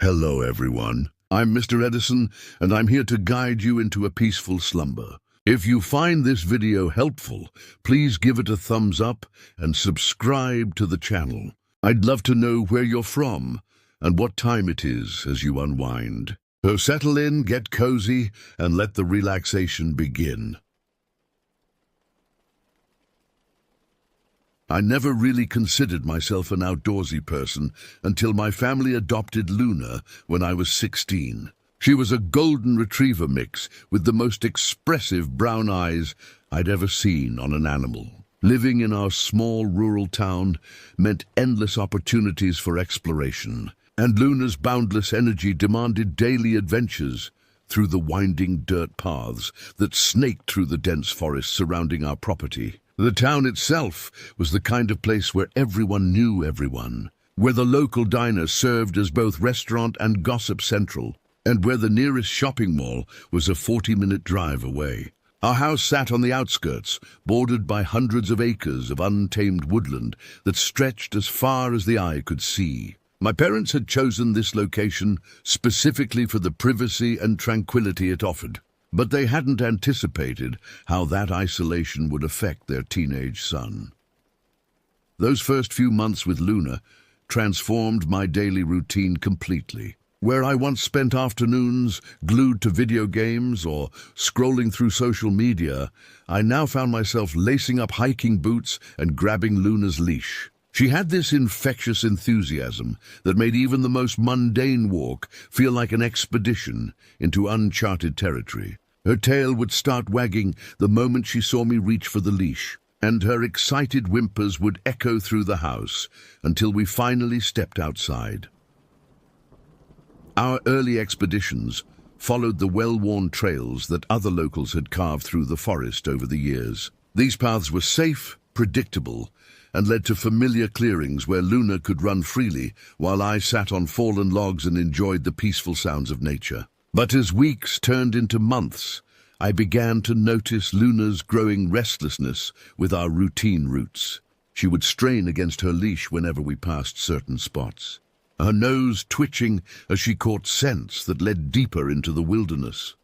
Hello, everyone. I'm Mr. Edison, and I'm here to guide you into a peaceful slumber. If you find this video helpful, please give it a thumbs up and subscribe to the channel. I'd love to know where you're from and what time it is as you unwind. So settle in, get cozy, and let the relaxation begin. I never really considered myself an outdoorsy person until my family adopted Luna when I was 16. She was a golden retriever mix with the most expressive brown eyes I'd ever seen on an animal. Living in our small rural town meant endless opportunities for exploration, and Luna's boundless energy demanded daily adventures through the winding dirt paths that snaked through the dense forest surrounding our property. The town itself was the kind of place where everyone knew everyone, where the local diner served as both restaurant and gossip central, and where the nearest shopping mall was a 40-minute drive away. Our house sat on the outskirts, bordered by hundreds of acres of untamed woodland that stretched as far as the eye could see. My parents had chosen this location specifically for the privacy and tranquility it offered. But they hadn't anticipated how that isolation would affect their teenage son. Those first few months with Luna transformed my daily routine completely. Where I once spent afternoons glued to video games or scrolling through social media, I now found myself lacing up hiking boots and grabbing Luna's leash. She had this infectious enthusiasm that made even the most mundane walk feel like an expedition into uncharted territory. Her tail would start wagging the moment she saw me reach for the leash, and her excited whimpers would echo through the house until we finally stepped outside. Our early expeditions followed the well-worn trails that other locals had carved through the forest over the years. These paths were safe, predictable, and led to familiar clearings where Luna could run freely while I sat on fallen logs and enjoyed the peaceful sounds of nature. But as weeks turned into months, I began to notice Luna's growing restlessness with our routine routes. She would strain against her leash whenever we passed certain spots, her nose twitching as she caught scents that led deeper into the wilderness.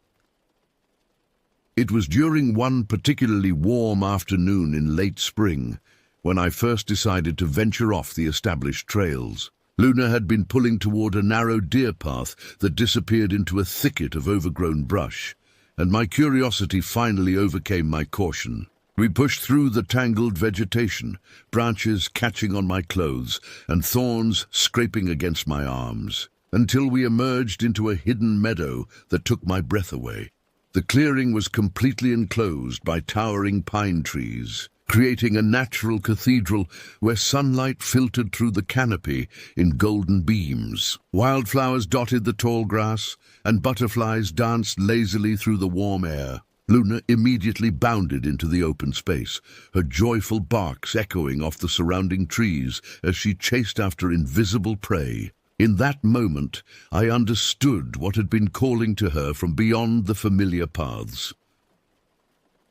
It was during one particularly warm afternoon in late spring when I first decided to venture off the established trails. Luna had been pulling toward a narrow deer path that disappeared into a thicket of overgrown brush, and my curiosity finally overcame my caution. We pushed through the tangled vegetation, branches catching on my clothes and thorns scraping against my arms, until we emerged into a hidden meadow that took my breath away. The clearing was completely enclosed by towering pine trees, creating a natural cathedral where sunlight filtered through the canopy in golden beams. Wildflowers dotted the tall grass, and butterflies danced lazily through the warm air. Luna immediately bounded into the open space, her joyful barks echoing off the surrounding trees as she chased after invisible prey. In that moment, I understood what had been calling to her from beyond the familiar paths.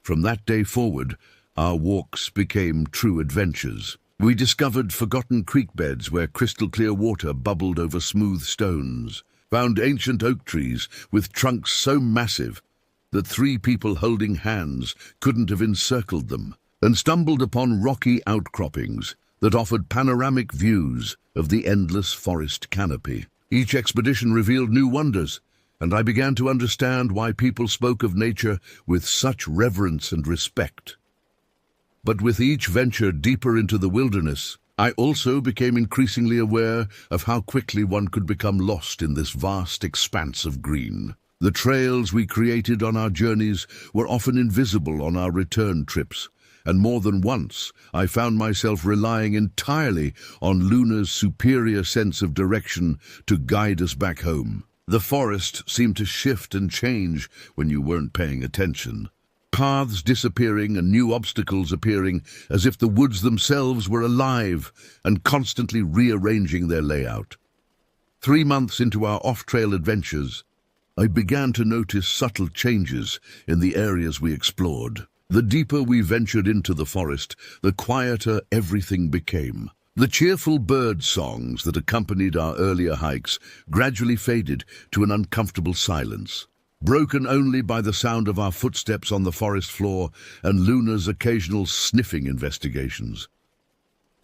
From that day forward, our walks became true adventures. We discovered forgotten creek beds where crystal-clear water bubbled over smooth stones, found ancient oak trees with trunks so massive that 3 people holding hands couldn't have encircled them, and stumbled upon rocky outcroppings that offered panoramic views of the endless forest canopy. Each expedition revealed new wonders, and I began to understand why people spoke of nature with such reverence and respect. But with each venture deeper into the wilderness, I also became increasingly aware of how quickly one could become lost in this vast expanse of green. The trails we created on our journeys were often invisible on our return trips, and more than once I found myself relying entirely on Luna's superior sense of direction to guide us back home. The forest seemed to shift and change when you weren't paying attention. Paths disappearing and new obstacles appearing as if the woods themselves were alive and constantly rearranging their layout. 3 months into our off-trail adventures, I began to notice subtle changes in the areas we explored. The deeper we ventured into the forest, the quieter everything became. The cheerful bird songs that accompanied our earlier hikes gradually faded to an uncomfortable silence, broken only by the sound of our footsteps on the forest floor and Luna's occasional sniffing investigations.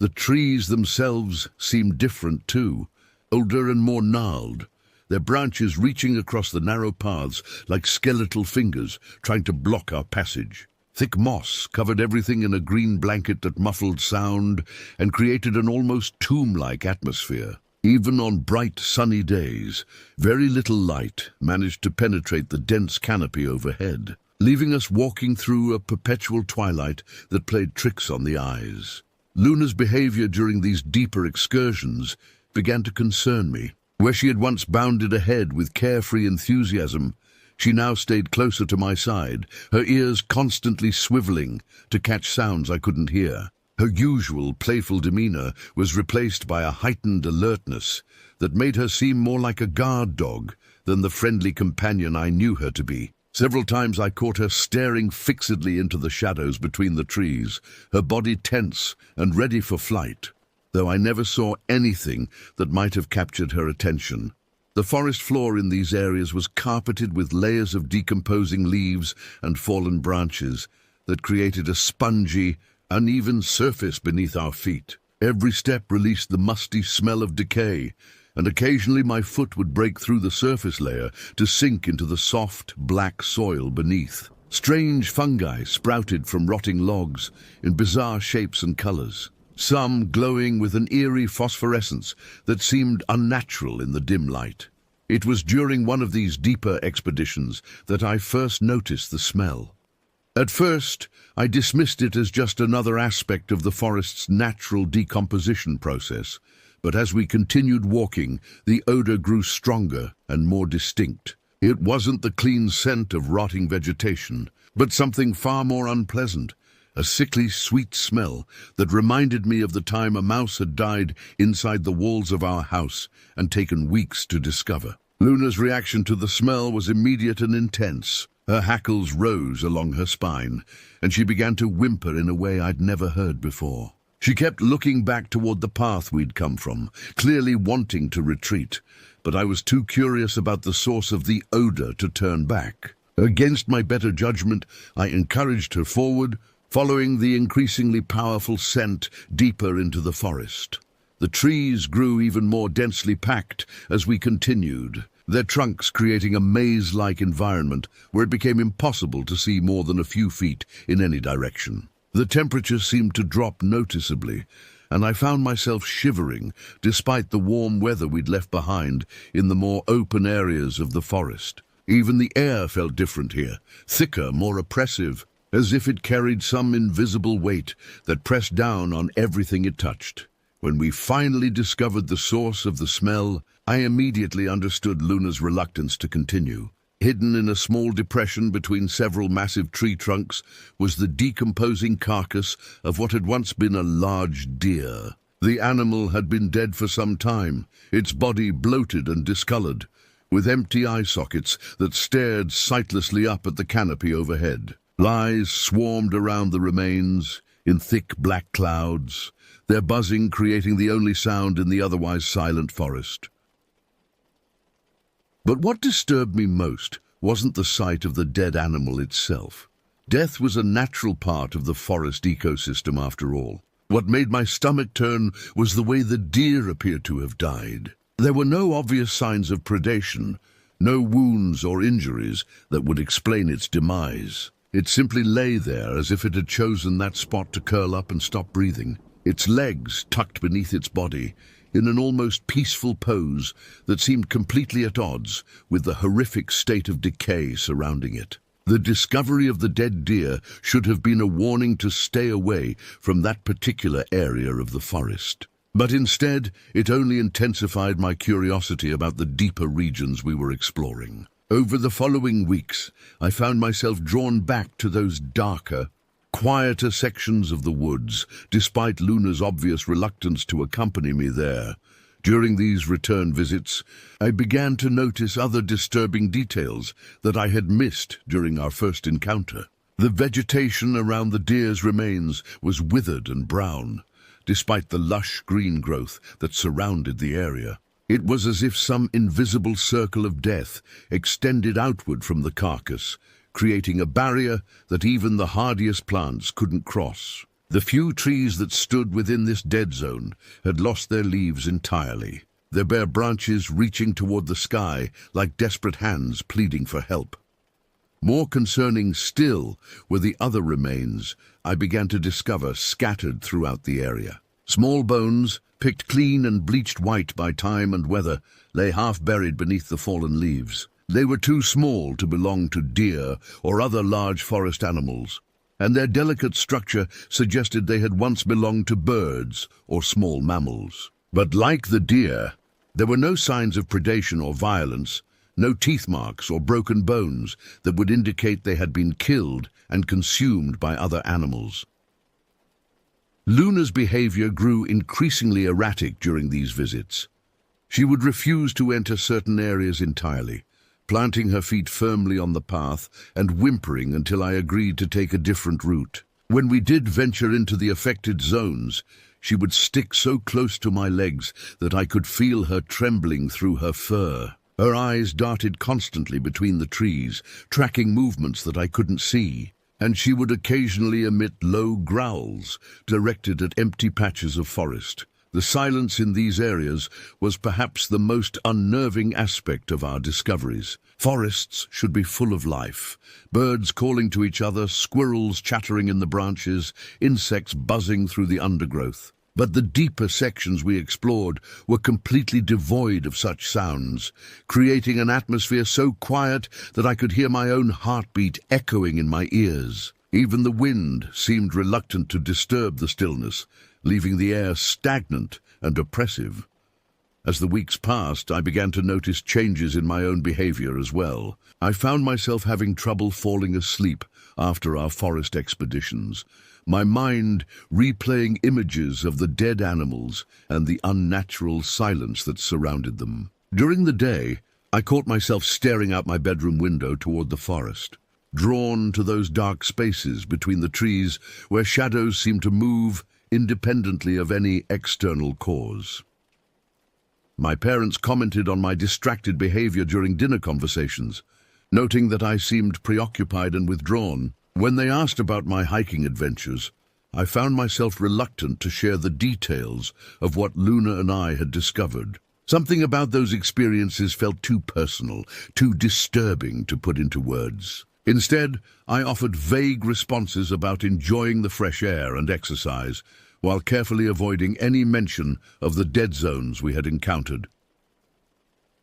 The trees themselves seemed different too, older and more gnarled, their branches reaching across the narrow paths like skeletal fingers trying to block our passage. Thick moss covered everything in a green blanket that muffled sound and created an almost tomb-like atmosphere. Even on bright, sunny days, very little light managed to penetrate the dense canopy overhead, leaving us walking through a perpetual twilight that played tricks on the eyes. Luna's behavior during these deeper excursions began to concern me. Where she had once bounded ahead with carefree enthusiasm, she now stayed closer to my side, her ears constantly swiveling to catch sounds I couldn't hear. Her usual playful demeanor was replaced by a heightened alertness that made her seem more like a guard dog than the friendly companion I knew her to be. Several times I caught her staring fixedly into the shadows between the trees, her body tense and ready for flight, though I never saw anything that might have captured her attention. The forest floor in these areas was carpeted with layers of decomposing leaves and fallen branches that created a spongy, uneven surface beneath our feet. Every step released the musty smell of decay, and occasionally my foot would break through the surface layer to sink into the soft, black soil beneath. Strange fungi sprouted from rotting logs in bizarre shapes and colors, some glowing with an eerie phosphorescence that seemed unnatural in the dim light. It was during one of these deeper expeditions that I first noticed the smell. At first, I dismissed it as just another aspect of the forest's natural decomposition process, but as we continued walking, the odor grew stronger and more distinct. It wasn't the clean scent of rotting vegetation, but something far more unpleasant, a sickly, sweet smell that reminded me of the time a mouse had died inside the walls of our house and taken weeks to discover. Luna's reaction to the smell was immediate and intense. Her hackles rose along her spine, and she began to whimper in a way I'd never heard before. She kept looking back toward the path we'd come from, clearly wanting to retreat, but I was too curious about the source of the odor to turn back. Against my better judgment, I encouraged her forward, following the increasingly powerful scent deeper into the forest. The trees grew even more densely packed as we continued, their trunks creating a maze-like environment where it became impossible to see more than a few feet in any direction. The temperature seemed to drop noticeably, and I found myself shivering despite the warm weather we'd left behind in the more open areas of the forest. Even the air felt different here, thicker, more oppressive, as if it carried some invisible weight that pressed down on everything it touched. When we finally discovered the source of the smell, I immediately understood Luna's reluctance to continue. Hidden in a small depression between several massive tree trunks was the decomposing carcass of what had once been a large deer. The animal had been dead for some time, its body bloated and discolored, with empty eye sockets that stared sightlessly up at the canopy overhead. Flies swarmed around the remains in thick black clouds, their buzzing creating the only sound in the otherwise silent forest. But what disturbed me most wasn't the sight of the dead animal itself. Death was a natural part of the forest ecosystem after all. What made my stomach turn was the way the deer appeared to have died. There were no obvious signs of predation, no wounds or injuries that would explain its demise. It simply lay there as if it had chosen that spot to curl up and stop breathing, its legs tucked beneath its body, in an almost peaceful pose that seemed completely at odds with the horrific state of decay surrounding it. The discovery of the dead deer should have been a warning to stay away from that particular area of the forest. But instead, it only intensified my curiosity about the deeper regions we were exploring. Over the following weeks, I found myself drawn back to those darker, quieter sections of the woods, despite Luna's obvious reluctance to accompany me there. During these return visits, I began to notice other disturbing details that I had missed during our first encounter. The vegetation around the deer's remains was withered and brown, despite the lush green growth that surrounded the area. It was as if some invisible circle of death extended outward from the carcass, creating a barrier that even the hardiest plants couldn't cross. The few trees that stood within this dead zone had lost their leaves entirely, their bare branches reaching toward the sky like desperate hands pleading for help. More concerning still were the other remains I began to discover scattered throughout the area. Small bones, picked clean and bleached white by time and weather, lay half-buried beneath the fallen leaves. They were too small to belong to deer or other large forest animals, and their delicate structure suggested they had once belonged to birds or small mammals. But like the deer, there were no signs of predation or violence, no teeth marks or broken bones that would indicate they had been killed and consumed by other animals. Luna's behavior grew increasingly erratic during these visits. She would refuse to enter certain areas entirely, planting her feet firmly on the path and whimpering until I agreed to take a different route. When we did venture into the affected zones, she would stick so close to my legs that I could feel her trembling through her fur. Her eyes darted constantly between the trees, tracking movements that I couldn't see, and she would occasionally emit low growls directed at empty patches of forest. The silence in these areas was perhaps the most unnerving aspect of our discoveries. Forests should be full of life, birds calling to each other, squirrels chattering in the branches, insects buzzing through the undergrowth. But the deeper sections we explored were completely devoid of such sounds, creating an atmosphere so quiet that I could hear my own heartbeat echoing in my ears. Even the wind seemed reluctant to disturb the stillness, leaving the air stagnant and oppressive. As the weeks passed, I began to notice changes in my own behavior as well. I found myself having trouble falling asleep after our forest expeditions, my mind replaying images of the dead animals and the unnatural silence that surrounded them. During the day, I caught myself staring out my bedroom window toward the forest, drawn to those dark spaces between the trees where shadows seemed to move independently of any external cause. My parents commented on my distracted behavior during dinner conversations, noting that I seemed preoccupied and withdrawn. When they asked about my hiking adventures, I found myself reluctant to share the details of what Luna and I had discovered. Something about those experiences felt too personal, too disturbing to put into words. Instead, I offered vague responses about enjoying the fresh air and exercise, while carefully avoiding any mention of the dead zones we had encountered.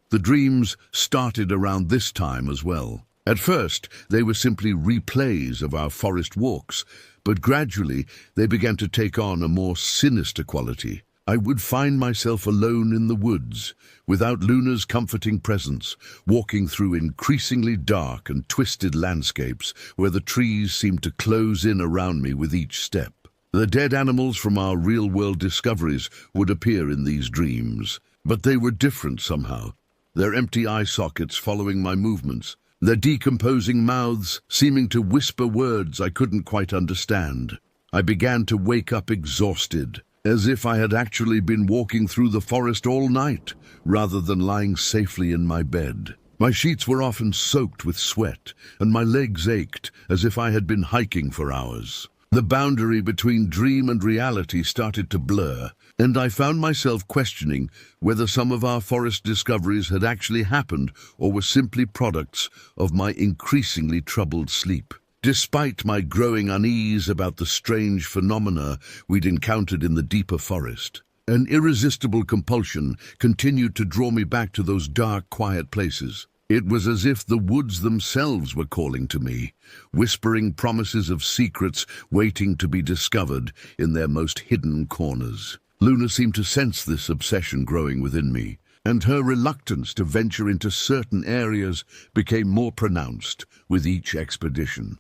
The dreams started around this time as well. At first, they were simply replays of our forest walks, but gradually they began to take on a more sinister quality. I would find myself alone in the woods, without Luna's comforting presence, walking through increasingly dark and twisted landscapes where the trees seemed to close in around me with each step. The dead animals from our real-world discoveries would appear in these dreams, but they were different somehow, their empty eye sockets following my movements, their decomposing mouths seeming to whisper words I couldn't quite understand. I began to wake up exhausted, as if I had actually been walking through the forest all night, rather than lying safely in my bed. My sheets were often soaked with sweat, and my legs ached as if I had been hiking for hours. The boundary between dream and reality started to blur, and I found myself questioning whether some of our forest discoveries had actually happened or were simply products of my increasingly troubled sleep. Despite my growing unease about the strange phenomena we'd encountered in the deeper forest, an irresistible compulsion continued to draw me back to those dark, quiet places. It was as if the woods themselves were calling to me, whispering promises of secrets waiting to be discovered in their most hidden corners. Luna seemed to sense this obsession growing within me, and her reluctance to venture into certain areas became more pronounced with each expedition.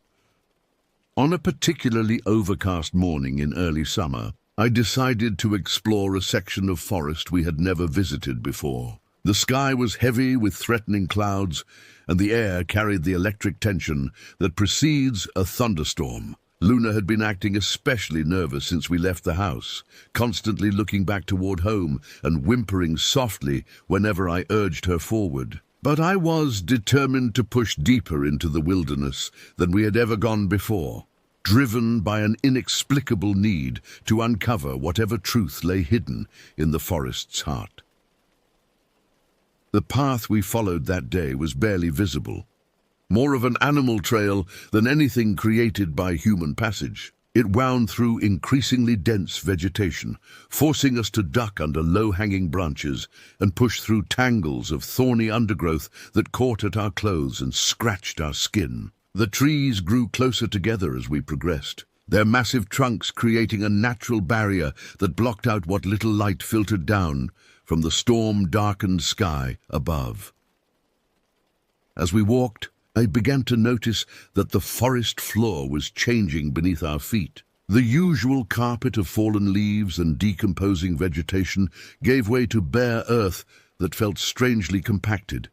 On a particularly overcast morning in early summer, I decided to explore a section of forest we had never visited before. The sky was heavy with threatening clouds, and the air carried the electric tension that precedes a thunderstorm. Luna had been acting especially nervous since we left the house, constantly looking back toward home and whimpering softly whenever I urged her forward. But I was determined to push deeper into the wilderness than we had ever gone before, driven by an inexplicable need to uncover whatever truth lay hidden in the forest's heart. The path we followed that day was barely visible, more of an animal trail than anything created by human passage. It wound through increasingly dense vegetation, forcing us to duck under low-hanging branches and push through tangles of thorny undergrowth that caught at our clothes and scratched our skin. The trees grew closer together as we progressed, their massive trunks creating a natural barrier that blocked out what little light filtered down from the storm-darkened sky above. As we walked, I began to notice that the forest floor was changing beneath our feet. The usual carpet of fallen leaves and decomposing vegetation gave way to bare earth that felt strangely compacted,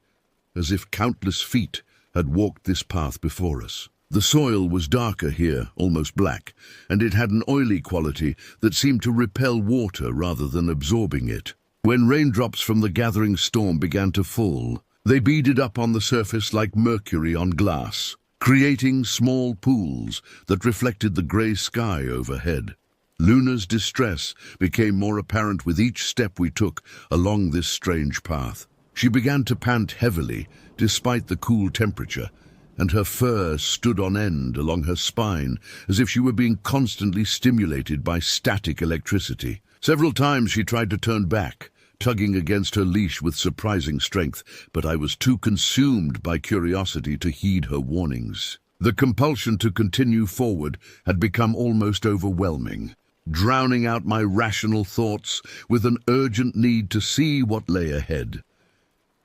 as if countless feet had walked this path before us. The soil was darker here, almost black, and it had an oily quality that seemed to repel water rather than absorbing it. When raindrops from the gathering storm began to fall, they beaded up on the surface like mercury on glass, creating small pools that reflected the grey sky overhead. Luna's distress became more apparent with each step we took along this strange path. She began to pant heavily despite the cool temperature, and her fur stood on end along her spine as if she were being constantly stimulated by static electricity. Several times she tried to turn back, tugging against her leash with surprising strength, but I was too consumed by curiosity to heed her warnings. The compulsion to continue forward had become almost overwhelming, drowning out my rational thoughts with an urgent need to see what lay ahead.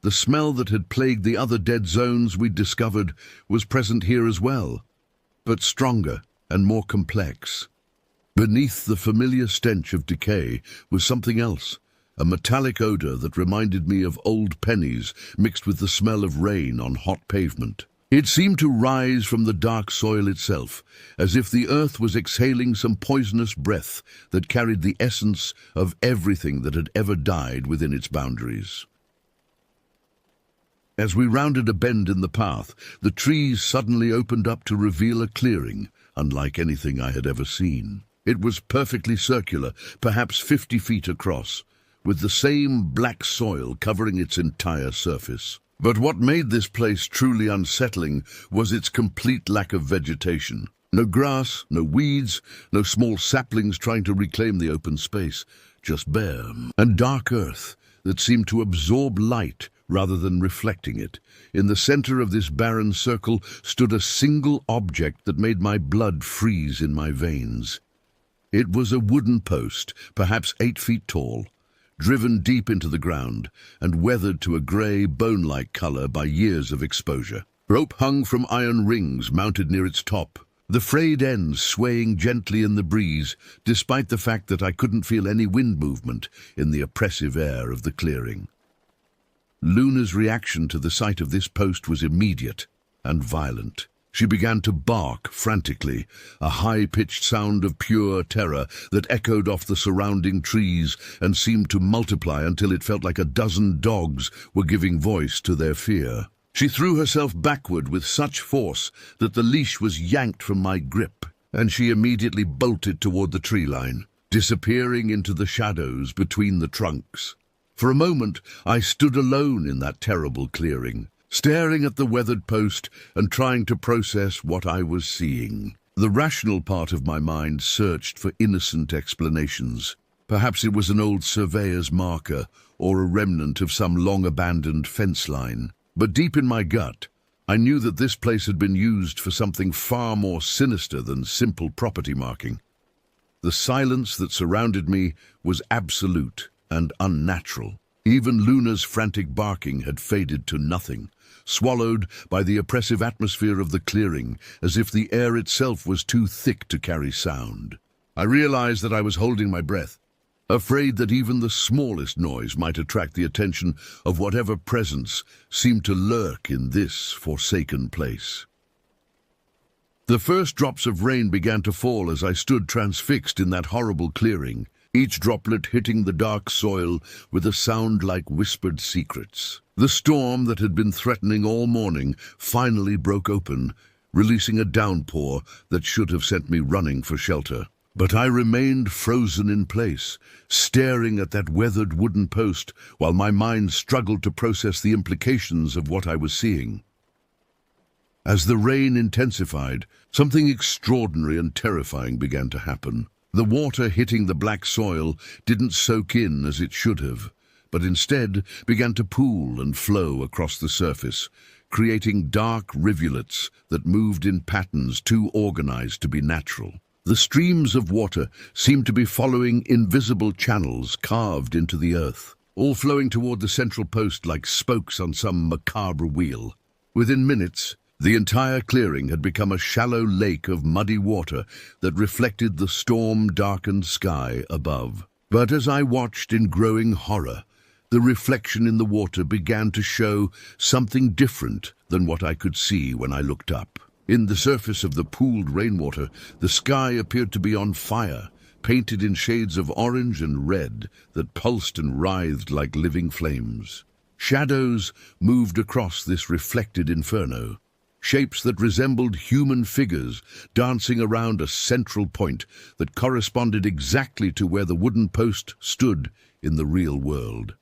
The smell that had plagued the other dead zones we'd discovered was present here as well, but stronger and more complex. Beneath the familiar stench of decay was something else, a metallic odor that reminded me of old pennies mixed with the smell of rain on hot pavement. It seemed to rise from the dark soil itself, as if the earth was exhaling some poisonous breath that carried the essence of everything that had ever died within its boundaries. As we rounded a bend in the path, the trees suddenly opened up to reveal a clearing, unlike anything I had ever seen. It was perfectly circular, perhaps 50 feet across, with the same black soil covering its entire surface. But what made this place truly unsettling was its complete lack of vegetation. No grass, no weeds, no small saplings trying to reclaim the open space, just bare and dark earth that seemed to absorb light rather than reflecting it. In the center of this barren circle stood a single object that made my blood freeze in my veins. It was a wooden post, perhaps 8 feet tall, driven deep into the ground and weathered to a grey, bone-like color by years of exposure. Rope hung from iron rings mounted near its top, the frayed ends swaying gently in the breeze, despite the fact that I couldn't feel any wind movement in the oppressive air of the clearing. Luna's reaction to the sight of this post was immediate and violent. She began to bark frantically, a high-pitched sound of pure terror that echoed off the surrounding trees and seemed to multiply until it felt like a dozen dogs were giving voice to their fear. She threw herself backward with such force that the leash was yanked from my grip, and she immediately bolted toward the tree line, disappearing into the shadows between the trunks. For a moment, I stood alone in that terrible clearing, staring at the weathered post and trying to process what I was seeing. The rational part of my mind searched for innocent explanations. Perhaps it was an old surveyor's marker or a remnant of some long-abandoned fence line. But deep in my gut, I knew that this place had been used for something far more sinister than simple property marking. The silence that surrounded me was absolute and unnatural. Even Luna's frantic barking had faded to nothing, swallowed by the oppressive atmosphere of the clearing, as if the air itself was too thick to carry sound. I realized that I was holding my breath, afraid that even the smallest noise might attract the attention of whatever presence seemed to lurk in this forsaken place. The first drops of rain began to fall as I stood transfixed in that horrible clearing, each droplet hitting the dark soil with a sound like whispered secrets. The storm that had been threatening all morning finally broke open, releasing a downpour that should have sent me running for shelter. But I remained frozen in place, staring at that weathered wooden post while my mind struggled to process the implications of what I was seeing. As the rain intensified, something extraordinary and terrifying began to happen. The water hitting the black soil didn't soak in as it should have, but instead began to pool and flow across the surface, creating dark rivulets that moved in patterns too organized to be natural. The streams of water seemed to be following invisible channels carved into the earth, all flowing toward the central post like spokes on some macabre wheel. Within minutes, the entire clearing had become a shallow lake of muddy water that reflected the storm-darkened sky above. But as I watched in growing horror, the reflection in the water began to show something different than what I could see when I looked up. In the surface of the pooled rainwater, the sky appeared to be on fire, painted in shades of orange and red that pulsed and writhed like living flames. Shadows moved across this reflected inferno, shapes that resembled human figures dancing around a central point that corresponded exactly to where the wooden post stood in the real world.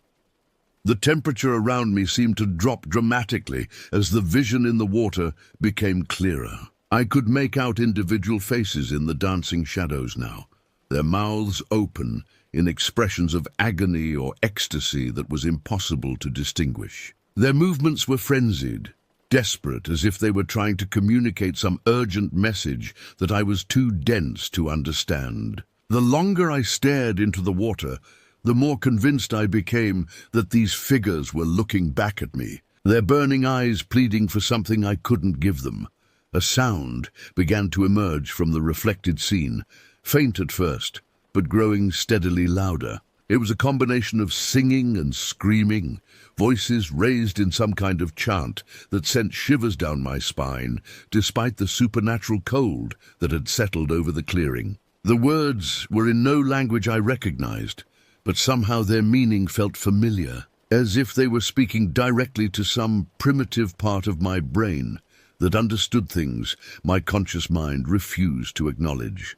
The temperature around me seemed to drop dramatically as the vision in the water became clearer. I could make out individual faces in the dancing shadows now, their mouths open in expressions of agony or ecstasy that was impossible to distinguish. Their movements were frenzied, desperate, as if they were trying to communicate some urgent message that I was too dense to understand. The longer I stared into the water, the more convinced I became that these figures were looking back at me, their burning eyes pleading for something I couldn't give them. A sound began to emerge from the reflected scene, faint at first, but growing steadily louder. It was a combination of singing and screaming, voices raised in some kind of chant that sent shivers down my spine, despite the supernatural cold that had settled over the clearing. The words were in no language I recognized, but somehow their meaning felt familiar, as if they were speaking directly to some primitive part of my brain that understood things my conscious mind refused to acknowledge.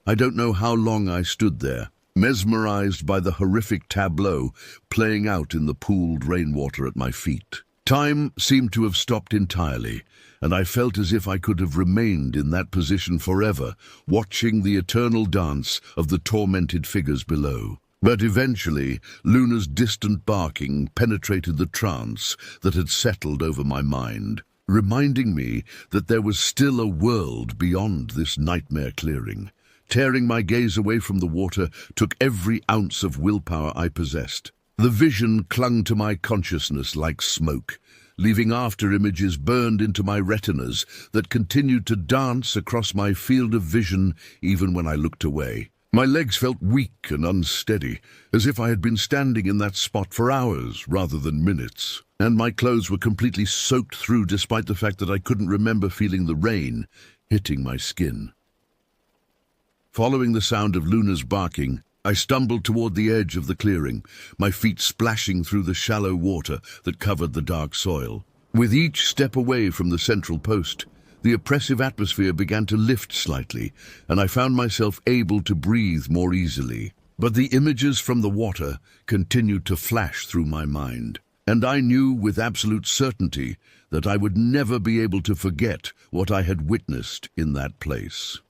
I don't know how long I stood there, mesmerized by the horrific tableau playing out in the pooled rainwater at my feet. Time seemed to have stopped entirely, and I felt as if I could have remained in that position forever, watching the eternal dance of the tormented figures below. But eventually, Luna's distant barking penetrated the trance that had settled over my mind, reminding me that there was still a world beyond this nightmare clearing. Tearing my gaze away from the water took every ounce of willpower I possessed. The vision clung to my consciousness like smoke, leaving after images burned into my retinas that continued to dance across my field of vision even when I looked away. My legs felt weak and unsteady, as if I had been standing in that spot for hours rather than minutes, and my clothes were completely soaked through despite the fact that I couldn't remember feeling the rain hitting my skin. Following the sound of Luna's barking, I stumbled toward the edge of the clearing, my feet splashing through the shallow water that covered the dark soil. With each step away from the central post, the oppressive atmosphere began to lift slightly, and I found myself able to breathe more easily. But the images from the water continued to flash through my mind, and I knew with absolute certainty that I would never be able to forget what I had witnessed in that place.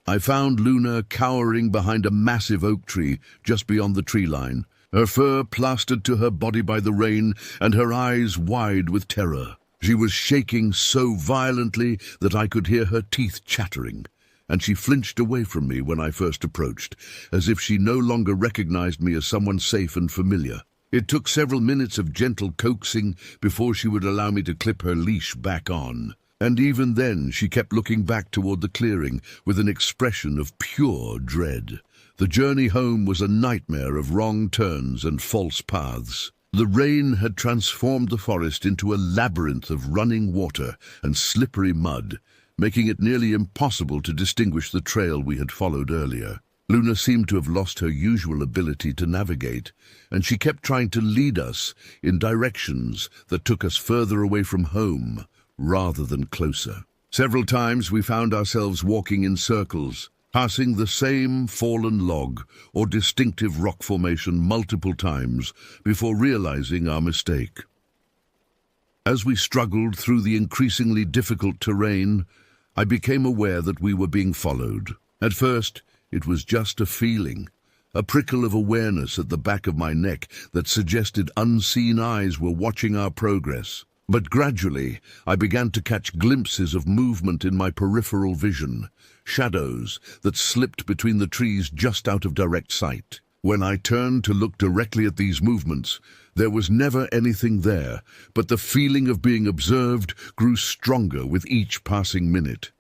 I found Luna cowering behind a massive oak tree just beyond the tree line, her fur plastered to her body by the rain and her eyes wide with terror. She was shaking so violently that I could hear her teeth chattering, and she flinched away from me when I first approached, as if she no longer recognized me as someone safe and familiar. It took several minutes of gentle coaxing before she would allow me to clip her leash back on. And even then she kept looking back toward the clearing with an expression of pure dread. The journey home was a nightmare of wrong turns and false paths. The rain had transformed the forest into a labyrinth of running water and slippery mud, making it nearly impossible to distinguish the trail we had followed earlier. Luna seemed to have lost her usual ability to navigate, and she kept trying to lead us in directions that took us further away from home rather than closer. Several times we found ourselves walking in circles, passing the same fallen log or distinctive rock formation multiple times before realizing our mistake. As we struggled through the increasingly difficult terrain, I became aware that we were being followed. At first, it was just a feeling, a prickle of awareness at the back of my neck that suggested unseen eyes were watching our progress. But gradually, I began to catch glimpses of movement in my peripheral vision, shadows that slipped between the trees just out of direct sight. When I turned to look directly at these movements, there was never anything there, but the feeling of being observed grew stronger with each passing minute.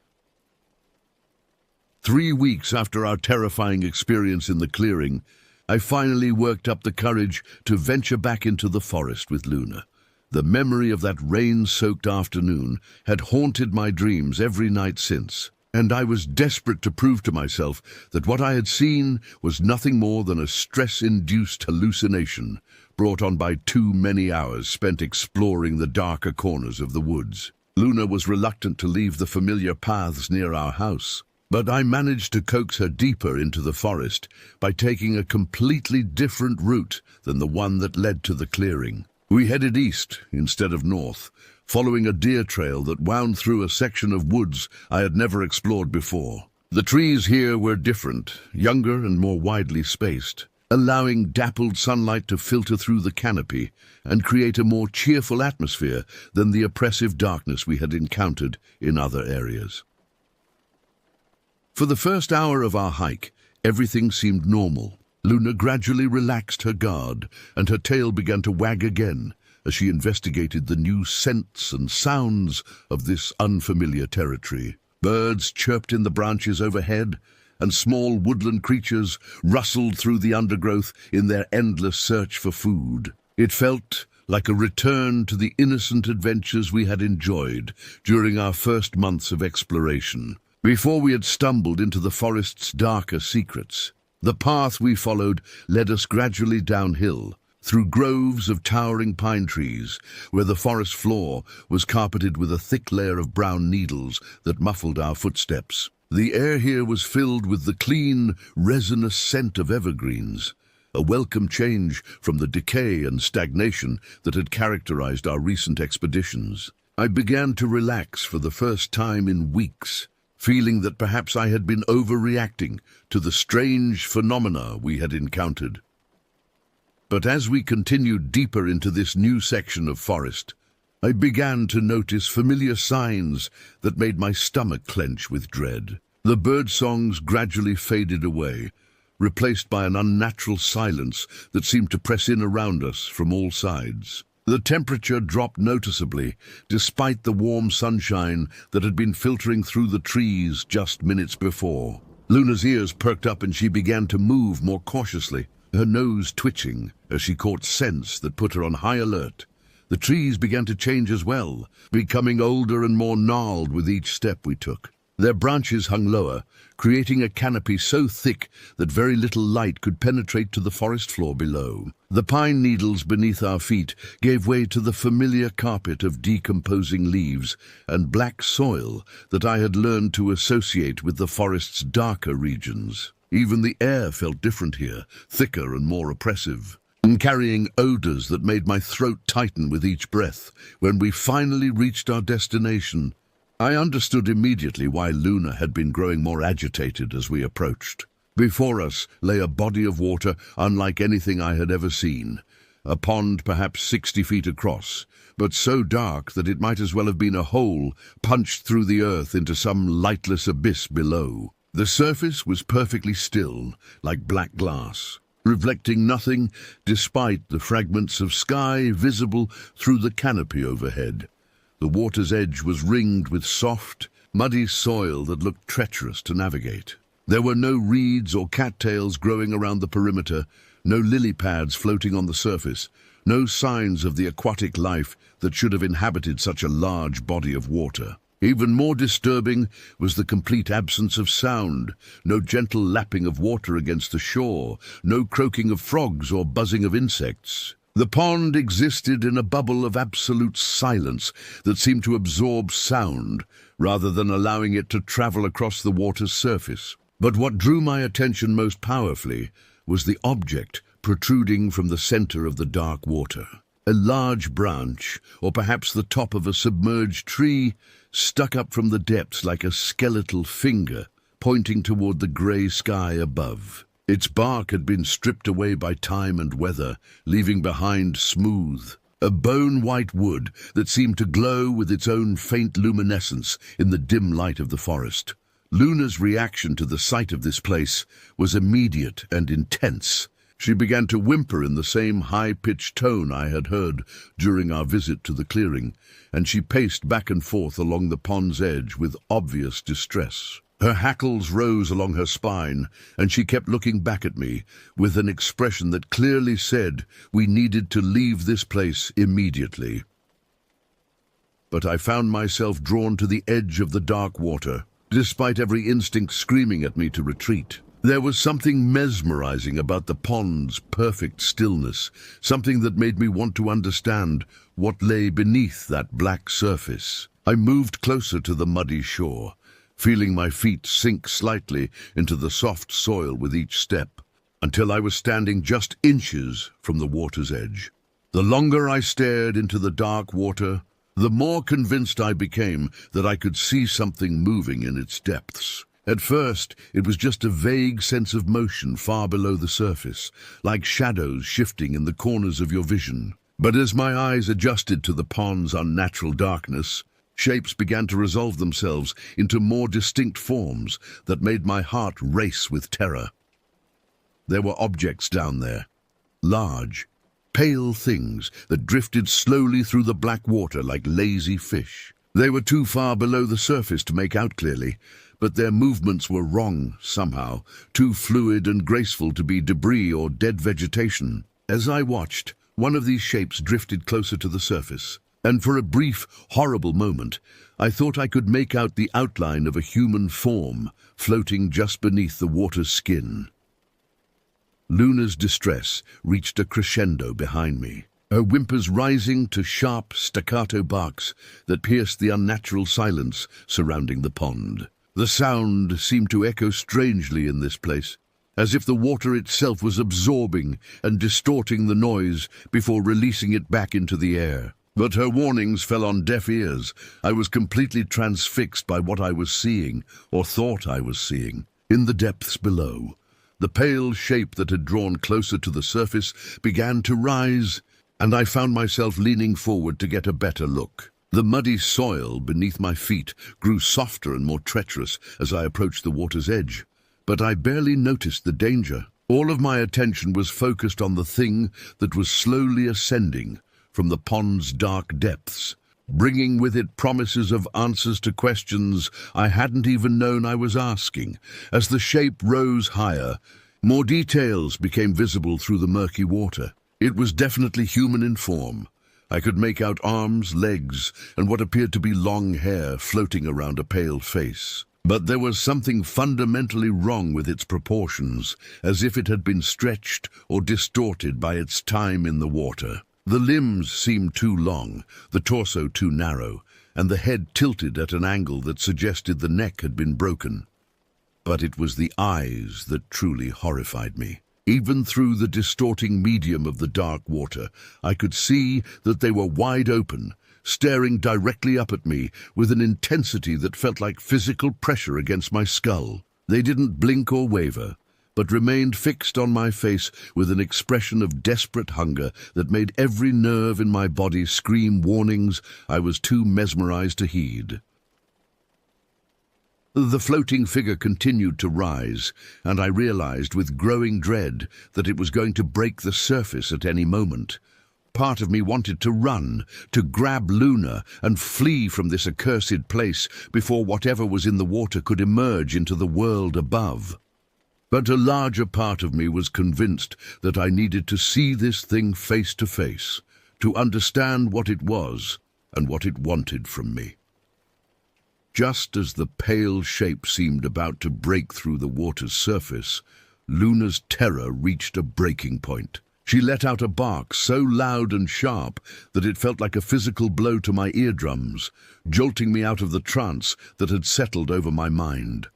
3 weeks after our terrifying experience in the clearing, I finally worked up the courage to venture back into the forest with Luna. The memory of that rain-soaked afternoon had haunted my dreams every night since, and I was desperate to prove to myself that what I had seen was nothing more than a stress-induced hallucination brought on by too many hours spent exploring the darker corners of the woods. Luna was reluctant to leave the familiar paths near our house, but I managed to coax her deeper into the forest by taking a completely different route than the one that led to the clearing. We headed east instead of north, following a deer trail that wound through a section of woods I had never explored before. The trees here were different, younger and more widely spaced, allowing dappled sunlight to filter through the canopy and create a more cheerful atmosphere than the oppressive darkness we had encountered in other areas. For the first hour of our hike, everything seemed normal. Luna gradually relaxed her guard, and her tail began to wag again as she investigated the new scents and sounds of this unfamiliar territory. Birds chirped in the branches overhead, and small woodland creatures rustled through the undergrowth in their endless search for food. It felt like a return to the innocent adventures we had enjoyed during our first months of exploration, before we had stumbled into the forest's darker secrets. The path we followed led us gradually downhill, through groves of towering pine trees, where the forest floor was carpeted with a thick layer of brown needles that muffled our footsteps. The air here was filled with the clean, resinous scent of evergreens, a welcome change from the decay and stagnation that had characterized our recent expeditions. I began to relax for the first time in weeks, feeling that perhaps I had been overreacting to the strange phenomena we had encountered. But as we continued deeper into this new section of forest, I began to notice familiar signs that made my stomach clench with dread. The bird songs gradually faded away, replaced by an unnatural silence that seemed to press in around us from all sides. The temperature dropped noticeably, despite the warm sunshine that had been filtering through the trees just minutes before. Luna's ears perked up and she began to move more cautiously, her nose twitching as she caught scents that put her on high alert. The trees began to change as well, becoming older and more gnarled with each step we took. Their branches hung lower, creating a canopy so thick that very little light could penetrate to the forest floor below. The pine needles beneath our feet gave way to the familiar carpet of decomposing leaves and black soil that I had learned to associate with the forest's darker regions. Even the air felt different here, thicker and more oppressive, and carrying odors that made my throat tighten with each breath. When we finally reached our destination, I understood immediately why Luna had been growing more agitated as we approached. Before us lay a body of water unlike anything I had ever seen, a pond perhaps 60 feet across, but so dark that it might as well have been a hole punched through the earth into some lightless abyss below. The surface was perfectly still, like black glass, reflecting nothing despite the fragments of sky visible through the canopy overhead. The water's edge was ringed with soft, muddy soil that looked treacherous to navigate. There were no reeds or cattails growing around the perimeter, no lily pads floating on the surface, no signs of the aquatic life that should have inhabited such a large body of water. Even more disturbing was the complete absence of sound. No gentle lapping of water against the shore, no croaking of frogs or buzzing of insects. The pond existed in a bubble of absolute silence that seemed to absorb sound rather than allowing it to travel across the water's surface. But what drew my attention most powerfully was the object protruding from the center of the dark water. A large branch, or perhaps the top of a submerged tree, stuck up from the depths like a skeletal finger, pointing toward the grey sky above. Its bark had been stripped away by time and weather, leaving behind smooth, a bone-white wood that seemed to glow with its own faint luminescence in the dim light of the forest. Luna's reaction to the sight of this place was immediate and intense. She began to whimper in the same high-pitched tone I had heard during our visit to the clearing, and she paced back and forth along the pond's edge with obvious distress. Her hackles rose along her spine, and she kept looking back at me with an expression that clearly said we needed to leave this place immediately. But I found myself drawn to the edge of the dark water, despite every instinct screaming at me to retreat. There was something mesmerizing about the pond's perfect stillness, something that made me want to understand what lay beneath that black surface. I moved closer to the muddy shore, feeling my feet sink slightly into the soft soil with each step, until I was standing just inches from the water's edge. The longer I stared into the dark water, the more convinced I became that I could see something moving in its depths. At first, it was just a vague sense of motion far below the surface, like shadows shifting in the corners of your vision. But as my eyes adjusted to the pond's unnatural darkness, shapes began to resolve themselves into more distinct forms that made my heart race with terror. There were objects down there, large, pale things that drifted slowly through the black water like lazy fish. They were too far below the surface to make out clearly, but their movements were wrong somehow, too fluid and graceful to be debris or dead vegetation. As I watched, one of these shapes drifted closer to the surface, and for a brief, horrible moment, I thought I could make out the outline of a human form floating just beneath the water's skin. Luna's distress reached a crescendo behind me, her whimpers rising to sharp, staccato barks that pierced the unnatural silence surrounding the pond. The sound seemed to echo strangely in this place, as if the water itself was absorbing and distorting the noise before releasing it back into the air. But her warnings fell on deaf ears. I was completely transfixed by what I was seeing, or thought I was seeing. In the depths below, the pale shape that had drawn closer to the surface began to rise, and I found myself leaning forward to get a better look. The muddy soil beneath my feet grew softer and more treacherous as I approached the water's edge, but I barely noticed the danger. All of my attention was focused on the thing that was slowly ascending from the pond's dark depths, bringing with it promises of answers to questions I hadn't even known I was asking. As the shape rose higher, more details became visible through the murky water. It was definitely human in form. I could make out arms, legs, and what appeared to be long hair floating around a pale face. But there was something fundamentally wrong with its proportions, as if it had been stretched or distorted by its time in the water. The limbs seemed too long, the torso too narrow, and the head tilted at an angle that suggested the neck had been broken. But it was the eyes that truly horrified me. Even through the distorting medium of the dark water, I could see that they were wide open, staring directly up at me with an intensity that felt like physical pressure against my skull. They didn't blink or waver, but remained fixed on my face with an expression of desperate hunger that made every nerve in my body scream warnings I was too mesmerized to heed. The floating figure continued to rise, and I realized with growing dread that it was going to break the surface at any moment. Part of me wanted to run, to grab Luna and flee from this accursed place before whatever was in the water could emerge into the world above. But a larger part of me was convinced that I needed to see this thing face to face, to understand what it was and what it wanted from me. Just as the pale shape seemed about to break through the water's surface, Luna's terror reached a breaking point. She let out a bark so loud and sharp that it felt like a physical blow to my eardrums, jolting me out of the trance that had settled over my mind.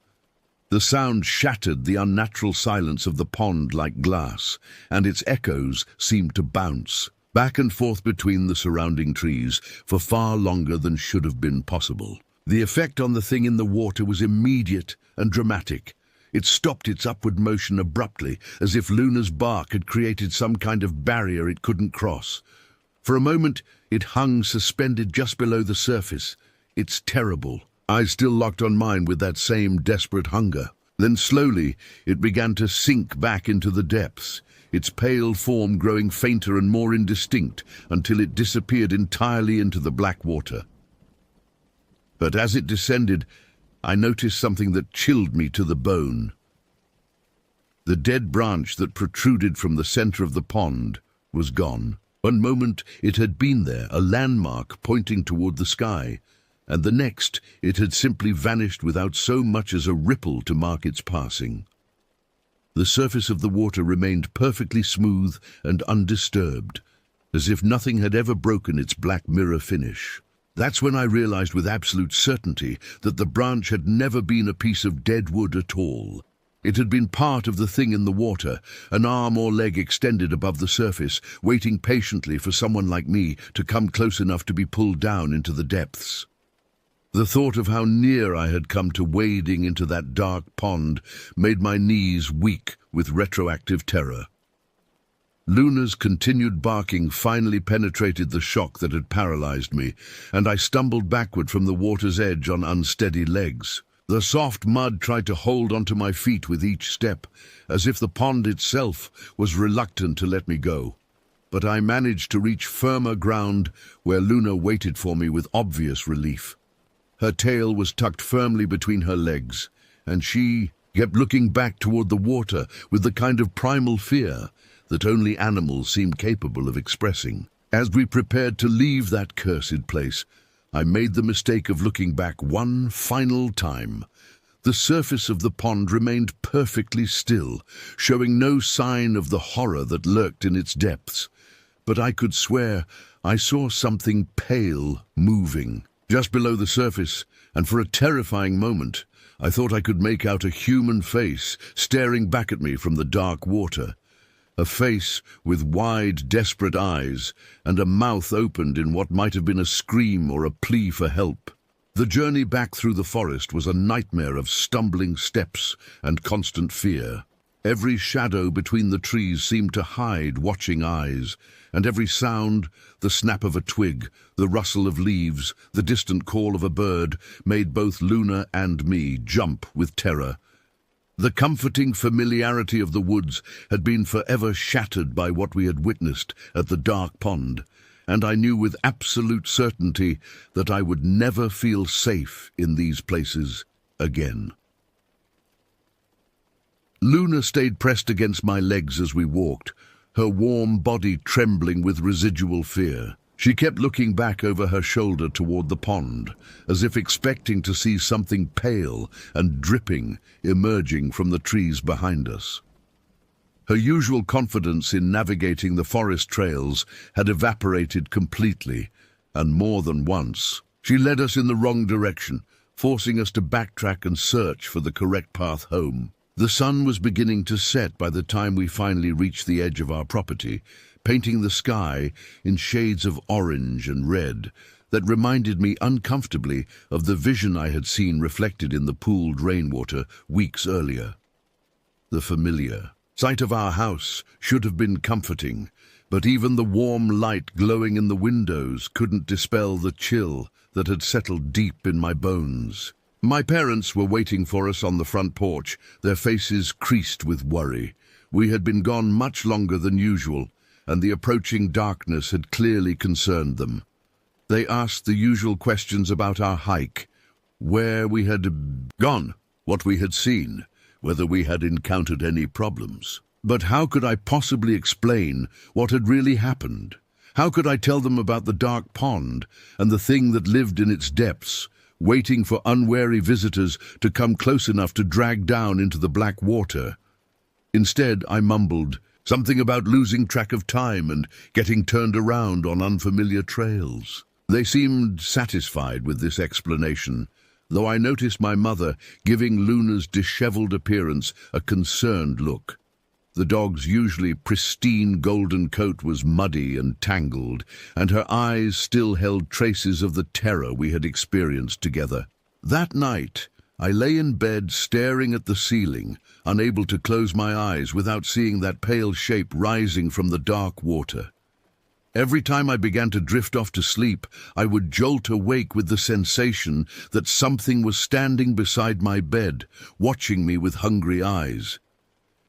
The sound shattered the unnatural silence of the pond like glass, and its echoes seemed to bounce back and forth between the surrounding trees for far longer than should have been possible. The effect on the thing in the water was immediate and dramatic. It stopped its upward motion abruptly, as if Luna's bark had created some kind of barrier it couldn't cross. For a moment, it hung suspended just below the surface, its terrible eyes still locked on mine with that same desperate hunger. Then slowly, it began to sink back into the depths, its pale form growing fainter and more indistinct until it disappeared entirely into the black water. But as it descended, I noticed something that chilled me to the bone. The dead branch that protruded from the center of the pond was gone. One moment it had been there, a landmark pointing toward the sky, and the next it had simply vanished without so much as a ripple to mark its passing. The surface of the water remained perfectly smooth and undisturbed, as if nothing had ever broken its black mirror finish. That's when I realized with absolute certainty that the branch had never been a piece of dead wood at all. It had been part of the thing in the water, an arm or leg extended above the surface, waiting patiently for someone like me to come close enough to be pulled down into the depths. The thought of how near I had come to wading into that dark pond made my knees weak with retroactive terror. Luna's continued barking finally penetrated the shock that had paralyzed me, and I stumbled backward from the water's edge on unsteady legs. The soft mud tried to hold onto my feet with each step, as if the pond itself was reluctant to let me go. But I managed to reach firmer ground where Luna waited for me with obvious relief. Her tail was tucked firmly between her legs, and she kept looking back toward the water with the kind of primal fear that only animals seem capable of expressing. As we prepared to leave that cursed place, I made the mistake of looking back one final time. The surface of the pond remained perfectly still, showing no sign of the horror that lurked in its depths. But I could swear I saw something pale moving just below the surface, and for a terrifying moment, I thought I could make out a human face staring back at me from the dark water. A face with wide, desperate eyes, and a mouth opened in what might have been a scream or a plea for help. The journey back through the forest was a nightmare of stumbling steps and constant fear. Every shadow between the trees seemed to hide watching eyes, and every sound, the snap of a twig, the rustle of leaves, the distant call of a bird, made both Luna and me jump with terror. The comforting familiarity of the woods had been forever shattered by what we had witnessed at the dark pond, and I knew with absolute certainty that I would never feel safe in these places again. Luna stayed pressed against my legs as we walked, her warm body trembling with residual fear. She kept looking back over her shoulder toward the pond, as if expecting to see something pale and dripping emerging from the trees behind us. Her usual confidence in navigating the forest trails had evaporated completely, and more than once. She led us in the wrong direction, forcing us to backtrack and search for the correct path home. The sun was beginning to set by the time we finally reached the edge of our property, painting the sky in shades of orange and red that reminded me uncomfortably of the vision I had seen reflected in the pooled rainwater weeks earlier. The familiar sight of our house should have been comforting, but even the warm light glowing in the windows couldn't dispel the chill that had settled deep in my bones. My parents were waiting for us on the front porch, their faces creased with worry. We had been gone much longer than usual, and the approaching darkness had clearly concerned them. They asked the usual questions about our hike, where we had gone, what we had seen, whether we had encountered any problems. But how could I possibly explain what had really happened? How could I tell them about the dark pond and the thing that lived in its depths waiting for unwary visitors to come close enough to drag down into the black water. Instead, I mumbled something about losing track of time and getting turned around on unfamiliar trails. They seemed satisfied with this explanation, though I noticed my mother giving Luna's disheveled appearance a concerned look. The dog's usually pristine golden coat was muddy and tangled, and her eyes still held traces of the terror we had experienced together. That night, I lay in bed staring at the ceiling, unable to close my eyes without seeing that pale shape rising from the dark water. Every time I began to drift off to sleep, I would jolt awake with the sensation that something was standing beside my bed, watching me with hungry eyes.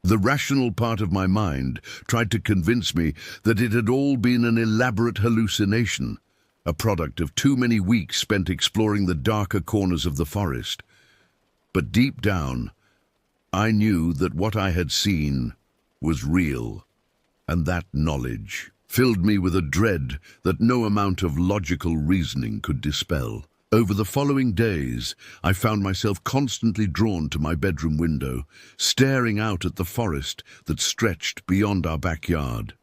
The rational part of my mind tried to convince me that it had all been an elaborate hallucination, a product of too many weeks spent exploring the darker corners of the forest. But deep down, I knew that what I had seen was real, and that knowledge filled me with a dread that no amount of logical reasoning could dispel. Over the following days, I found myself constantly drawn to my bedroom window, staring out at the forest that stretched beyond our backyard.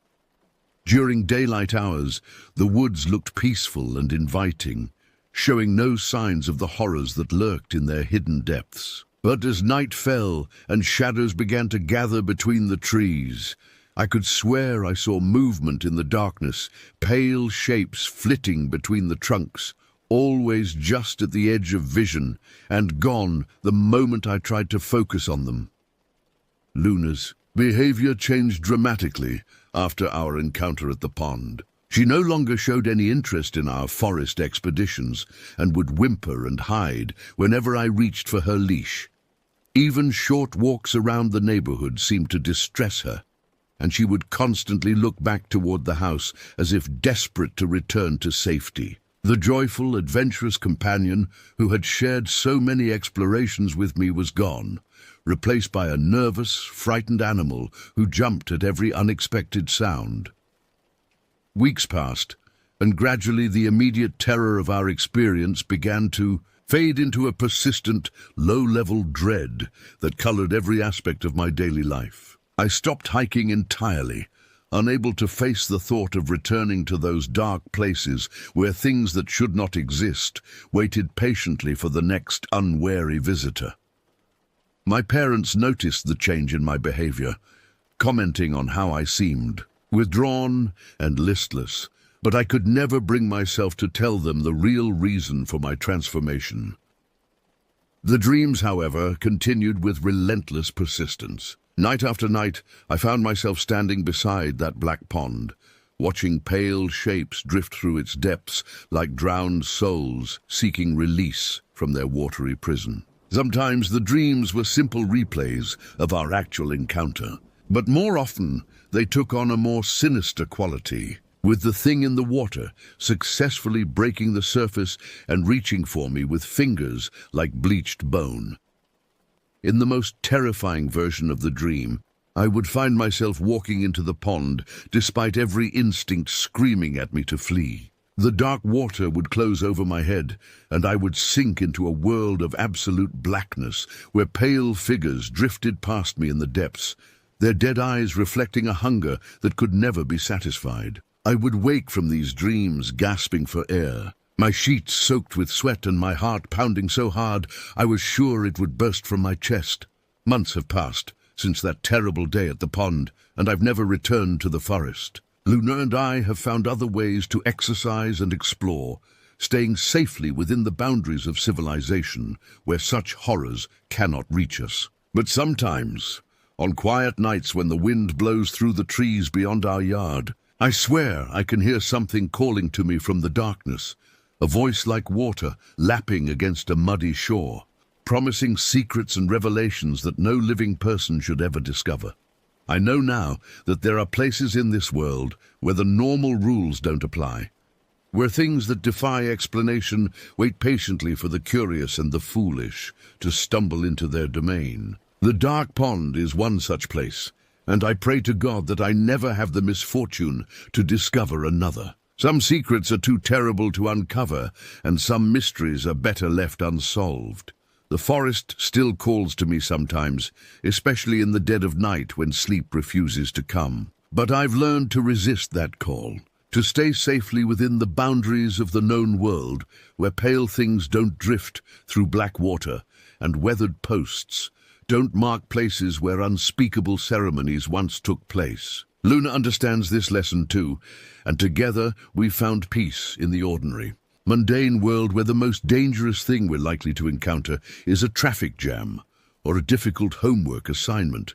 During daylight hours, the woods looked peaceful and inviting, showing no signs of the horrors that lurked in their hidden depths. But as night fell and shadows began to gather between the trees, I could swear I saw movement in the darkness, pale shapes flitting between the trunks, always just at the edge of vision, and gone the moment I tried to focus on them. Luna's behavior changed dramatically after our encounter at the pond. She no longer showed any interest in our forest expeditions and would whimper and hide whenever I reached for her leash. Even short walks around the neighborhood seemed to distress her, and she would constantly look back toward the house as if desperate to return to safety. The joyful, adventurous companion who had shared so many explorations with me was gone, replaced by a nervous, frightened animal who jumped at every unexpected sound. Weeks passed, and gradually the immediate terror of our experience began to fade into a persistent, low-level dread that colored every aspect of my daily life. I stopped hiking entirely, unable to face the thought of returning to those dark places where things that should not exist waited patiently for the next unwary visitor. My parents noticed the change in my behavior, commenting on how I seemed, withdrawn and listless, but I could never bring myself to tell them the real reason for my transformation. The dreams, however, continued with relentless persistence. Night after night, I found myself standing beside that black pond, watching pale shapes drift through its depths like drowned souls seeking release from their watery prison. Sometimes the dreams were simple replays of our actual encounter, but more often they took on a more sinister quality, with the thing in the water successfully breaking the surface and reaching for me with fingers like bleached bone. In the most terrifying version of the dream, I would find myself walking into the pond despite every instinct screaming at me to flee. The dark water would close over my head, and I would sink into a world of absolute blackness where pale figures drifted past me in the depths, their dead eyes reflecting a hunger that could never be satisfied. I would wake from these dreams gasping for air, my sheets soaked with sweat and my heart pounding so hard I was sure it would burst from my chest. Months have passed since that terrible day at the pond, and I've never returned to the forest. Luna and I have found other ways to exercise and explore, staying safely within the boundaries of civilization where such horrors cannot reach us. But sometimes, on quiet nights when the wind blows through the trees beyond our yard, I swear I can hear something calling to me from the darkness, a voice like water lapping against a muddy shore, promising secrets and revelations that no living person should ever discover. I know now that there are places in this world where the normal rules don't apply, where things that defy explanation wait patiently for the curious and the foolish to stumble into their domain. The dark pond is one such place, and I pray to God that I never have the misfortune to discover another. Some secrets are too terrible to uncover, and some mysteries are better left unsolved. The forest still calls to me sometimes, especially in the dead of night when sleep refuses to come. But I've learned to resist that call, to stay safely within the boundaries of the known world, where pale things don't drift through black water, and weathered posts don't mark places where unspeakable ceremonies once took place. Luna understands this lesson too, and together we've found peace in the ordinary, mundane world where the most dangerous thing we're likely to encounter is a traffic jam or a difficult homework assignment.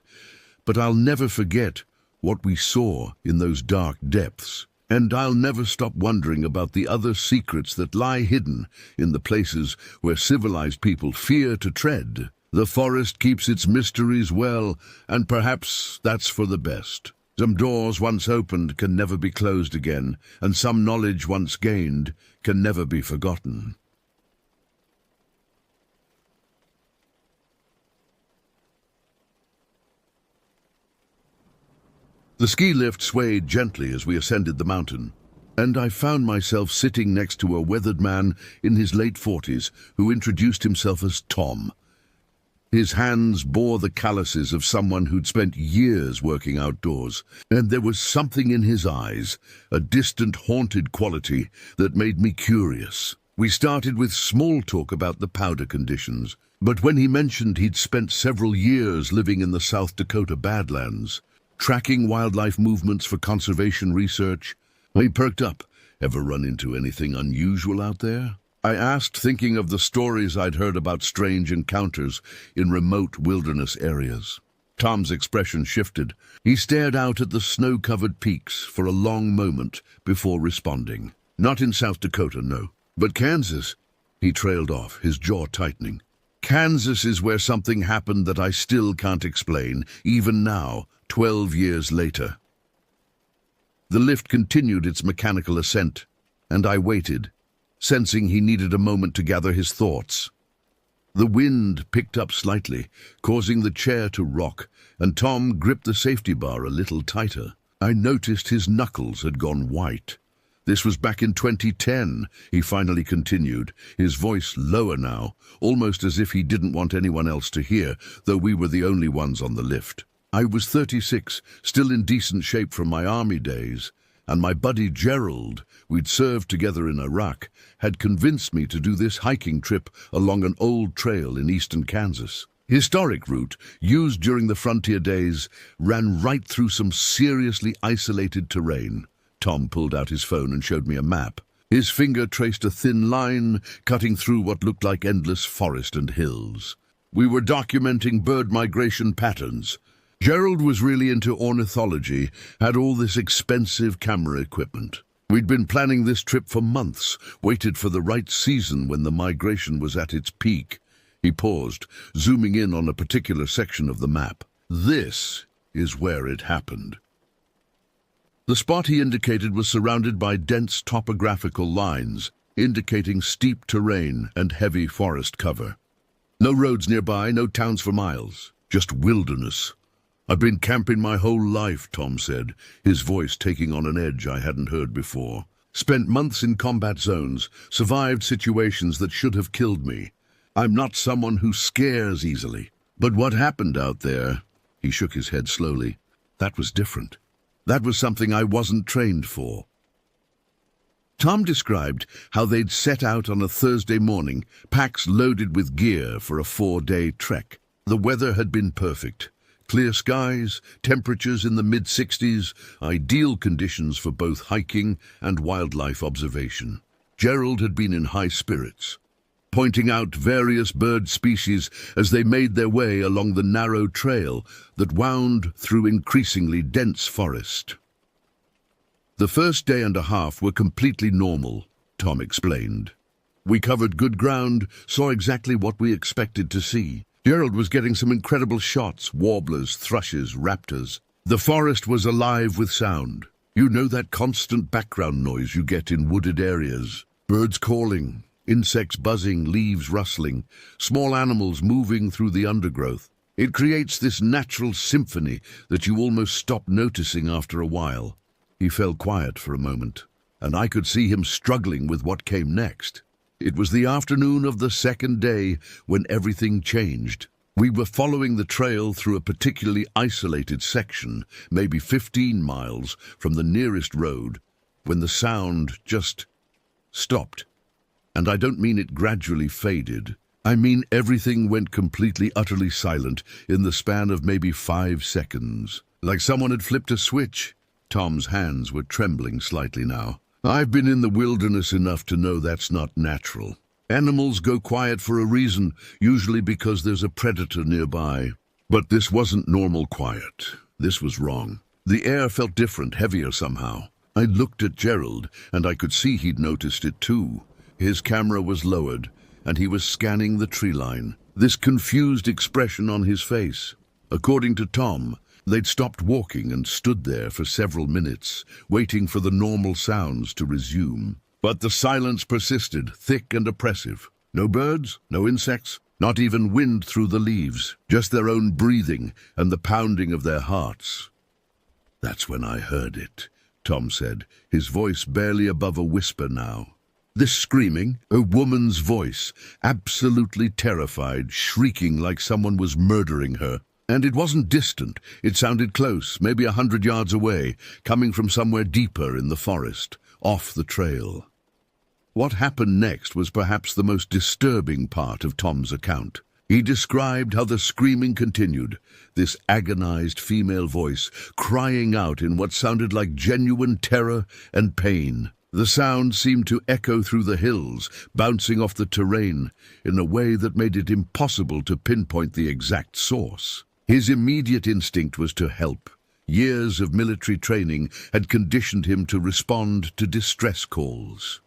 But I'll never forget what we saw in those dark depths, and I'll never stop wondering about the other secrets that lie hidden in the places where civilized people fear to tread. The forest keeps its mysteries well, and perhaps that's for the best. Some doors once opened can never be closed again, and some knowledge once gained can never be forgotten. The ski lift swayed gently as we ascended the mountain, and I found myself sitting next to a weathered man in his late 40s who introduced himself as Tom. His hands bore the calluses of someone who'd spent years working outdoors, and there was something in his eyes, a distant, haunted quality that made me curious. We started with small talk about the powder conditions, but when he mentioned he'd spent several years living in the South Dakota Badlands, tracking wildlife movements for conservation research, I perked up. Ever run into anything unusual out there? I asked, thinking of the stories I'd heard about strange encounters in remote wilderness areas. Tom's expression shifted. He stared out at the snow-covered peaks for a long moment before responding. Not in South Dakota, no. But Kansas. He trailed off, his jaw tightening. Kansas is where something happened that I still can't explain, even now, 12 years later. The lift continued its mechanical ascent, and I waited, sensing he needed a moment to gather his thoughts. The wind picked up slightly, causing the chair to rock, and Tom gripped the safety bar a little tighter. I noticed his knuckles had gone white. This was back in 2010, he finally continued, his voice lower now, almost as if he didn't want anyone else to hear, though we were the only ones on the lift. I was 36, still in decent shape from my army days, and my buddy Gerald, we'd served together in Iraq, had convinced me to do this hiking trip along an old trail in eastern Kansas. Historic route, used during the frontier days, ran right through some seriously isolated terrain. Tom pulled out his phone and showed me a map. His finger traced a thin line, cutting through what looked like endless forest and hills. We were documenting bird migration patterns. Gerald was really into ornithology, had all this expensive camera equipment. We'd been planning this trip for months, waited for the right season when the migration was at its peak. He paused, zooming in on a particular section of the map. This is where it happened. The spot he indicated was surrounded by dense topographical lines, indicating steep terrain and heavy forest cover. No roads nearby, no towns for miles, just wilderness. "I've been camping my whole life," Tom said, his voice taking on an edge I hadn't heard before. "Spent months in combat zones, survived situations that should have killed me. I'm not someone who scares easily. But what happened out there," he shook his head slowly, "that was different. That was something I wasn't trained for." Tom described how they'd set out on a Thursday morning, packs loaded with gear for a 4-day trek. The weather had been perfect. Clear skies, temperatures in the mid-60s, ideal conditions for both hiking and wildlife observation. Gerald had been in high spirits, pointing out various bird species as they made their way along the narrow trail that wound through increasingly dense forest. "The first day and a half were completely normal," Tom explained. "We covered good ground, saw exactly what we expected to see. Gerald was getting some incredible shots, warblers, thrushes, raptors. The forest was alive with sound. You know that constant background noise you get in wooded areas. Birds calling, insects buzzing, leaves rustling, small animals moving through the undergrowth. It creates this natural symphony that you almost stop noticing after a while." He fell quiet for a moment. and I could see him struggling with what came next. It was the afternoon of the second day when everything changed. We were following the trail through a particularly isolated section, maybe 15 miles from the nearest road, when the sound just stopped. And I don't mean it gradually faded. I mean everything went completely, utterly silent in the span of maybe 5 seconds. Like someone had flipped a switch. Tom's hands were trembling slightly now. I've been in the wilderness enough to know that's not natural. Animals go quiet for a reason, usually because there's a predator nearby. But this wasn't normal quiet. This was wrong. The air felt different, heavier somehow. I looked at Gerald, and I could see he'd noticed it too. His camera was lowered, and he was scanning the tree line, this confused expression on his face. According to Tom, they'd stopped walking and stood there for several minutes, waiting for the normal sounds to resume. But the silence persisted, thick and oppressive. No birds, no insects, not even wind through the leaves, just their own breathing and the pounding of their hearts. "That's when I heard it," Tom said, his voice barely above a whisper now. This screaming, a woman's voice, absolutely terrified, shrieking like someone was murdering her. And it wasn't distant. It sounded close, maybe 100 yards away, coming from somewhere deeper in the forest, off the trail. What happened next was perhaps the most disturbing part of Tom's account. He described how the screaming continued, this agonized female voice crying out in what sounded like genuine terror and pain. The sound seemed to echo through the hills, bouncing off the terrain in a way that made it impossible to pinpoint the exact source. His immediate instinct was to help. Years of military training had conditioned him to respond to distress calls.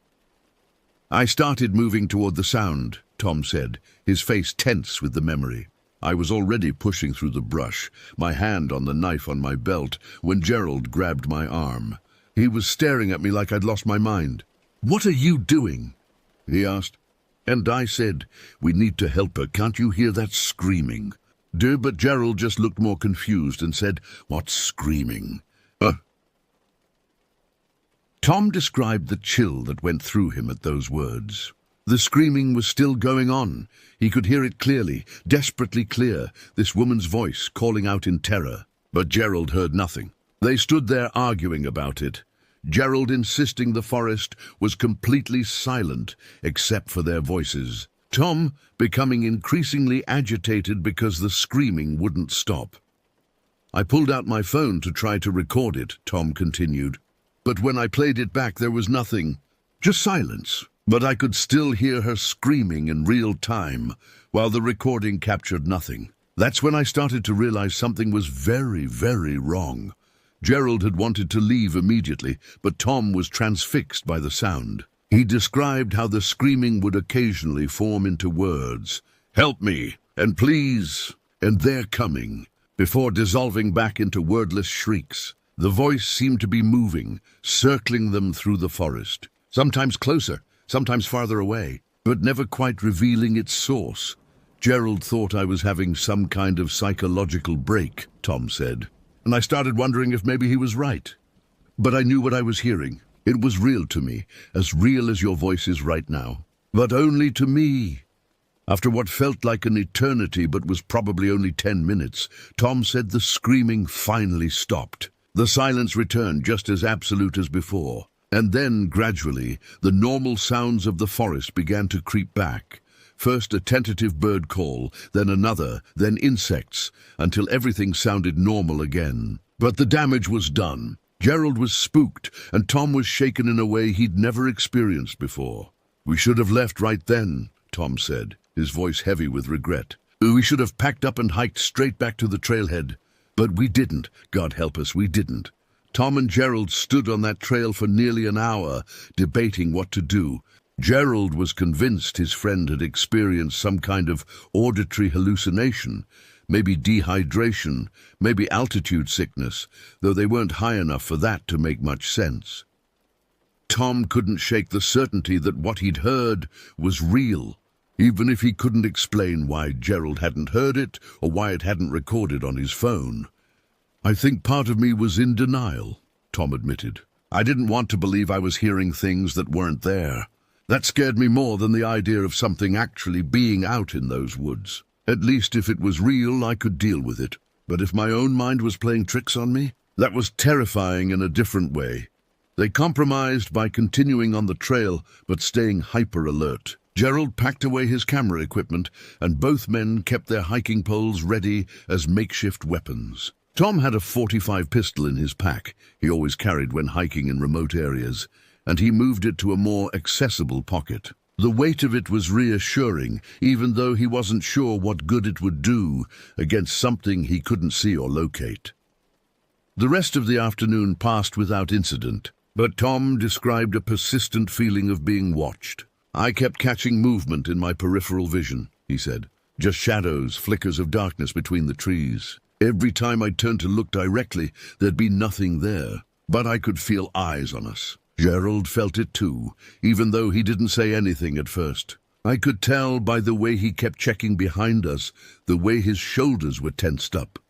"I started moving toward the sound," Tom said, his face tense with the memory. "I was already pushing through the brush, my hand on the knife on my belt, when Gerald grabbed my arm. He was staring at me like I'd lost my mind. 'What are you doing?' he asked. And I said, 'We need to help her. Can't you hear that screaming?' But Gerald just looked more confused and said, 'What screaming?' Tom described the chill that went through him at those words. The screaming was still going on. He could hear it clearly, desperately clear, this woman's voice calling out in terror. But Gerald heard nothing. They stood there arguing about it, Gerald insisting the forest was completely silent except for their voices. Tom becoming increasingly agitated because the screaming wouldn't stop. "I pulled out my phone to try to record it," Tom continued. "But when I played it back, there was nothing, just silence. But I could still hear her screaming in real time, while the recording captured nothing. That's when I started to realize something was very, very wrong. Gerald had wanted to leave immediately, but Tom was transfixed by the sound. He described how the screaming would occasionally form into words, 'Help me,' and 'Please,' and 'They're coming,' before dissolving back into wordless shrieks. The voice seemed to be moving, circling them through the forest, sometimes closer, sometimes farther away, but never quite revealing its source. Gerald thought I was having some kind of psychological break," Tom said, "and I started wondering if maybe he was right. But I knew what I was hearing. It was real to me, as real as your voice is right now. But only to me." After what felt like an eternity but was probably only 10 minutes, Tom said the screaming finally stopped. The silence returned just as absolute as before. And then, gradually, the normal sounds of the forest began to creep back. First a tentative bird call, then another, then insects, until everything sounded normal again. But the damage was done. Gerald was spooked, and Tom was shaken in a way he'd never experienced before. "We should have left right then," Tom said, his voice heavy with regret. "We should have packed up and hiked straight back to the trailhead. But we didn't. God help us, we didn't." Tom and Gerald stood on that trail for nearly an hour, debating what to do. Gerald was convinced his friend had experienced some kind of auditory hallucination, maybe dehydration, maybe altitude sickness, though they weren't high enough for that to make much sense. Tom couldn't shake the certainty that what he'd heard was real, even if he couldn't explain why Gerald hadn't heard it or why it hadn't recorded on his phone. "I think part of me was in denial," Tom admitted. I didn't want to believe I was hearing things that weren't there. That scared me more than the idea of something actually being out in those woods. At least if it was real, I could deal with it. But if my own mind was playing tricks on me, that was terrifying in a different way. They compromised by continuing on the trail, but staying hyper-alert. Gerald packed away his camera equipment, and both men kept their hiking poles ready as makeshift weapons. Tom had a .45 pistol in his pack, he always carried when hiking in remote areas, and he moved it to a more accessible pocket. The weight of it was reassuring, even though he wasn't sure what good it would do against something he couldn't see or locate. The rest of the afternoon passed without incident, but Tom described a persistent feeling of being watched. I kept catching movement in my peripheral vision, he said. Just shadows, flickers of darkness between the trees. Every time I turned to look directly, there'd be nothing there, but I could feel eyes on us. Gerald felt it too, even though he didn't say anything at first. I could tell by the way he kept checking behind us, the way his shoulders were tensed up.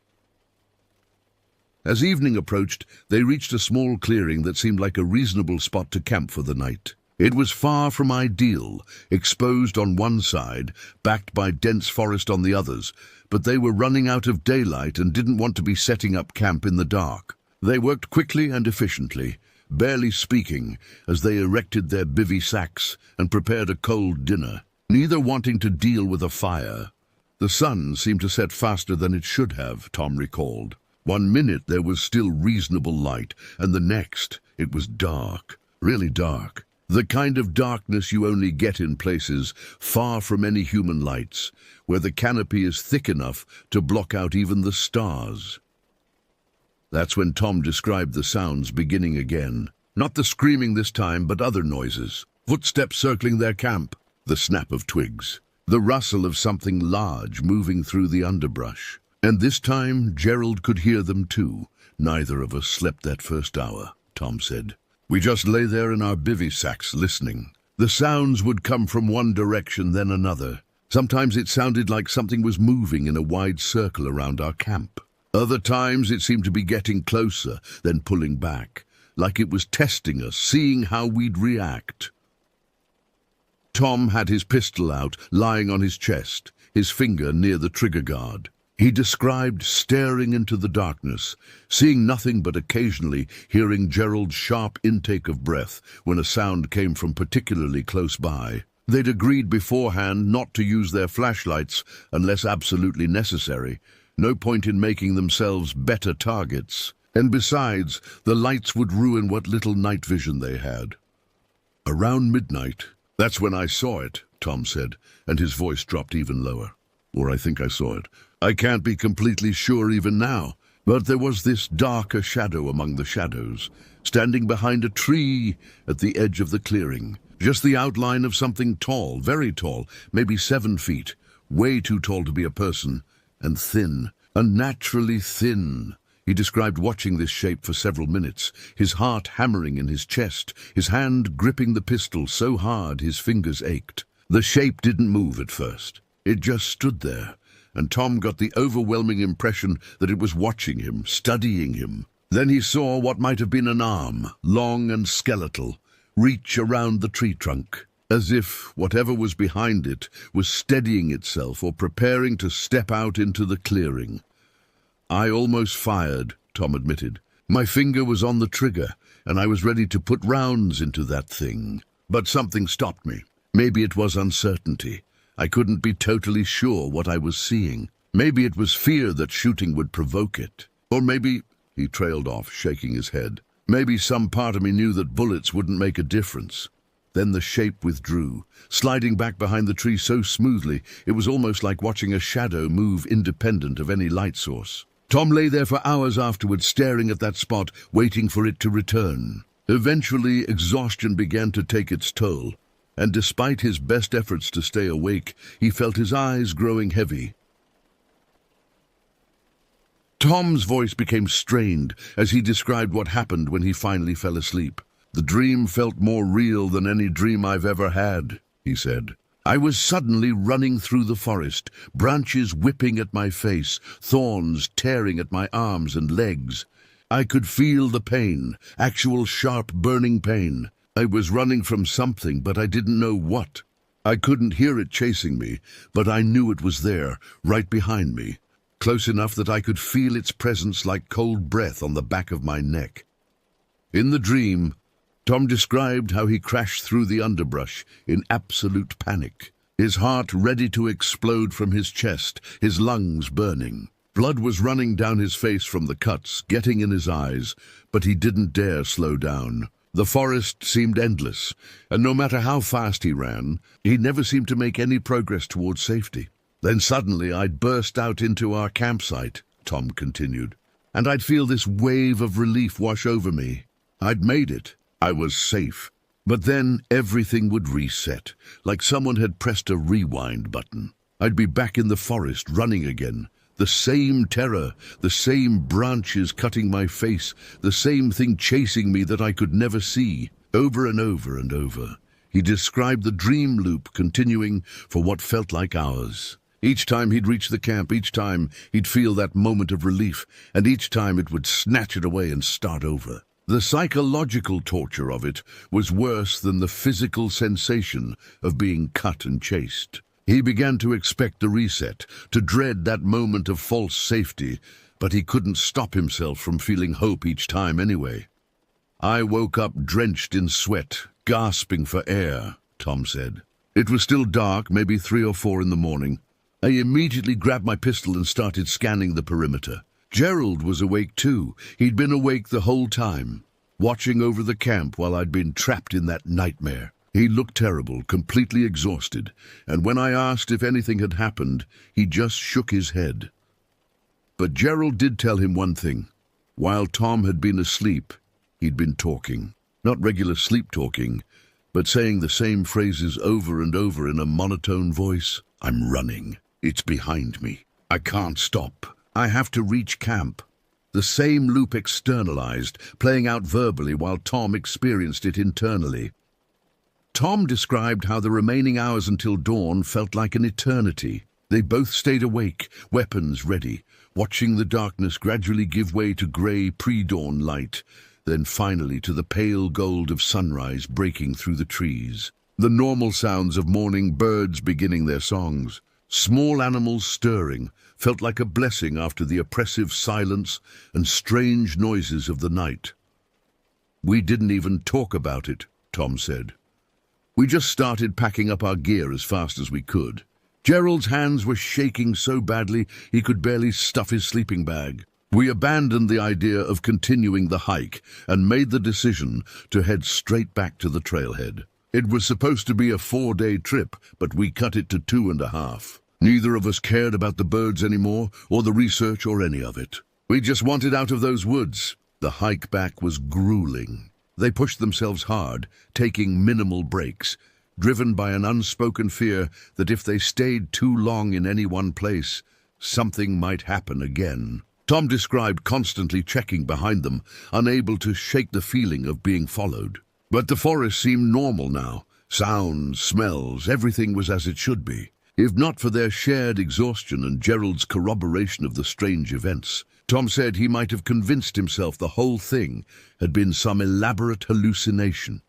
As evening approached, they reached a small clearing that seemed like a reasonable spot to camp for the night. It was far from ideal, exposed on one side, backed by dense forest on the others, but they were running out of daylight and didn't want to be setting up camp in the dark. They worked quickly and efficiently, barely speaking, as they erected their bivy sacks and prepared a cold dinner, neither wanting to deal with a fire. The sun seemed to set faster than it should have, Tom recalled. 1 minute there was still reasonable light, and the next it was dark, really dark. The kind of darkness you only get in places far from any human lights, where the canopy is thick enough to block out even the stars. That's when Tom described the sounds beginning again. Not the screaming this time, but other noises. Footsteps circling their camp, the snap of twigs, the rustle of something large moving through the underbrush. And this time, Gerald could hear them too. Neither of us slept that first hour, Tom said. We just lay there in our bivy sacks, listening. The sounds would come from one direction, then another. Sometimes it sounded like something was moving in a wide circle around our camp. Other times it seemed to be getting closer, then pulling back, like it was testing us, seeing how we'd react. Tom had his pistol out, lying on his chest, his finger near the trigger guard. He described staring into the darkness, seeing nothing but occasionally hearing Gerald's sharp intake of breath when a sound came from particularly close by. They'd agreed beforehand not to use their flashlights unless absolutely necessary. No point in making themselves better targets. And besides, the lights would ruin what little night vision they had. Around midnight, that's when I saw it, Tom said, and his voice dropped even lower. Or I think I saw it. I can't be completely sure even now, but there was this darker shadow among the shadows, standing behind a tree at the edge of the clearing. Just the outline of something tall, very tall, maybe 7 feet, way too tall to be a person, and thin, unnaturally thin. He described watching this shape for several minutes, his heart hammering in his chest, his hand gripping the pistol so hard his fingers ached. The shape didn't move at first. It just stood there, and Tom got the overwhelming impression that it was watching him, studying him. Then he saw what might have been an arm, long and skeletal, reach around the tree trunk, as if whatever was behind it was steadying itself or preparing to step out into the clearing. I almost fired, Tom admitted. My finger was on the trigger, and I was ready to put rounds into that thing. But something stopped me. Maybe it was uncertainty. I couldn't be totally sure what I was seeing. Maybe it was fear that shooting would provoke it. Or maybe, he trailed off, shaking his head. Maybe some part of me knew that bullets wouldn't make a difference. Then the shape withdrew, sliding back behind the tree so smoothly it was almost like watching a shadow move independent of any light source. Tom lay there for hours afterwards, staring at that spot, waiting for it to return. Eventually, exhaustion began to take its toll, and despite his best efforts to stay awake, he felt his eyes growing heavy. Tom's voice became strained as he described what happened when he finally fell asleep. The dream felt more real than any dream I've ever had, he said. I was suddenly running through the forest, branches whipping at my face, thorns tearing at my arms and legs. I could feel the pain, actual sharp burning pain. I was running from something, but I didn't know what. I couldn't hear it chasing me, but I knew it was there, right behind me, close enough that I could feel its presence like cold breath on the back of my neck. In the dream, Tom described how he crashed through the underbrush in absolute panic, his heart ready to explode from his chest, his lungs burning. Blood was running down his face from the cuts, getting in his eyes, but he didn't dare slow down. The forest seemed endless, and no matter how fast he ran, he never seemed to make any progress towards safety. Then suddenly I'd burst out into our campsite, Tom continued, and I'd feel this wave of relief wash over me. I'd made it. I was safe. But then everything would reset, like someone had pressed a rewind button. I'd be back in the forest, running again. The same terror, the same branches cutting my face, the same thing chasing me that I could never see, over and over and over. He described the dream loop continuing for what felt like hours. Each time he'd reach the camp, each time he'd feel that moment of relief, and each time it would snatch it away and start over. The psychological torture of it was worse than the physical sensation of being cut and chased. He began to expect the reset, to dread that moment of false safety, but he couldn't stop himself from feeling hope each time anyway. I woke up drenched in sweat, gasping for air, Tom said. It was still dark, maybe 3 or 4 in the morning. I immediately grabbed my pistol and started scanning the perimeter. Gerald was awake too. He'd been awake the whole time, watching over the camp while I'd been trapped in that nightmare. He looked terrible, completely exhausted, and when I asked if anything had happened, he just shook his head. But Gerald did tell him one thing. While Tom had been asleep, he'd been talking. Not regular sleep talking, but saying the same phrases over and over in a monotone voice. I'm running. It's behind me. I can't stop. I have to reach camp. The same loop externalized, playing out verbally while Tom experienced it internally. Tom described how the remaining hours until dawn felt like an eternity. They both stayed awake, weapons ready, watching the darkness gradually give way to grey pre-dawn light, then finally to the pale gold of sunrise breaking through the trees. The normal sounds of morning, birds beginning their songs, small animals stirring, felt like a blessing after the oppressive silence and strange noises of the night. We didn't even talk about it, Tom said. We just started packing up our gear as fast as we could. Gerald's hands were shaking so badly he could barely stuff his sleeping bag. We abandoned the idea of continuing the hike and made the decision to head straight back to the trailhead. It was supposed to be a 4-day trip, but we cut it to 2.5. Neither of us cared about the birds anymore, or the research or any of it. We just wanted out of those woods. The hike back was grueling. They pushed themselves hard, taking minimal breaks, driven by an unspoken fear that if they stayed too long in any one place, something might happen again. Tom described constantly checking behind them, unable to shake the feeling of being followed. But the forest seemed normal now. Sounds, smells, everything was as it should be. If not for their shared exhaustion and Gerald's corroboration of the strange events, Tom said he might have convinced himself the whole thing had been some elaborate hallucination.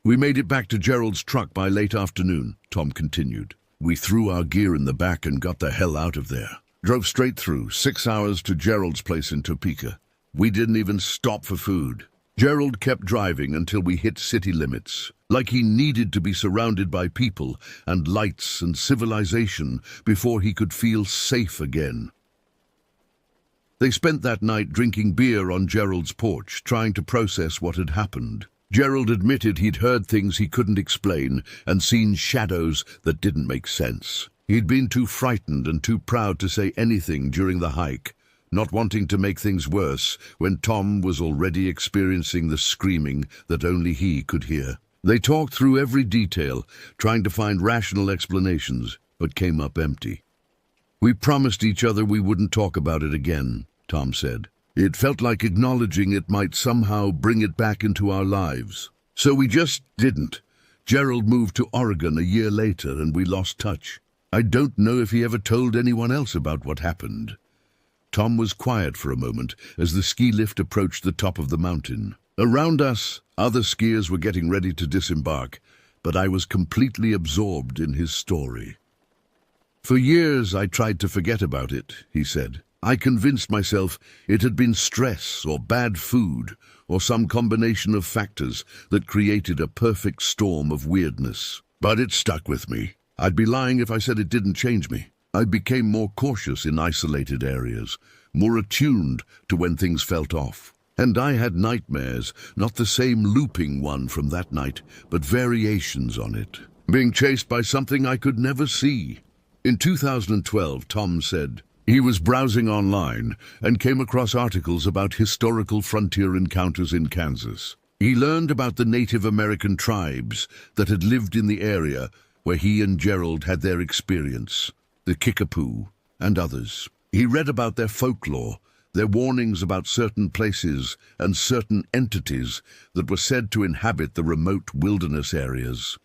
We made it back to Gerald's truck by late afternoon, Tom continued. We threw our gear in the back and got the hell out of there. Drove straight through, 6 hours to Gerald's place in Topeka. We didn't even stop for food. Gerald kept driving until we hit city limits, like he needed to be surrounded by people and lights and civilization before he could feel safe again. They spent that night drinking beer on Gerald's porch, trying to process what had happened. Gerald admitted he'd heard things he couldn't explain and seen shadows that didn't make sense. He'd been too frightened and too proud to say anything during the hike, not wanting to make things worse when Tom was already experiencing the screaming that only he could hear. They talked through every detail, trying to find rational explanations, but came up empty. We promised each other we wouldn't talk about it again, Tom said. It felt like acknowledging it might somehow bring it back into our lives. So we just didn't. Gerald moved to Oregon a year later and we lost touch. I don't know if he ever told anyone else about what happened. Tom was quiet for a moment as the ski lift approached the top of the mountain. Around us, other skiers were getting ready to disembark, but I was completely absorbed in his story. For years I tried to forget about it, he said. I convinced myself it had been stress or bad food or some combination of factors that created a perfect storm of weirdness. But it stuck with me. I'd be lying if I said it didn't change me. I became more cautious in isolated areas, more attuned to when things felt off. And I had nightmares, not the same looping one from that night, but variations on it. Being chased by something I could never see. In 2012, Tom said, he was browsing online and came across articles about historical frontier encounters in Kansas. He learned about the Native American tribes that had lived in the area where he and Gerald had their experience, the Kickapoo and others. He read about their folklore, their warnings about certain places and certain entities that were said to inhabit the remote wilderness areas.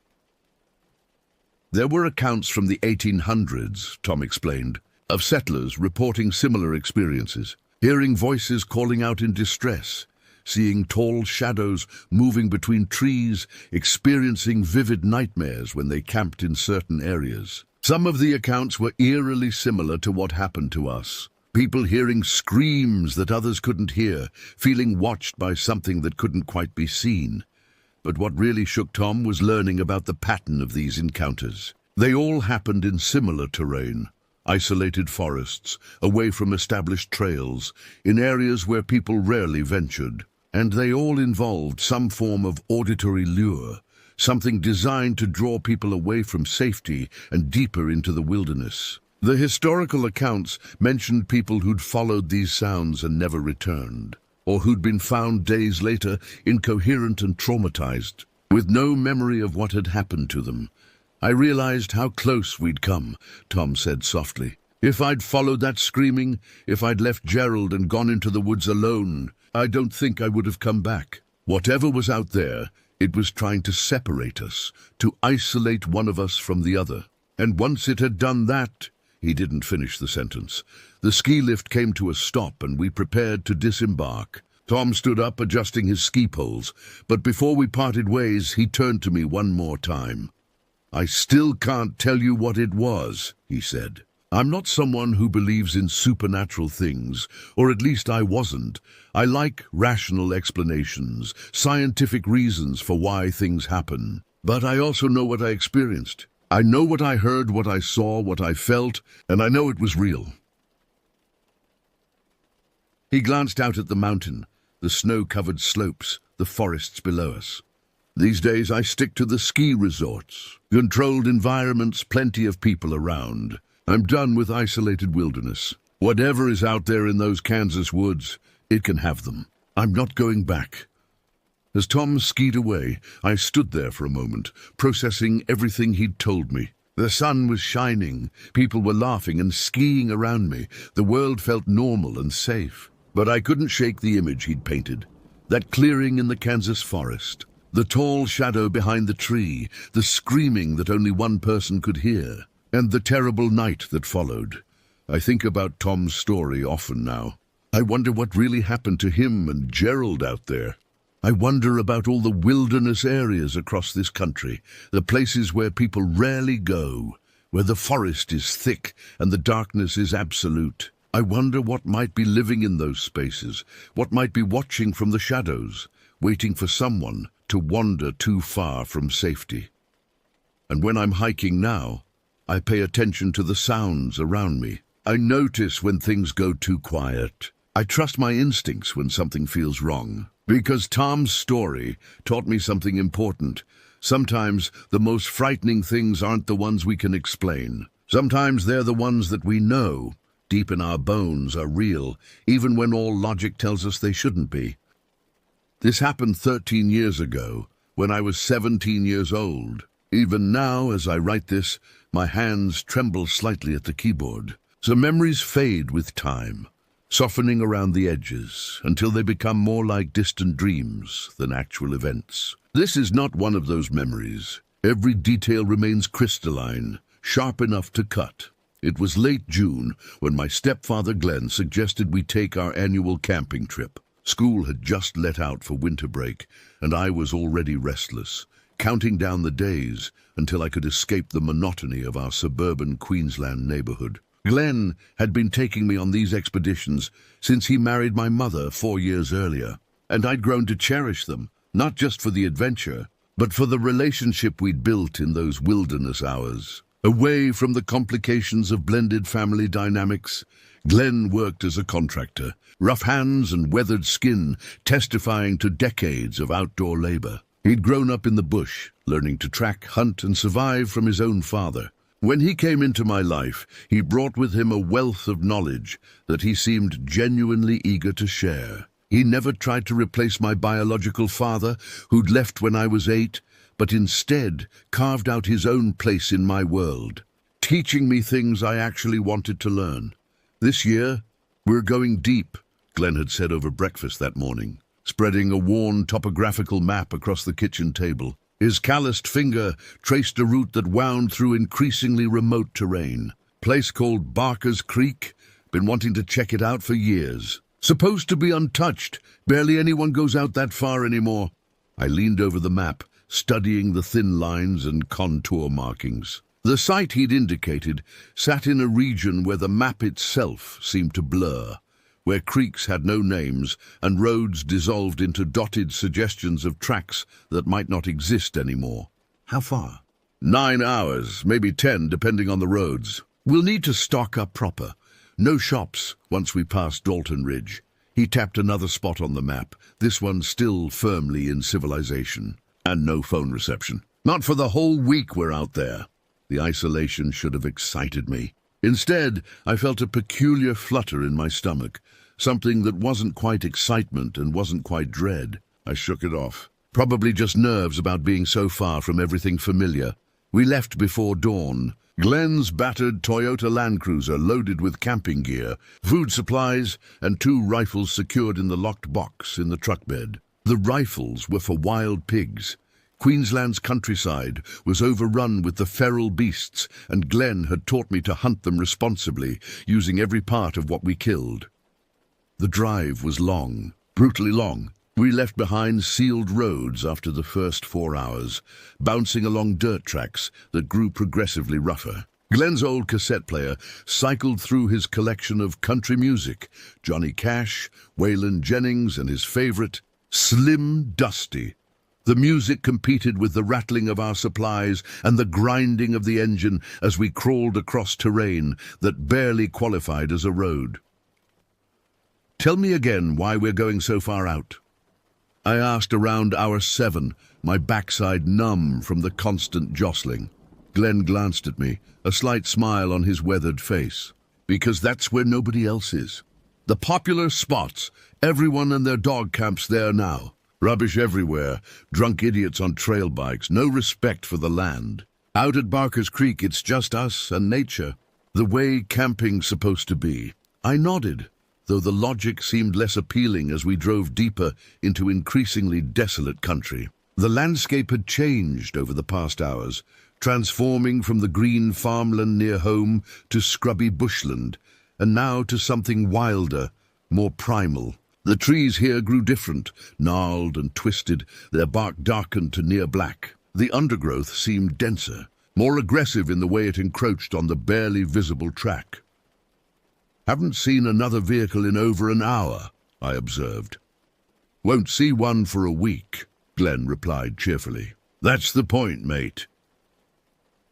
There were accounts from the 1800s, Tom explained, of settlers reporting similar experiences, hearing voices calling out in distress, seeing tall shadows moving between trees, experiencing vivid nightmares when they camped in certain areas. Some of the accounts were eerily similar to what happened to us. People hearing screams that others couldn't hear, feeling watched by something that couldn't quite be seen. But what really shook Tom was learning about the pattern of these encounters. They all happened in similar terrain. Isolated forests, away from established trails, in areas where people rarely ventured. And they all involved some form of auditory lure, something designed to draw people away from safety and deeper into the wilderness. The historical accounts mentioned people who'd followed these sounds and never returned, or who'd been found days later incoherent and traumatized, with no memory of what had happened to them. I realized how close we'd come, Tom said softly. If I'd followed that screaming, if I'd left Gerald and gone into the woods alone, I don't think I would have come back. Whatever was out there, it was trying to separate us, to isolate one of us from the other. And once it had done that, he didn't finish the sentence. The ski lift came to a stop and we prepared to disembark. Tom stood up, adjusting his ski poles, but before we parted ways, he turned to me one more time. I still can't tell you what it was, he said. I'm not someone who believes in supernatural things, or at least I wasn't. I like rational explanations, scientific reasons for why things happen. But I also know what I experienced. I know what I heard, what I saw, what I felt, and I know it was real. He glanced out at the mountain, the snow-covered slopes, the forests below us. These days I stick to the ski resorts, controlled environments, plenty of people around. I'm done with isolated wilderness. Whatever is out there in those Kansas woods, it can have them. I'm not going back. As Tom skied away, I stood there for a moment, processing everything he'd told me. The sun was shining, people were laughing and skiing around me. The world felt normal and safe. But I couldn't shake the image he'd painted. That clearing in the Kansas forest, the tall shadow behind the tree, the screaming that only one person could hear, and the terrible night that followed. I think about Tom's story often now. I wonder what really happened to him and Gerald out there. I wonder about all the wilderness areas across this country, the places where people rarely go, where the forest is thick and the darkness is absolute. I wonder what might be living in those spaces, what might be watching from the shadows, waiting for someone to wander too far from safety. And when I'm hiking now, I pay attention to the sounds around me. I notice when things go too quiet. I trust my instincts when something feels wrong. Because Tom's story taught me something important. Sometimes the most frightening things aren't the ones we can explain. Sometimes they're the ones that we know, deep in our bones, are real, even when all logic tells us they shouldn't be. This happened 13 years ago, when I was 17 years old. Even now, as I write this, my hands tremble slightly at the keyboard. So memories fade with time, softening around the edges until they become more like distant dreams than actual events. This is not one of those memories. Every detail remains crystalline, sharp enough to cut. It was late June when my stepfather Glenn suggested we take our annual camping trip. School had just let out for winter break, and I was already restless, counting down the days until I could escape the monotony of our suburban Queensland neighborhood. Glenn had been taking me on these expeditions since he married my mother 4 years earlier, and I'd grown to cherish them, not just for the adventure, but for the relationship we'd built in those wilderness hours. Away from the complications of blended family dynamics, Glenn worked as a contractor, rough hands and weathered skin testifying to decades of outdoor labor. He'd grown up in the bush, learning to track, hunt, and survive from his own father. When he came into my life, he brought with him a wealth of knowledge that he seemed genuinely eager to share. He never tried to replace my biological father, who'd left when I was 8, but instead carved out his own place in my world, teaching me things I actually wanted to learn. This year, we're going deep, Glenn had said over breakfast that morning, spreading a worn topographical map across the kitchen table. His calloused finger traced a route that wound through increasingly remote terrain. Place called Barker's Creek. Been wanting to check it out for years. Supposed to be untouched. Barely anyone goes out that far anymore. I leaned over the map, studying the thin lines and contour markings. The site he'd indicated sat in a region where the map itself seemed to blur, where creeks had no names and roads dissolved into dotted suggestions of tracks that might not exist anymore. How far? 9 hours, maybe 10, depending on the roads. We'll need to stock up proper. No shops once we pass Dalton Ridge. He tapped another spot on the map, this one still firmly in civilization. And no phone reception. Not for the whole week we're out there. The isolation should have excited me. Instead, I felt a peculiar flutter in my stomach, something that wasn't quite excitement and wasn't quite dread. I shook it off. Probably just nerves about being so far from everything familiar. We left before dawn. Glenn's battered Toyota Land Cruiser loaded with camping gear, food supplies, and 2 rifles secured in the locked box in the truck bed. The rifles were for wild pigs. Queensland's countryside was overrun with the feral beasts, and Glenn had taught me to hunt them responsibly, using every part of what we killed. The drive was long, brutally long. We left behind sealed roads after the first 4 hours, bouncing along dirt tracks that grew progressively rougher. Glenn's old cassette player cycled through his collection of country music, Johnny Cash, Waylon Jennings, and his favorite, Slim Dusty. The music competed with the rattling of our supplies and the grinding of the engine as we crawled across terrain that barely qualified as a road. Tell me again why we're going so far out. I asked around hour 7, my backside numb from the constant jostling. Glenn glanced at me, a slight smile on his weathered face. Because that's where nobody else is. The popular spots, everyone and their dog camps there now. Rubbish everywhere, drunk idiots on trail bikes, no respect for the land. Out at Barker's Creek, it's just us and nature. The way camping's supposed to be. I nodded, though the logic seemed less appealing as we drove deeper into increasingly desolate country. The landscape had changed over the past hours, transforming from the green farmland near home to scrubby bushland, and now to something wilder, more primal. The trees here grew different, gnarled and twisted, their bark darkened to near black. The undergrowth seemed denser, more aggressive in the way it encroached on the barely visible track. Haven't seen another vehicle in over an hour, I observed. Won't see one for a week, Glenn replied cheerfully. That's the point, mate.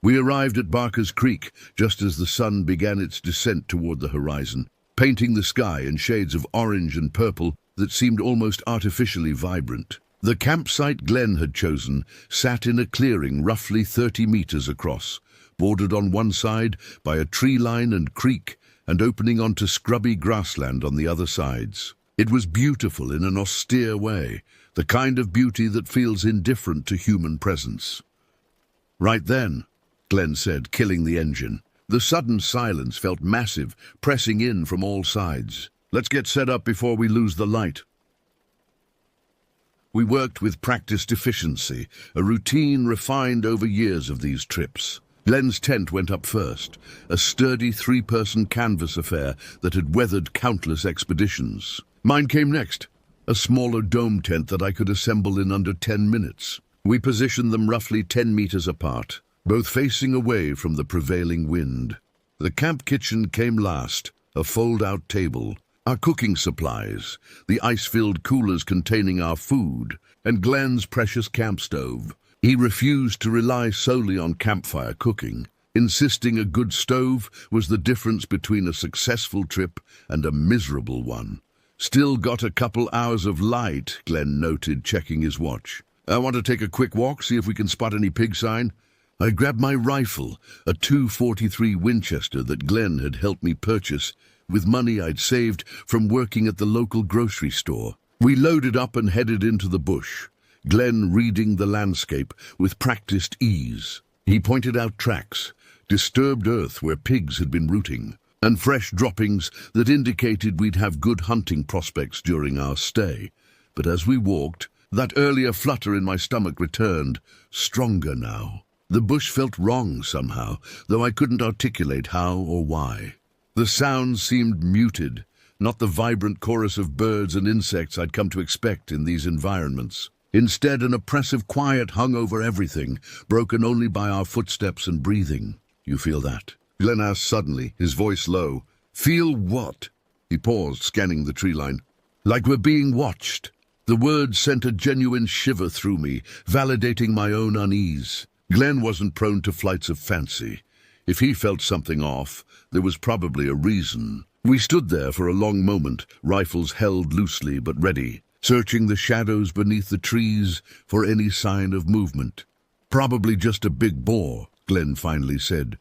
We arrived at Barker's Creek just as the sun began its descent toward the horizon, painting the sky in shades of orange and purple that seemed almost artificially vibrant. The campsite Glenn had chosen sat in a clearing roughly 30 meters across, bordered on one side by a tree line and creek, and opening onto scrubby grassland on the other sides. It was beautiful in an austere way, the kind of beauty that feels indifferent to human presence. Right then, Glenn said, killing the engine. The sudden silence felt massive, pressing in from all sides. Let's get set up before we lose the light. We worked with practiced efficiency, a routine refined over years of these trips. Glenn's tent went up first, a sturdy three-person canvas affair that had weathered countless expeditions. Mine came next, a smaller dome tent that I could assemble in under 10 minutes. We positioned them roughly 10 meters apart, both facing away from the prevailing wind. The camp kitchen came last, a fold-out table, our cooking supplies, the ice-filled coolers containing our food, and Glenn's precious camp stove. He refused to rely solely on campfire cooking, insisting a good stove was the difference between a successful trip and a miserable one. Still got a couple hours of light, Glenn noted, checking his watch. I want to take a quick walk, see if we can spot any pig sign. I grabbed my rifle, a .243 Winchester that Glenn had helped me purchase with money I'd saved from working at the local grocery store. We loaded up and headed into the bush, Glenn reading the landscape with practiced ease. He pointed out tracks, disturbed earth where pigs had been rooting, and fresh droppings that indicated we'd have good hunting prospects during our stay. But as we walked, that earlier flutter in my stomach returned, stronger now. The bush felt wrong somehow, though I couldn't articulate how or why. The sounds seemed muted, not the vibrant chorus of birds and insects I'd come to expect in these environments. Instead, an oppressive quiet hung over everything, broken only by our footsteps and breathing. You feel that? Glenn asked suddenly, his voice low. Feel what? He paused, scanning the tree line. Like we're being watched. The words sent a genuine shiver through me, validating my own unease. Glenn wasn't prone to flights of fancy. If he felt something off, there was probably a reason. We stood there for a long moment, rifles held loosely but ready, searching the shadows beneath the trees for any sign of movement. Probably just a big boar, Glenn finally said,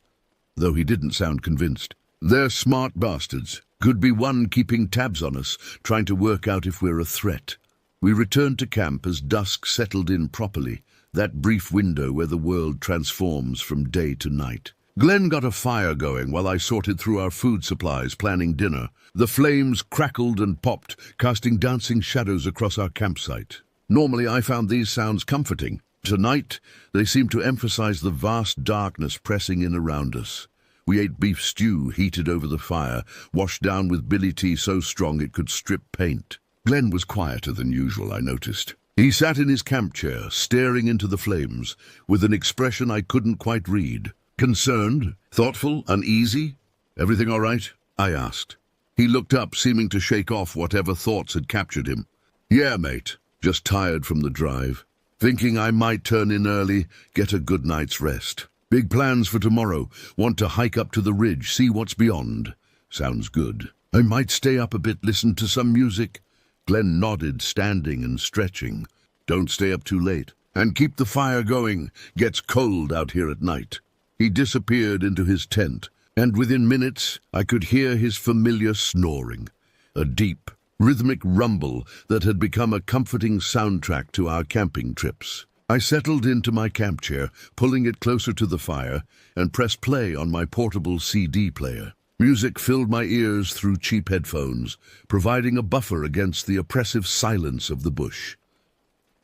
though he didn't sound convinced. They're smart bastards. Could be one keeping tabs on us, trying to work out if we're a threat. We returned to camp as dusk settled in properly, that brief window where the world transforms from day to night. Glenn got a fire going while I sorted through our food supplies, planning dinner. The flames crackled and popped, casting dancing shadows across our campsite. Normally I found these sounds comforting. Tonight, they seemed to emphasize the vast darkness pressing in around us. We ate beef stew heated over the fire, washed down with billy tea so strong it could strip paint. Glenn was quieter than usual, I noticed. He sat in his camp chair, staring into the flames, with an expression I couldn't quite read. Concerned? Thoughtful? Uneasy? Everything all right? I asked. He looked up, seeming to shake off whatever thoughts had captured him. Yeah, mate. Just tired from the drive. Thinking I might turn in early, get a good night's rest. Big plans for tomorrow. Want to hike up to the ridge, see what's beyond. Sounds good. I might stay up a bit, listen to some music. Glenn nodded, standing and stretching. Don't stay up too late. And keep the fire going. Gets cold out here at night. He disappeared into his tent, and within minutes I could hear his familiar snoring. A deep, rhythmic rumble that had become a comforting soundtrack to our camping trips. I settled into my camp chair, pulling it closer to the fire, and pressed play on my portable CD player. Music filled my ears through cheap headphones, providing a buffer against the oppressive silence of the bush.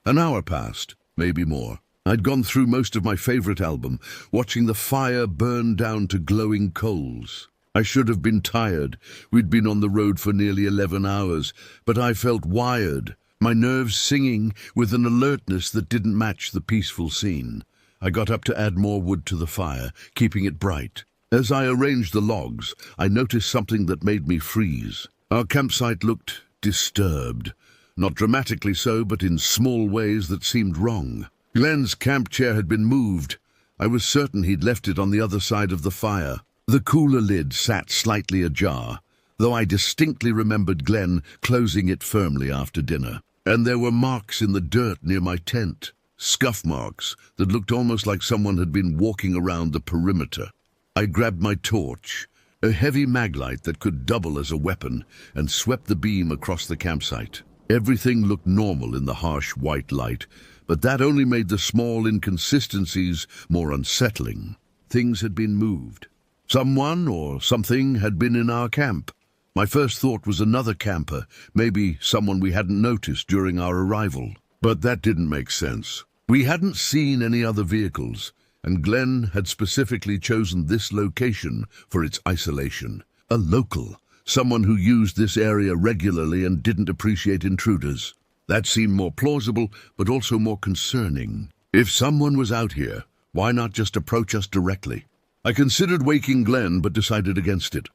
An hour passed, maybe more. I'd gone through most of my favorite album, watching the fire burn down to glowing coals. I should have been tired. We'd been on the road for nearly 11 hours, but I felt wired, my nerves singing with an alertness that didn't match the peaceful scene. I got up to add more wood to the fire, keeping it bright. As I arranged the logs, I noticed something that made me freeze. Our campsite looked disturbed. Not dramatically so, but in small ways that seemed wrong. Glenn's camp chair had been moved. I was certain he'd left it on the other side of the fire. The cooler lid sat slightly ajar, though I distinctly remembered Glenn closing it firmly after dinner. And there were marks in the dirt near my tent, scuff marks that looked almost like someone had been walking around the perimeter. I grabbed my torch, a heavy maglite that could double as a weapon, and swept the beam across the campsite. Everything looked normal in the harsh white light, but that only made the small inconsistencies more unsettling. Things had been moved. Someone or something had been in our camp. My first thought was another camper, maybe someone we hadn't noticed during our arrival. But that didn't make sense. We hadn't seen any other vehicles, and Glenn had specifically chosen this location for its isolation. A local, someone who used this area regularly and didn't appreciate intruders. That seemed more plausible, but also more concerning. If someone was out here, why not just approach us directly? I considered waking Glenn, but decided against it.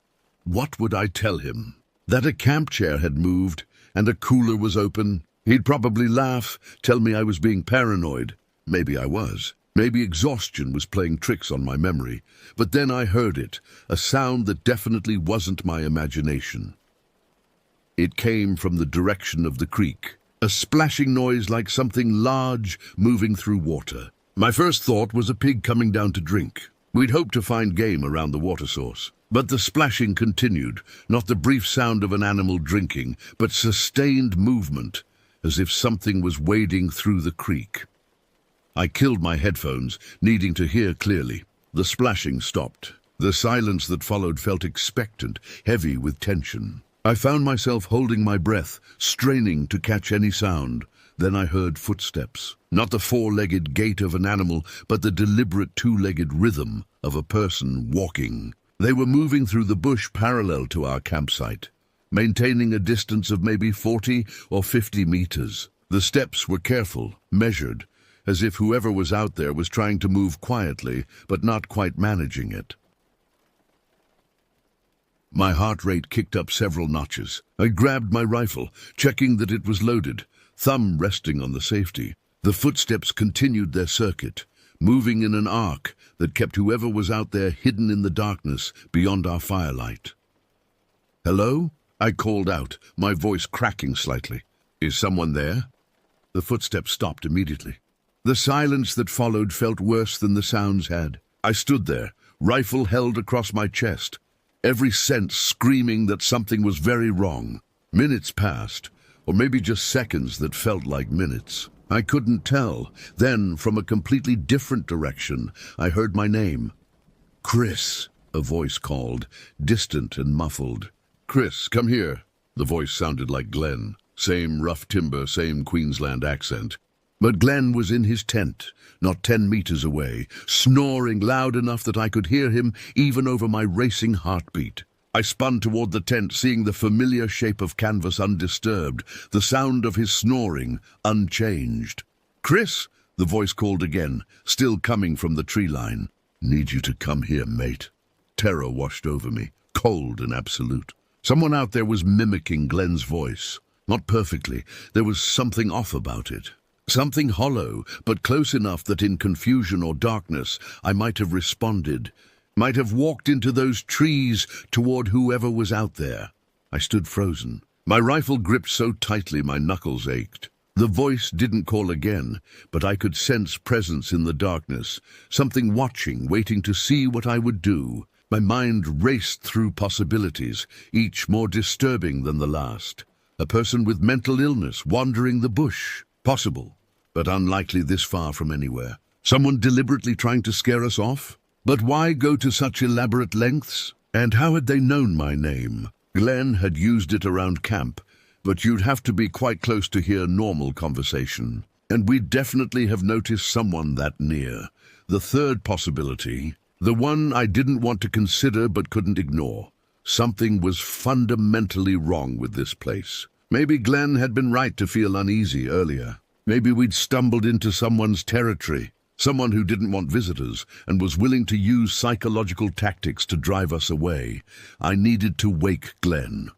What would I tell him? That a camp chair had moved and a cooler was open? He'd probably laugh, tell me I was being paranoid. Maybe I was. Maybe exhaustion was playing tricks on my memory. But then I heard it, a sound that definitely wasn't my imagination. It came from the direction of the creek, a splashing noise like something large moving through water. My first thought was a pig coming down to drink. We'd hoped to find game around the water source. But the splashing continued, not the brief sound of an animal drinking, but sustained movement, as if something was wading through the creek. I killed my headphones, needing to hear clearly. The splashing stopped. The silence that followed felt expectant, heavy with tension. I found myself holding my breath, straining to catch any sound. Then I heard footsteps. Not the four-legged gait of an animal, but the deliberate two-legged rhythm of a person walking. They were moving through the bush parallel to our campsite, maintaining a distance of maybe 40 or 50 meters. The steps were careful, measured, as if whoever was out there was trying to move quietly, but not quite managing it. My heart rate kicked up several notches. I grabbed my rifle, checking that it was loaded, thumb resting on the safety. The footsteps continued their circuit, moving in an arc that kept whoever was out there hidden in the darkness beyond our firelight. "Hello?" I called out, my voice cracking slightly. "Is someone there?" The footsteps stopped immediately. The silence that followed felt worse than the sounds had. I stood there, rifle held across my chest, every sense screaming that something was very wrong. Minutes passed, or maybe just seconds that felt like minutes. I couldn't tell. Then, from a completely different direction, I heard my name. "Chris," a voice called, distant and muffled. "Chris, come here." The voice sounded like Glenn. Same rough timber, same Queensland accent. But Glenn was in his tent, not 10 meters away, snoring loud enough that I could hear him even over my racing heartbeat. I spun toward the tent, seeing the familiar shape of canvas undisturbed, the sound of his snoring unchanged. "Chris," the voice called again, still coming from the tree line. "Need you to come here, mate." Terror washed over me, cold and absolute. Someone out there was mimicking Glenn's voice. Not perfectly, there was something off about it. Something hollow, but close enough that in confusion or darkness I might have responded, might have walked into those trees toward whoever was out there. I stood frozen, my rifle gripped so tightly my knuckles ached. The voice didn't call again, but I could sense presence in the darkness, something watching, waiting to see what I would do. My mind raced through possibilities, each more disturbing than the last. A person with mental illness wandering the bush. Possible, but unlikely this far from anywhere. Someone deliberately trying to scare us off? But why go to such elaborate lengths? And how had they known my name? Glenn had used it around camp, but you'd have to be quite close to hear normal conversation. And we'd definitely have noticed someone that near. The third possibility, the one I didn't want to consider but couldn't ignore. Something was fundamentally wrong with this place. Maybe Glenn had been right to feel uneasy earlier. Maybe we'd stumbled into someone's territory, someone who didn't want visitors and was willing to use psychological tactics to drive us away. I needed to wake Glenn.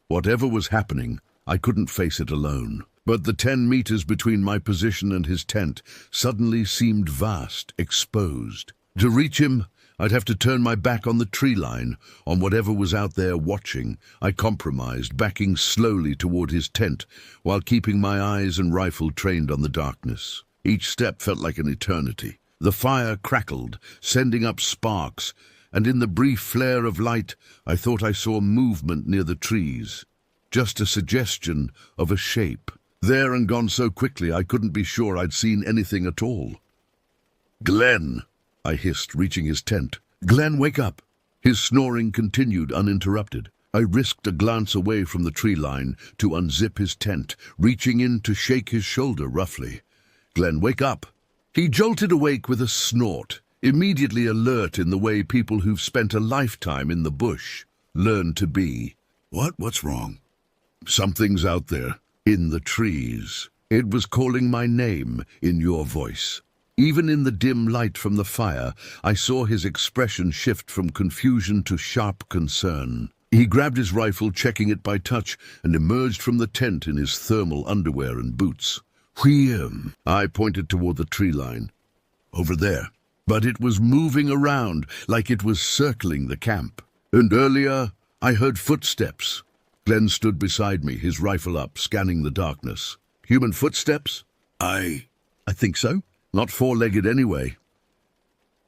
Whatever was happening, I couldn't face it alone. But the 10 meters between my position and his tent suddenly seemed vast, exposed. To reach him, I'd have to turn my back on the tree line, on whatever was out there watching. I compromised, backing slowly toward his tent, while keeping my eyes and rifle trained on the darkness. Each step felt like an eternity. The fire crackled, sending up sparks, and in the brief flare of light, I thought I saw movement near the trees. Just a suggestion of a shape. There and gone so quickly I couldn't be sure I'd seen anything at all. "Glenn!" I hissed, reaching his tent. "Glenn, wake up!" His snoring continued uninterrupted. I risked a glance away from the tree line to unzip his tent, reaching in to shake his shoulder roughly. "Glenn, wake up!" He jolted awake with a snort, immediately alert in the way people who've spent a lifetime in the bush learn to be. What's wrong? Something's out there, in the trees. It was calling my name in your voice. Even in the dim light from the fire, I saw his expression shift from confusion to sharp concern. He grabbed his rifle, checking it by touch, and emerged from the tent in his thermal underwear and boots. Wheem! I pointed toward the tree line. Over there. But it was moving around, like it was circling the camp. And earlier, I heard footsteps. Glenn stood beside me, his rifle up, scanning the darkness. Human footsteps? I think so. Not four-legged anyway.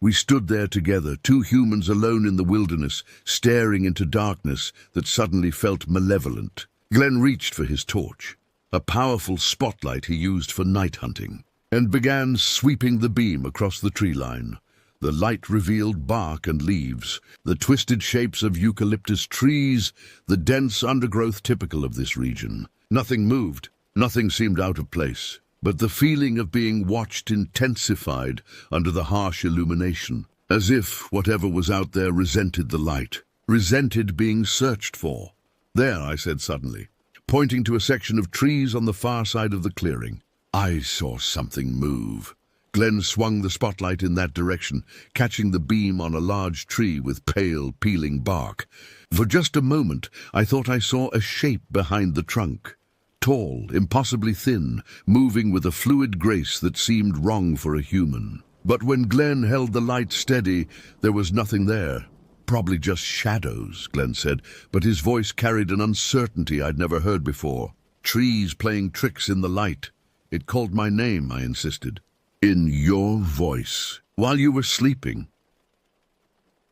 We stood there together, two humans alone in the wilderness, staring into darkness that suddenly felt malevolent. Glenn reached for his torch, a powerful spotlight he used for night hunting, and began sweeping the beam across the tree line. The light revealed bark and leaves, the twisted shapes of eucalyptus trees, the dense undergrowth typical of this region. Nothing moved, nothing seemed out of place. But the feeling of being watched intensified under the harsh illumination, as if whatever was out there resented the light, resented being searched for. There, I said suddenly, pointing to a section of trees on the far side of the clearing. I saw something move. Glenn swung the spotlight in that direction, catching the beam on a large tree with pale, peeling bark. For just a moment, I thought I saw a shape behind the trunk. Tall, impossibly thin, moving with a fluid grace that seemed wrong for a human. But when Glenn held the light steady, there was nothing there. Probably just shadows, Glenn said, but his voice carried an uncertainty I'd never heard before. Trees playing tricks in the light. It called my name, I insisted. In your voice, while you were sleeping.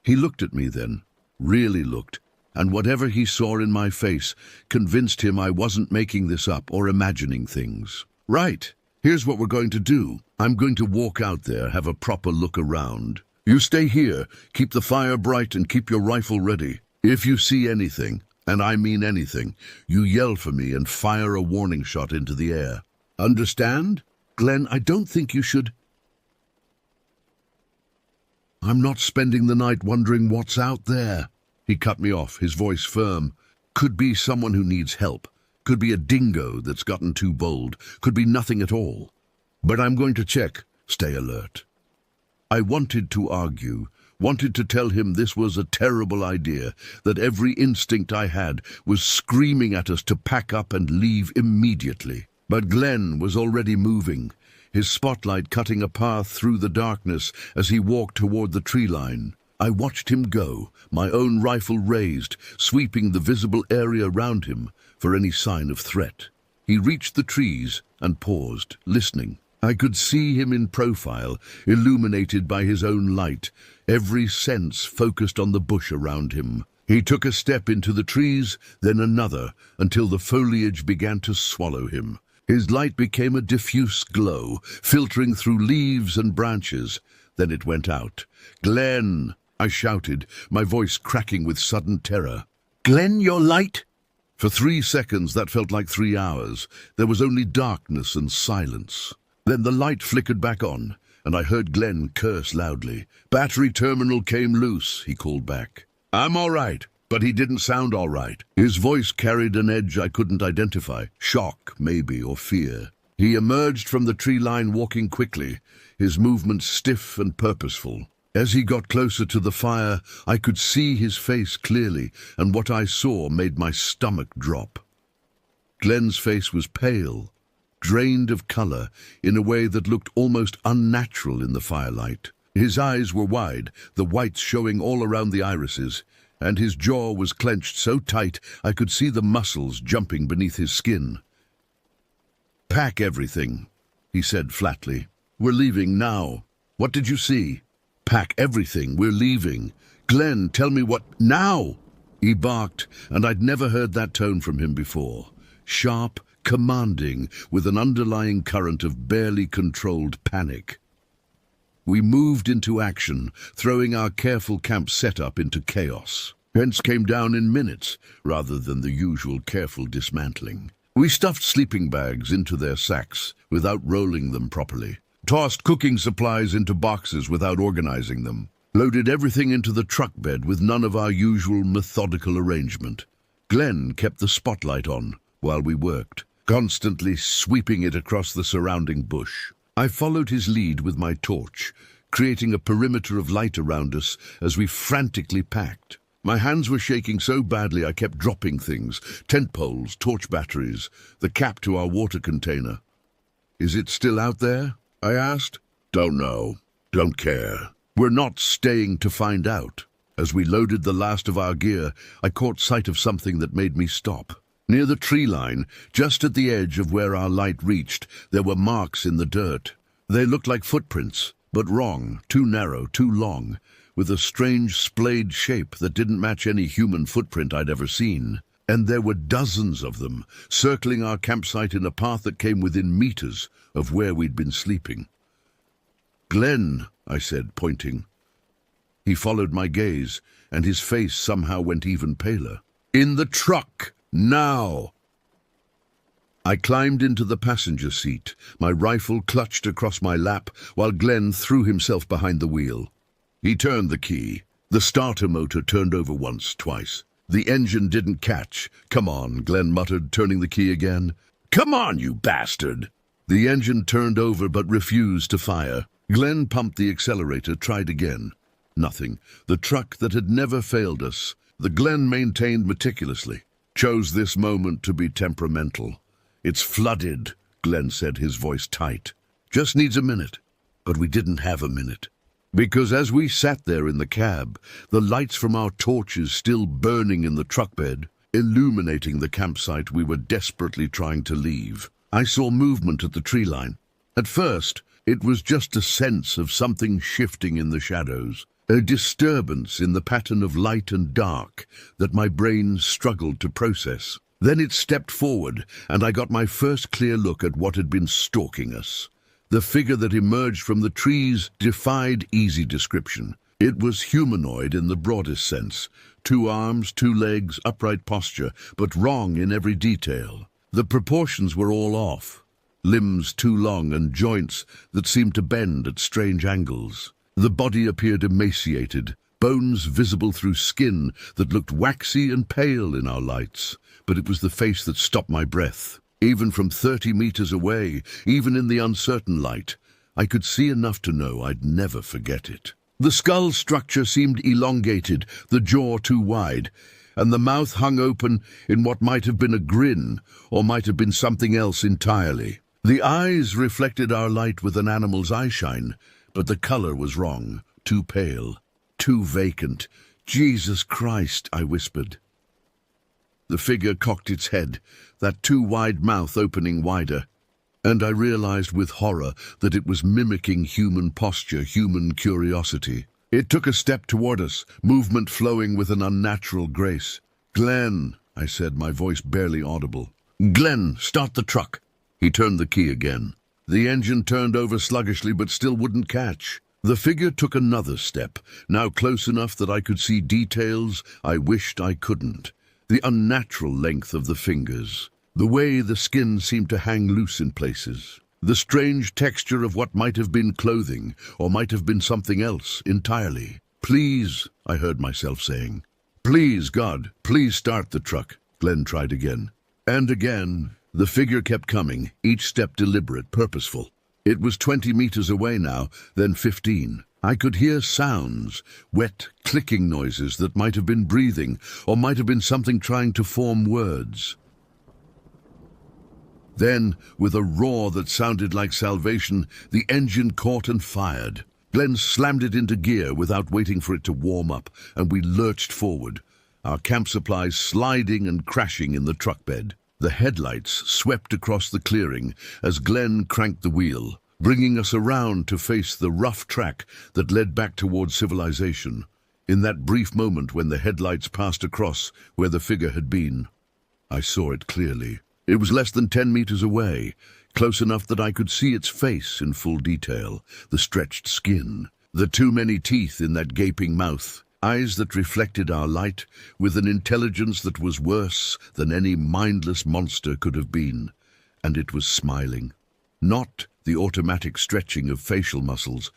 He looked at me then, really looked. And whatever he saw in my face convinced him I wasn't making this up or imagining things. Right, here's what we're going to do. I'm going to walk out there, have a proper look around. You stay here, keep the fire bright and keep your rifle ready. If you see anything, and I mean anything, you yell for me and fire a warning shot into the air. Understand? Glenn, I don't think you should... I'm not spending the night wondering what's out there. He cut me off, his voice firm. Could be someone who needs help. Could be a dingo that's gotten too bold. Could be nothing at all. But I'm going to check. Stay alert. I wanted to argue, wanted to tell him this was a terrible idea, that every instinct I had was screaming at us to pack up and leave immediately. But Glenn was already moving, his spotlight cutting a path through the darkness as he walked toward the tree line. I watched him go, my own rifle raised, sweeping the visible area around him for any sign of threat. He reached the trees and paused, listening. I could see him in profile, illuminated by his own light, every sense focused on the bush around him. He took a step into the trees, then another, until the foliage began to swallow him. His light became a diffuse glow, filtering through leaves and branches. Then it went out. Glenn! I shouted, my voice cracking with sudden terror. Glenn, your light? For 3 seconds, that felt like 3 hours. There was only darkness and silence. Then the light flickered back on, and I heard Glenn curse loudly. Battery terminal came loose, he called back. I'm all right, but he didn't sound all right. His voice carried an edge I couldn't identify. Shock, maybe, or fear. He emerged from the tree line walking quickly, his movements stiff and purposeful. As he got closer to the fire, I could see his face clearly, and what I saw made my stomach drop. Glenn's face was pale, drained of color, in a way that looked almost unnatural in the firelight. His eyes were wide, the whites showing all around the irises, and his jaw was clenched so tight I could see the muscles jumping beneath his skin. Pack everything, he said flatly. We're leaving now. What did you see? Pack everything, we're leaving. Glenn, tell me what... Now! He barked, and I'd never heard that tone from him before. Sharp, commanding, with an underlying current of barely controlled panic. We moved into action, throwing our careful camp setup into chaos. Tents came down in minutes, rather than the usual careful dismantling. We stuffed sleeping bags into their sacks, without rolling them properly. tossed cooking supplies into boxes without organizing them, loaded everything into the truck bed with none of our usual methodical arrangement. Glenn kept the spotlight on while we worked, constantly sweeping it across the surrounding bush. I followed his lead with my torch, creating a perimeter of light around us as we frantically packed. My hands were shaking so badly I kept dropping things, tent poles, torch batteries, the cap to our water container. "Is it still out there?" I asked. "Don't know. Don't care. We're not staying to find out." As we loaded the last of our gear, I caught sight of something that made me stop. Near the tree line, just at the edge of where our light reached, there were marks in the dirt. They looked like footprints, but wrong, too narrow, too long, with a strange splayed shape that didn't match any human footprint I'd ever seen. And there were dozens of them, circling our campsite in a path that came within meters of where we'd been sleeping. "Glenn," I said, pointing. He followed my gaze, and his face somehow went even paler. "In the truck, now!" I climbed into the passenger seat, my rifle clutched across my lap, while Glenn threw himself behind the wheel. He turned the key. The starter motor turned over once, twice. The engine didn't catch. "Come on," Glenn muttered, turning the key again. "Come on, you bastard!" The engine turned over but refused to fire. Glenn pumped the accelerator, tried again. Nothing. The truck that had never failed us, the Glenn maintained meticulously, chose this moment to be temperamental. "It's flooded," Glenn said, his voice tight. "Just needs a minute." But we didn't have a minute. Because as we sat there in the cab, the lights from our torches still burning in the truck bed, illuminating the campsite we were desperately trying to leave, I saw movement at the tree line. At first, it was just a sense of something shifting in the shadows, a disturbance in the pattern of light and dark that my brain struggled to process. Then it stepped forward, and I got my first clear look at what had been stalking us. The figure that emerged from the trees defied easy description. It was humanoid in the broadest sense. 2 arms, 2 legs, upright posture, but wrong in every detail. The proportions were all off. Limbs too long and joints that seemed to bend at strange angles. The body appeared emaciated, bones visible through skin that looked waxy and pale in our lights. But it was the face that stopped my breath. Even from 30 meters away, even in the uncertain light, I could see enough to know I'd never forget it. The skull structure seemed elongated, the jaw too wide, and the mouth hung open in what might have been a grin, or might have been something else entirely. The eyes reflected our light with an animal's eyeshine, but the color was wrong, too pale, too vacant. "Jesus Christ," I whispered. The figure cocked its head, that too wide mouth opening wider, and I realized with horror that it was mimicking human posture, human curiosity. It took a step toward us, movement flowing with an unnatural grace. "Glenn," I said, my voice barely audible. "Glenn, start the truck." He turned the key again. The engine turned over sluggishly but still wouldn't catch. The figure took another step, now close enough that I could see details I wished I couldn't. The unnatural length of the fingers, the way the skin seemed to hang loose in places, the strange texture of what might have been clothing, or might have been something else entirely. "Please," I heard myself saying. "Please, God, please start the truck." Glenn tried again. And again. The figure kept coming, each step deliberate, purposeful. It was 20 meters away now, then 15. I could hear sounds, wet, clicking noises that might have been breathing, or might have been something trying to form words. Then, with a roar that sounded like salvation, the engine caught and fired. Glenn slammed it into gear without waiting for it to warm up, and we lurched forward, our camp supplies sliding and crashing in the truck bed. The headlights swept across the clearing as Glenn cranked the wheel, bringing us around to face the rough track that led back towards civilization. In that brief moment when the headlights passed across where the figure had been, I saw it clearly. It was less than 10 meters away, close enough that I could see its face in full detail, the stretched skin, the too many teeth in that gaping mouth, eyes that reflected our light with an intelligence that was worse than any mindless monster could have been. And it was smiling. Not the automatic stretching of facial muscles,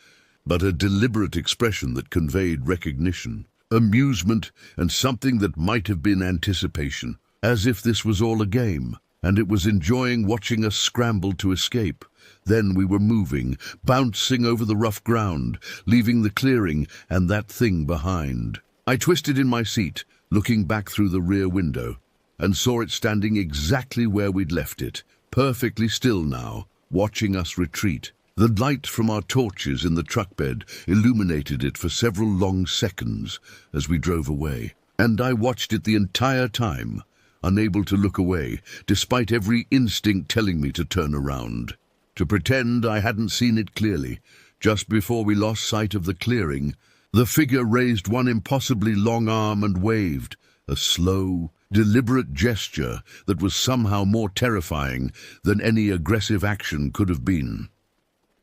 but a deliberate expression that conveyed recognition, amusement, and something that might have been anticipation, as if this was all a game, and it was enjoying watching us scramble to escape. Then we were moving, bouncing over the rough ground, leaving the clearing and that thing behind. I twisted in my seat, looking back through the rear window, and saw it standing exactly where we'd left it, perfectly still now, watching us retreat. The light from our torches in the truck bed illuminated it for several long seconds as we drove away, and I watched it the entire time, unable to look away, despite every instinct telling me to turn around, to pretend I hadn't seen it clearly. Just before we lost sight of the clearing, the figure raised one impossibly long arm and waved, a slow, deliberate gesture that was somehow more terrifying than any aggressive action could have been.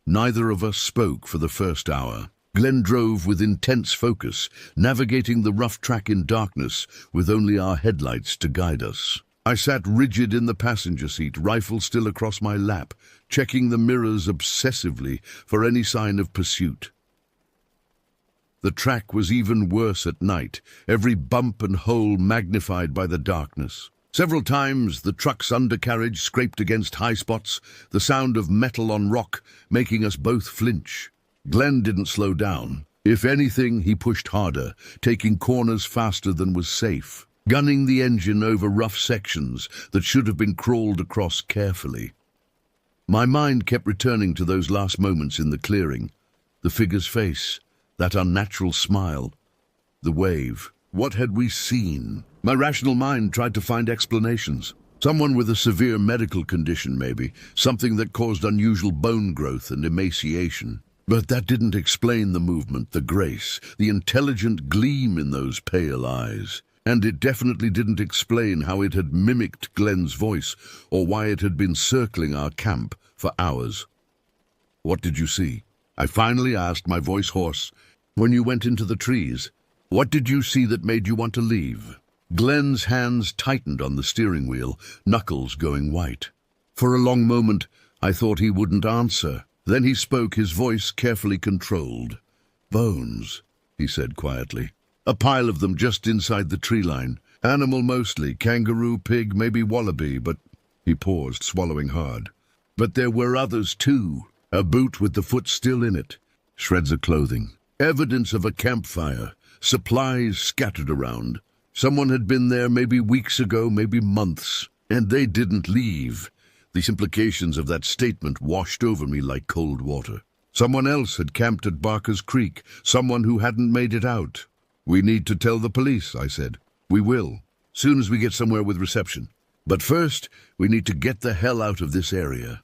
Neither of us spoke for the first hour. Glenn drove with intense focus, navigating the rough track in darkness with only our headlights to guide us. I sat rigid in the passenger seat, rifle still across my lap, checking the mirrors obsessively for any sign of pursuit. The track was even worse at night, every bump and hole magnified by the darkness. Several times the truck's undercarriage scraped against high spots, the sound of metal on rock making us both flinch. Glenn didn't slow down. If anything, he pushed harder, taking corners faster than was safe, gunning the engine over rough sections that should have been crawled across carefully. My mind kept returning to those last moments in the clearing, the figure's face, that unnatural smile, the wave. What had we seen? My rational mind tried to find explanations. Someone with a severe medical condition, maybe, something that caused unusual bone growth and emaciation. But that didn't explain the movement, the grace, the intelligent gleam in those pale eyes. And it definitely didn't explain how it had mimicked Glenn's voice or why it had been circling our camp for hours. "What did you see?" I finally asked, my voice hoarse. "When you went into the trees, what did you see that made you want to leave?" Glenn's hands tightened on the steering wheel, knuckles going white. For a long moment, I thought he wouldn't answer. Then he spoke, his voice carefully controlled. "Bones," he said quietly. "A pile of them just inside the tree line. Animal mostly, kangaroo, pig, maybe wallaby, but..." He paused, swallowing hard. "But there were others too. A boot with the foot still in it. Shreds of clothing. Evidence of a campfire. Supplies scattered around. Someone had been there maybe weeks ago, maybe months, and they didn't leave." The implications of that statement washed over me like cold water. Someone else had camped at Barker's Creek, someone who hadn't made it out. "We need to tell the police," I said. "We will, soon as we get somewhere with reception. But first, we need to get the hell out of this area."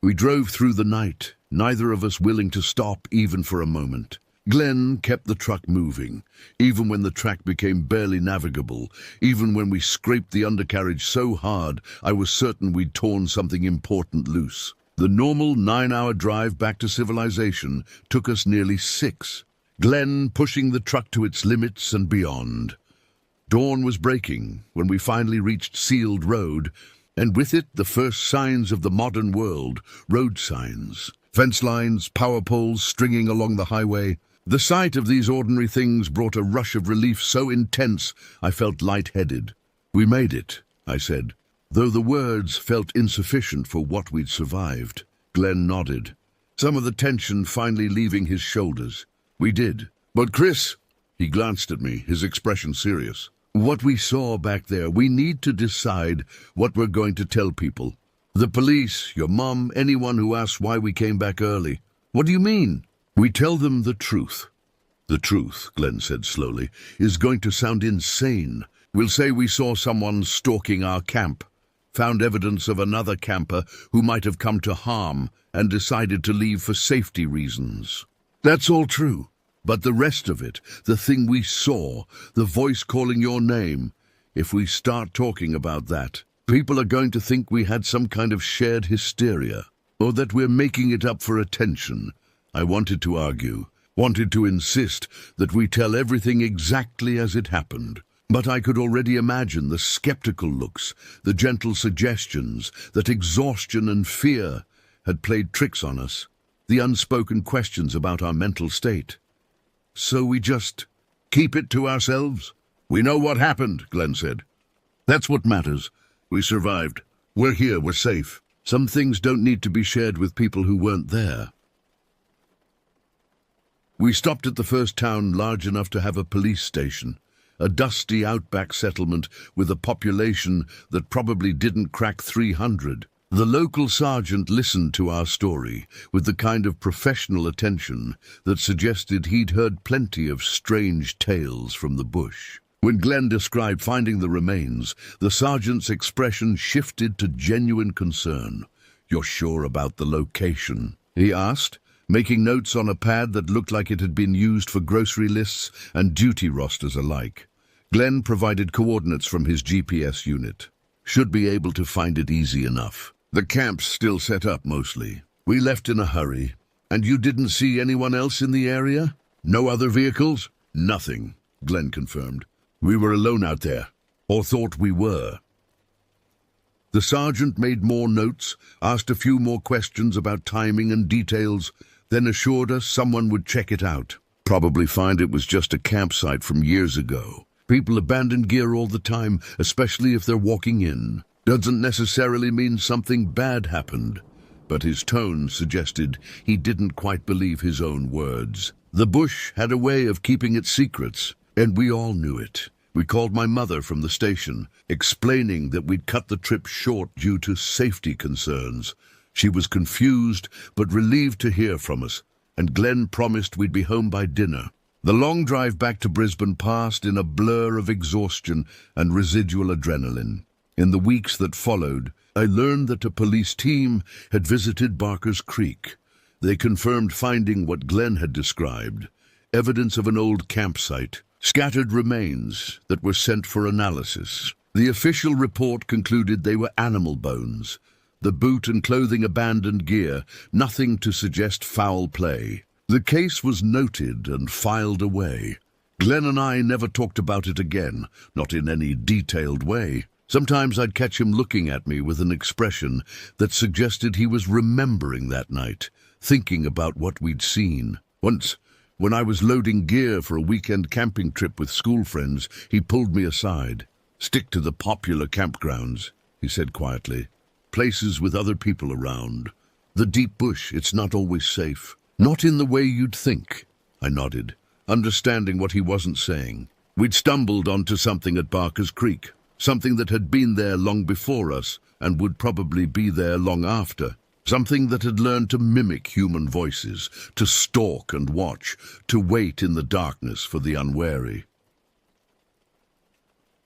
We drove through the night, neither of us willing to stop even for a moment. Glenn kept the truck moving, even when the track became barely navigable, even when we scraped the undercarriage so hard I was certain we'd torn something important loose. The normal 9-hour drive back to civilization took us nearly 6, Glenn pushing the truck to its limits and beyond. Dawn was breaking when we finally reached sealed road, and with it the first signs of the modern world, road signs, fence lines, power poles stringing along the highway. The sight of these ordinary things brought a rush of relief so intense I felt lightheaded. "We made it," I said, though the words felt insufficient for what we'd survived. Glenn nodded, some of the tension finally leaving his shoulders. "We did. But Chris," he glanced at me, his expression serious, "what we saw back there, we need to decide what we're going to tell people. The police, your mom, anyone who asks why we came back early." "What do you mean?" "We tell them the truth." "The truth," Glenn said slowly, "is going to sound insane. We'll say we saw someone stalking our camp, found evidence of another camper who might have come to harm and decided to leave for safety reasons. That's all true. But the rest of it, the thing we saw, the voice calling your name, if we start talking about that, people are going to think we had some kind of shared hysteria, or that we're making it up for attention." I wanted to argue, wanted to insist that we tell everything exactly as it happened. But I could already imagine the skeptical looks, the gentle suggestions, that exhaustion and fear, had played tricks on us, the unspoken questions about our mental state. So we just keep it to ourselves? We know what happened, Glenn said. That's what matters. We survived. We're here, we're safe. Some things don't need to be shared with people who weren't there. We stopped at the first town large enough to have a police station, a dusty outback settlement with a population that probably didn't crack 300. The local sergeant listened to our story with the kind of professional attention that suggested he'd heard plenty of strange tales from the bush. When Glenn described finding the remains, the sergeant's expression shifted to genuine concern. "You're sure about the location?" he asked, making notes on a pad that looked like it had been used for grocery lists and duty rosters alike. Glenn provided coordinates from his GPS unit. "Should be able to find it easy enough. The camp's still set up mostly. We left in a hurry. And you didn't see anyone else in the area? No other vehicles?" "Nothing," Glenn confirmed. "We were alone out there, or thought we were." The sergeant made more notes, asked a few more questions about timing and details, then assured us someone would check it out. Probably find it was just a campsite from years ago. People abandon gear all the time, especially if they're walking in. Doesn't necessarily mean something bad happened, but his tone suggested he didn't quite believe his own words. The bush had a way of keeping its secrets, and we all knew it. We called my mother from the station, explaining that we'd cut the trip short due to safety concerns. She was confused, but relieved to hear from us, and Glenn promised we'd be home by dinner. The long drive back to Brisbane passed in a blur of exhaustion and residual adrenaline. In the weeks that followed, I learned that a police team had visited Barker's Creek. They confirmed finding what Glenn had described, evidence of an old campsite, scattered remains that were sent for analysis. The official report concluded they were animal bones, the boot and clothing abandoned gear, nothing to suggest foul play. The case was noted and filed away. Glenn and I never talked about it again, not in any detailed way. Sometimes I'd catch him looking at me with an expression that suggested he was remembering that night, thinking about what we'd seen. Once, when I was loading gear for a weekend camping trip with school friends, he pulled me aside. "Stick to the popular campgrounds," he said quietly. "Places with other people around. The deep bush, it's not always safe." "Not in the way you'd think," I nodded, understanding what he wasn't saying. We'd stumbled onto something at Barker's Creek, something that had been there long before us and would probably be there long after. Something that had learned to mimic human voices, to stalk and watch, to wait in the darkness for the unwary.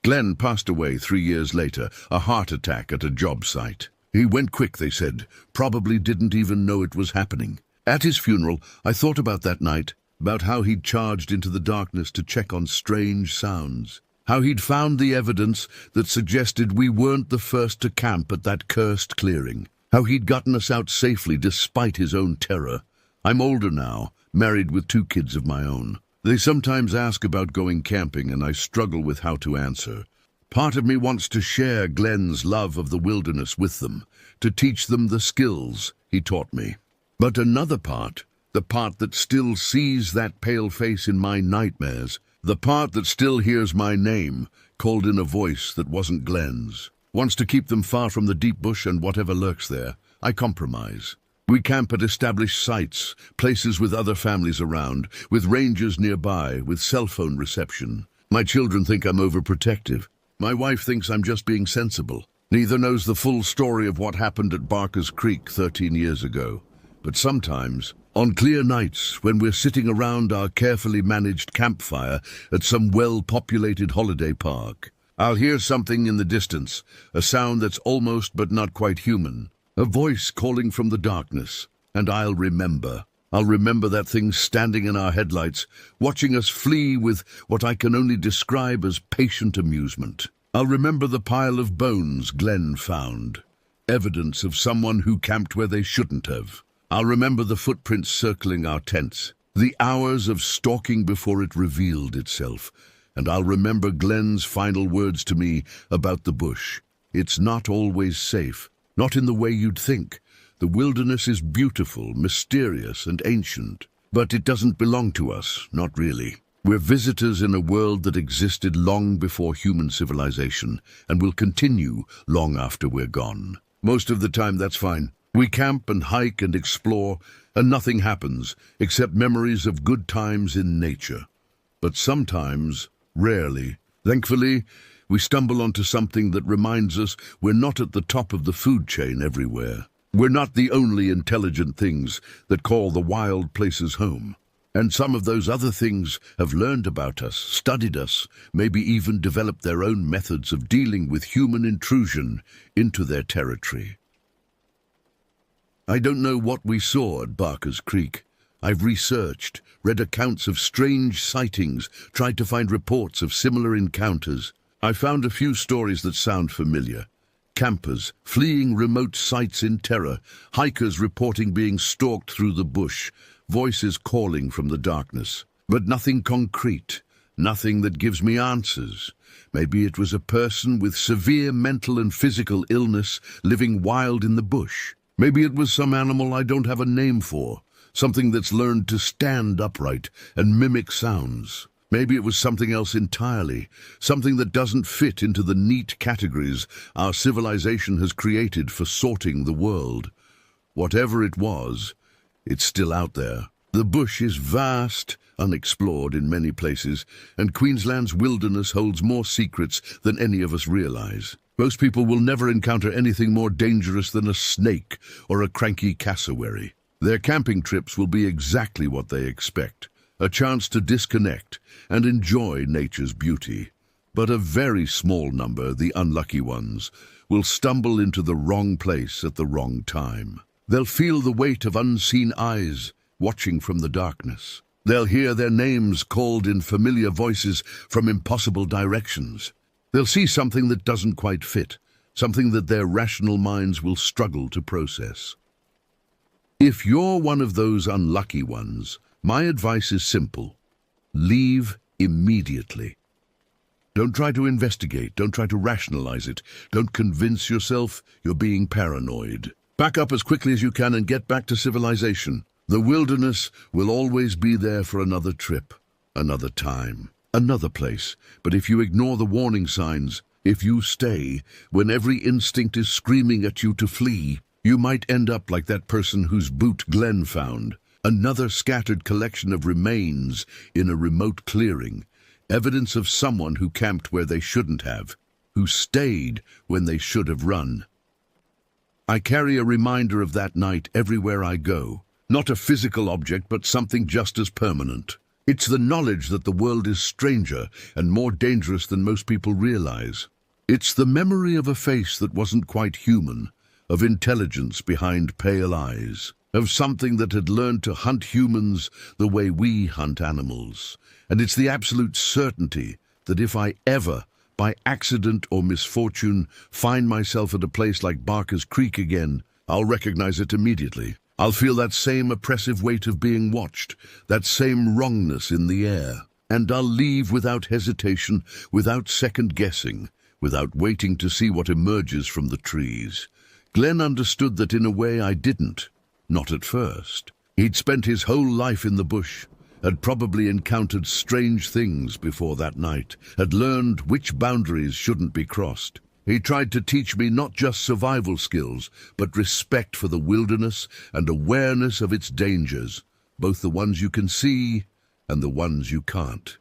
Glenn passed away 3 years later, a heart attack at a job site. He went quick, they said, probably didn't even know it was happening. At his funeral, I thought about that night, about how he'd charged into the darkness to check on strange sounds, how he'd found the evidence that suggested we weren't the first to camp at that cursed clearing, how he'd gotten us out safely despite his own terror. I'm older now, married with 2 kids of my own. They sometimes ask about going camping, and I struggle with how to answer. Part of me wants to share Glenn's love of the wilderness with them, to teach them the skills he taught me. But another part, the part that still sees that pale face in my nightmares, the part that still hears my name called in a voice that wasn't Glenn's, wants to keep them far from the deep bush and whatever lurks there. I compromise. We camp at established sites, places with other families around, with rangers nearby, with cell phone reception. My children think I'm overprotective. My wife thinks I'm just being sensible. Neither knows the full story of what happened at Barker's Creek 13 years ago. But sometimes, on clear nights when we're sitting around our carefully managed campfire at some well-populated holiday park, I'll hear something in the distance, a sound that's almost but not quite human, a voice calling from the darkness, and I'll remember. I'll remember that thing standing in our headlights, watching us flee with what I can only describe as patient amusement. I'll remember the pile of bones Glenn found, evidence of someone who camped where they shouldn't have. I'll remember the footprints circling our tents, the hours of stalking before it revealed itself, and I'll remember Glenn's final words to me about the bush. It's not always safe, not in the way you'd think. The wilderness is beautiful, mysterious, and ancient. But it doesn't belong to us, not really. We're visitors in a world that existed long before human civilization and will continue long after we're gone. Most of the time, that's fine. We camp and hike and explore, and nothing happens except memories of good times in nature. But sometimes, rarely, thankfully, we stumble onto something that reminds us we're not at the top of the food chain everywhere. We're not the only intelligent things that call the wild places home. And some of those other things have learned about us, studied us, maybe even developed their own methods of dealing with human intrusion into their territory. I don't know what we saw at Barker's Creek. I've researched, read accounts of strange sightings, tried to find reports of similar encounters. I found a few stories that sound familiar. Campers fleeing remote sites in terror, hikers reporting being stalked through the bush, voices calling from the darkness. But nothing concrete, nothing that gives me answers. Maybe it was a person with severe mental and physical illness living wild in the bush. Maybe it was some animal I don't have a name for, something that's learned to stand upright and mimic sounds. Maybe it was something else entirely, something that doesn't fit into the neat categories our civilization has created for sorting the world. Whatever it was, it's still out there. The bush is vast, unexplored in many places, and Queensland's wilderness holds more secrets than any of us realize. Most people will never encounter anything more dangerous than a snake or a cranky cassowary. Their camping trips will be exactly what they expect, a chance to disconnect and enjoy nature's beauty. But a very small number, the unlucky ones, will stumble into the wrong place at the wrong time. They'll feel the weight of unseen eyes watching from the darkness. They'll hear their names called in familiar voices from impossible directions. They'll see something that doesn't quite fit, something that their rational minds will struggle to process. If you're one of those unlucky ones, my advice is simple. Leave immediately. Don't try to investigate, don't try to rationalize it, don't convince yourself you're being paranoid. Pack up as quickly as you can and get back to civilization. The wilderness will always be there for another trip, another time, another place. But if you ignore the warning signs, if you stay when every instinct is screaming at you to flee, you might end up like that person whose boot Glenn found. Another scattered collection of remains in a remote clearing, evidence of someone who camped where they shouldn't have, who stayed when they should have run. I carry a reminder of that night everywhere I go. Not a physical object, but something just as permanent. It's the knowledge that the world is stranger and more dangerous than most people realize. It's the memory of a face that wasn't quite human, of intelligence behind pale eyes, of something that had learned to hunt humans the way we hunt animals. And it's the absolute certainty that if I ever, by accident or misfortune, find myself at a place like Barker's Creek again, I'll recognize it immediately. I'll feel that same oppressive weight of being watched, that same wrongness in the air. And I'll leave without hesitation, without second-guessing, without waiting to see what emerges from the trees. Glenn understood that in a way I didn't, not at first. He'd spent his whole life in the bush, had probably encountered strange things before that night, had learned which boundaries shouldn't be crossed. He tried to teach me not just survival skills, but respect for the wilderness and awareness of its dangers, both the ones you can see and the ones you can't.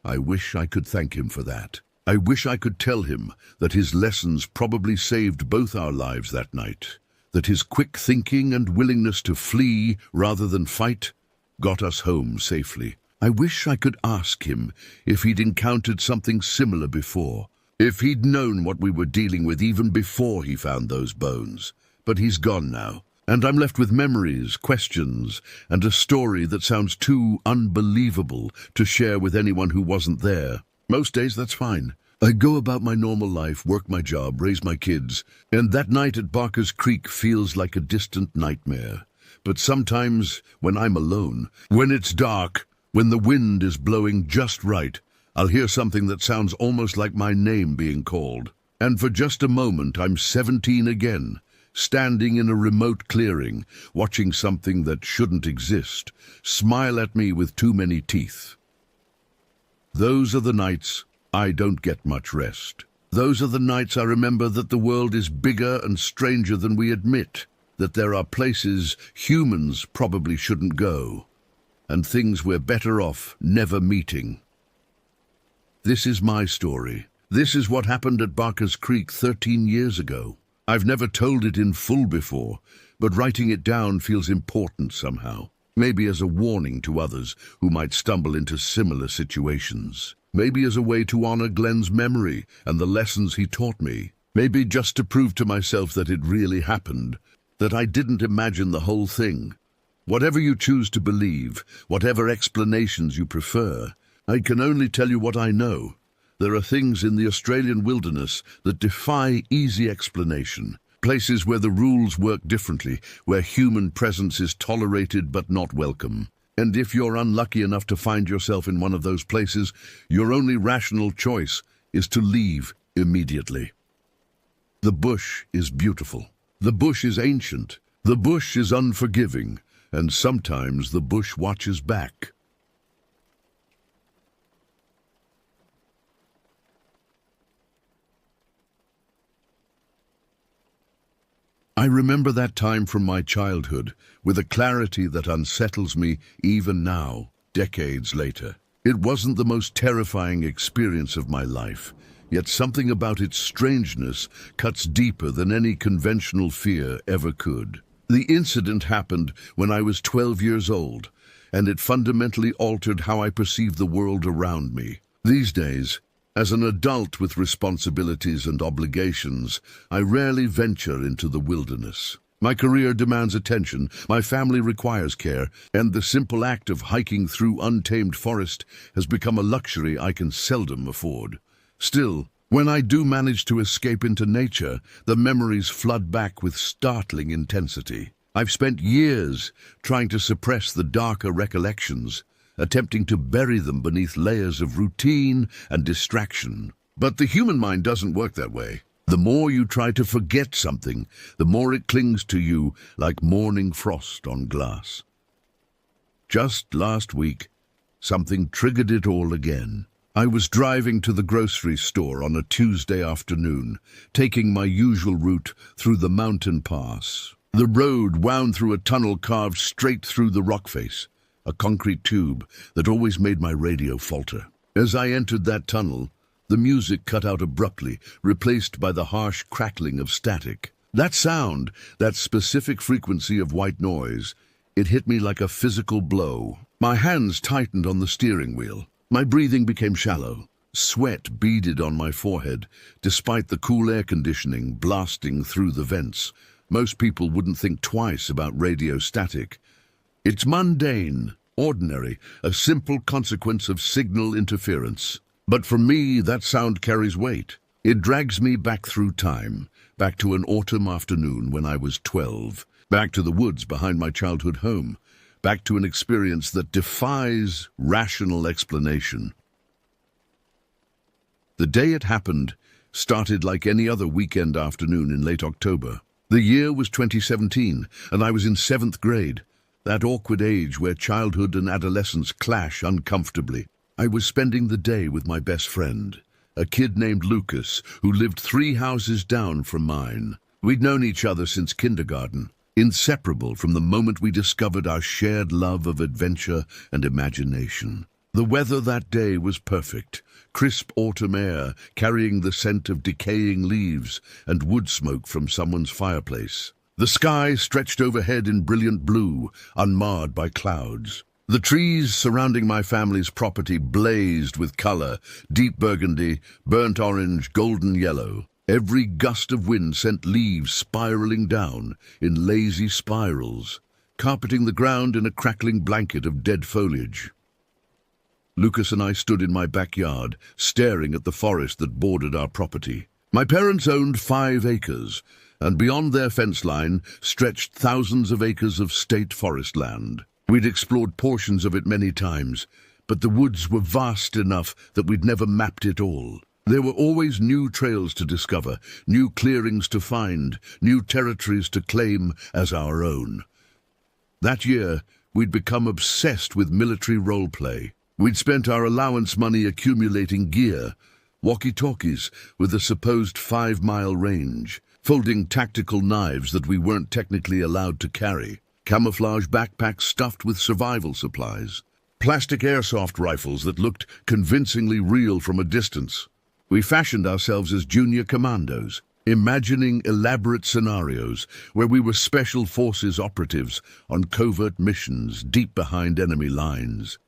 I wish I could thank him for that. I wish I could tell him that his lessons probably saved both our lives that night, that his quick thinking and willingness to flee rather than fight got us home safely. I wish I could ask him if he'd encountered something similar before, if he'd known what we were dealing with even before he found those bones. But he's gone now, and I'm left with memories, questions, and a story that sounds too unbelievable to share with anyone who wasn't there. Most days, that's fine. I go about my normal life, work my job, raise my kids, and that night at Barker's Creek feels like a distant nightmare. But sometimes, when I'm alone, when it's dark, when the wind is blowing just right, I'll hear something that sounds almost like my name being called. And for just a moment, I'm 17 again, standing in a remote clearing, watching something that shouldn't exist smile at me with too many teeth. Those are the nights I don't get much rest. Those are the nights I remember that the world is bigger and stranger than we admit, that there are places humans probably shouldn't go, and things we're better off never meeting. This is my story. This is what happened at Barker's Creek 13 years ago. I've never told it in full before, but writing it down feels important somehow. Maybe as a warning to others who might stumble into similar situations. Maybe as a way to honor Glenn's memory and the lessons he taught me. Maybe just to prove to myself that it really happened, that I didn't imagine the whole thing. Whatever you choose to believe, whatever explanations you prefer, I can only tell you what I know. There are things in the Australian wilderness that defy easy explanation. Places where the rules work differently, where human presence is tolerated but not welcome. And if you're unlucky enough to find yourself in one of those places, your only rational choice is to leave immediately. The bush is beautiful. The bush is ancient. The bush is unforgiving. And sometimes the bush watches back. I remember that time from my childhood with a clarity that unsettles me even now, decades later. It wasn't the most terrifying experience of my life, yet something about its strangeness cuts deeper than any conventional fear ever could. The incident happened when I was 12 years old, and it fundamentally altered how I perceive the world around me. These days, as an adult with responsibilities and obligations, I rarely venture into the wilderness. My career demands attention, my family requires care, and the simple act of hiking through untamed forest has become a luxury I can seldom afford. Still, when I do manage to escape into nature, the memories flood back with startling intensity. I've spent years trying to suppress the darker recollections, attempting to bury them beneath layers of routine and distraction. But the human mind doesn't work that way. The more you try to forget something, the more it clings to you like morning frost on glass. Just last week, something triggered it all again. I was driving to the grocery store on a Tuesday afternoon, taking my usual route through the mountain pass. The road wound through a tunnel carved straight through the rock face, a concrete tube that always made my radio falter. As I entered that tunnel, the music cut out abruptly, replaced by the harsh crackling of static. That sound, that specific frequency of white noise, it hit me like a physical blow. My hands tightened on the steering wheel. My breathing became shallow. Sweat beaded on my forehead, despite the cool air conditioning blasting through the vents. Most people wouldn't think twice about radio static. It's mundane, ordinary, a simple consequence of signal interference. But for me, that sound carries weight. It drags me back through time, back to an autumn afternoon when I was 12, back to the woods behind my childhood home, back to an experience that defies rational explanation. The day it happened started like any other weekend afternoon in late October. The year was 2017, and I was in 7th grade. That awkward age where childhood and adolescence clash uncomfortably. I was spending the day with my best friend, a kid named Lucas, who lived 3 houses down from mine. We'd known each other since kindergarten, inseparable from the moment we discovered our shared love of adventure and imagination. The weather that day was perfect, crisp autumn air carrying the scent of decaying leaves and wood smoke from someone's fireplace. The sky stretched overhead in brilliant blue, unmarred by clouds. The trees surrounding my family's property blazed with color, deep burgundy, burnt orange, golden yellow. Every gust of wind sent leaves spiraling down in lazy spirals, carpeting the ground in a crackling blanket of dead foliage. Lucas and I stood in my backyard, staring at the forest that bordered our property. My parents owned 5 acres, and beyond their fence line stretched thousands of acres of state forest land. We'd explored portions of it many times, but the woods were vast enough that we'd never mapped it all. There were always new trails to discover, new clearings to find, new territories to claim as our own. That year, we'd become obsessed with military roleplay. We'd spent our allowance money accumulating gear, walkie-talkies with a supposed 5-mile range, folding tactical knives that we weren't technically allowed to carry, camouflage backpacks stuffed with survival supplies, plastic airsoft rifles that looked convincingly real from a distance. We fashioned ourselves as junior commandos, imagining elaborate scenarios where we were special forces operatives on covert missions deep behind enemy lines.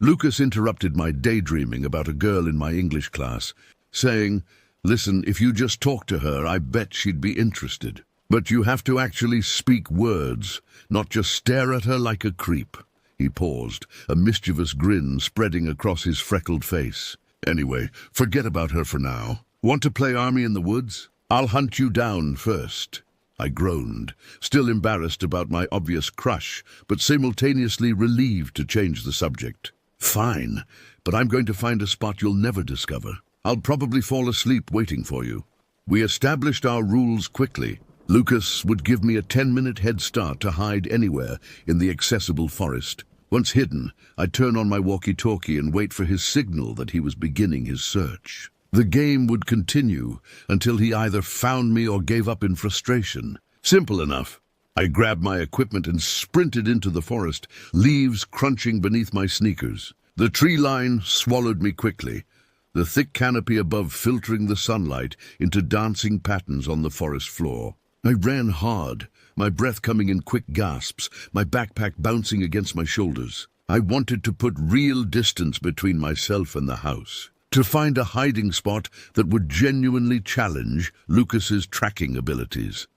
Lucas interrupted my daydreaming about a girl in my English class, saying, "Listen, if you just talk to her, I bet she'd be interested. But you have to actually speak words, not just stare at her like a creep." He paused, a mischievous grin spreading across his freckled face. "Anyway, forget about her for now. Want to play Army in the Woods? I'll hunt you down first." I groaned, still embarrassed about my obvious crush, but simultaneously relieved to change the subject. "Fine, but I'm going to find a spot you'll never discover. I'll probably fall asleep waiting for you." We established our rules quickly. Lucas would give me a 10-minute head start to hide anywhere in the accessible forest. Once hidden, I'd turn on my walkie-talkie and wait for his signal that he was beginning his search. The game would continue until he either found me or gave up in frustration. Simple enough. I grabbed my equipment and sprinted into the forest, leaves crunching beneath my sneakers. The tree line swallowed me quickly, the thick canopy above filtering the sunlight into dancing patterns on the forest floor. I ran hard, my breath coming in quick gasps, my backpack bouncing against my shoulders. I wanted to put real distance between myself and the house, to find a hiding spot that would genuinely challenge Lucas's tracking abilities.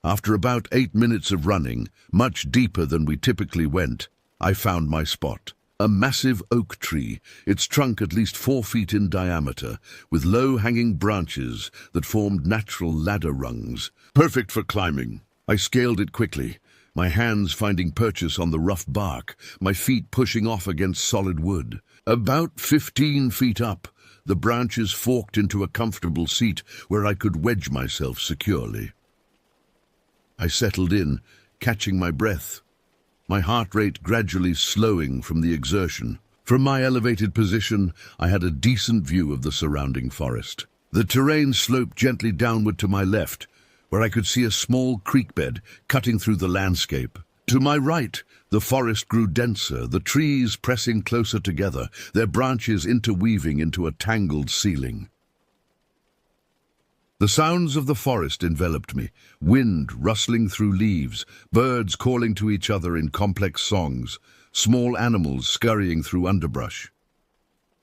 After about 8 minutes of running, much deeper than we typically went, I found my spot. A massive oak tree, its trunk at least 4 feet in diameter, with low-hanging branches that formed natural ladder rungs. Perfect for climbing. I scaled it quickly, my hands finding purchase on the rough bark, my feet pushing off against solid wood. About 15 feet up, the branches forked into a comfortable seat where I could wedge myself securely. I settled in, catching my breath, my heart rate gradually slowing from the exertion. From my elevated position, I had a decent view of the surrounding forest. The terrain sloped gently downward to my left, where I could see a small creek bed cutting through the landscape. To my right, the forest grew denser, the trees pressing closer together, their branches interweaving into a tangled ceiling. The sounds of the forest enveloped me, wind rustling through leaves, birds calling to each other in complex songs, small animals scurrying through underbrush.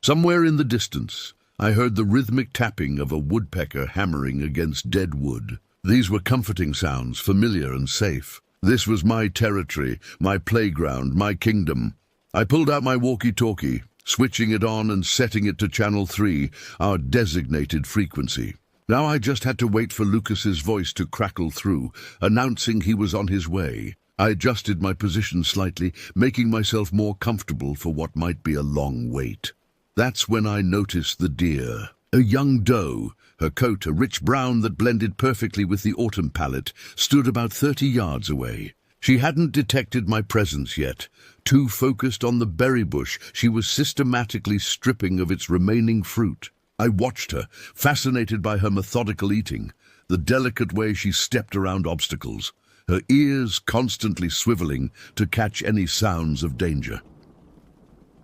Somewhere in the distance, I heard the rhythmic tapping of a woodpecker hammering against dead wood. These were comforting sounds, familiar and safe. This was my territory, my playground, my kingdom. I pulled out my walkie-talkie, switching it on and setting it to channel 3, our designated frequency. Now I just had to wait for Lucas's voice to crackle through, announcing he was on his way. I adjusted my position slightly, making myself more comfortable for what might be a long wait. That's when I noticed the deer. A young doe, her coat a rich brown that blended perfectly with the autumn palette, stood about 30 yards away. She hadn't detected my presence yet. Too focused on the berry bush, she was systematically stripping of its remaining fruit. I watched her, fascinated by her methodical eating, the delicate way she stepped around obstacles, her ears constantly swiveling to catch any sounds of danger.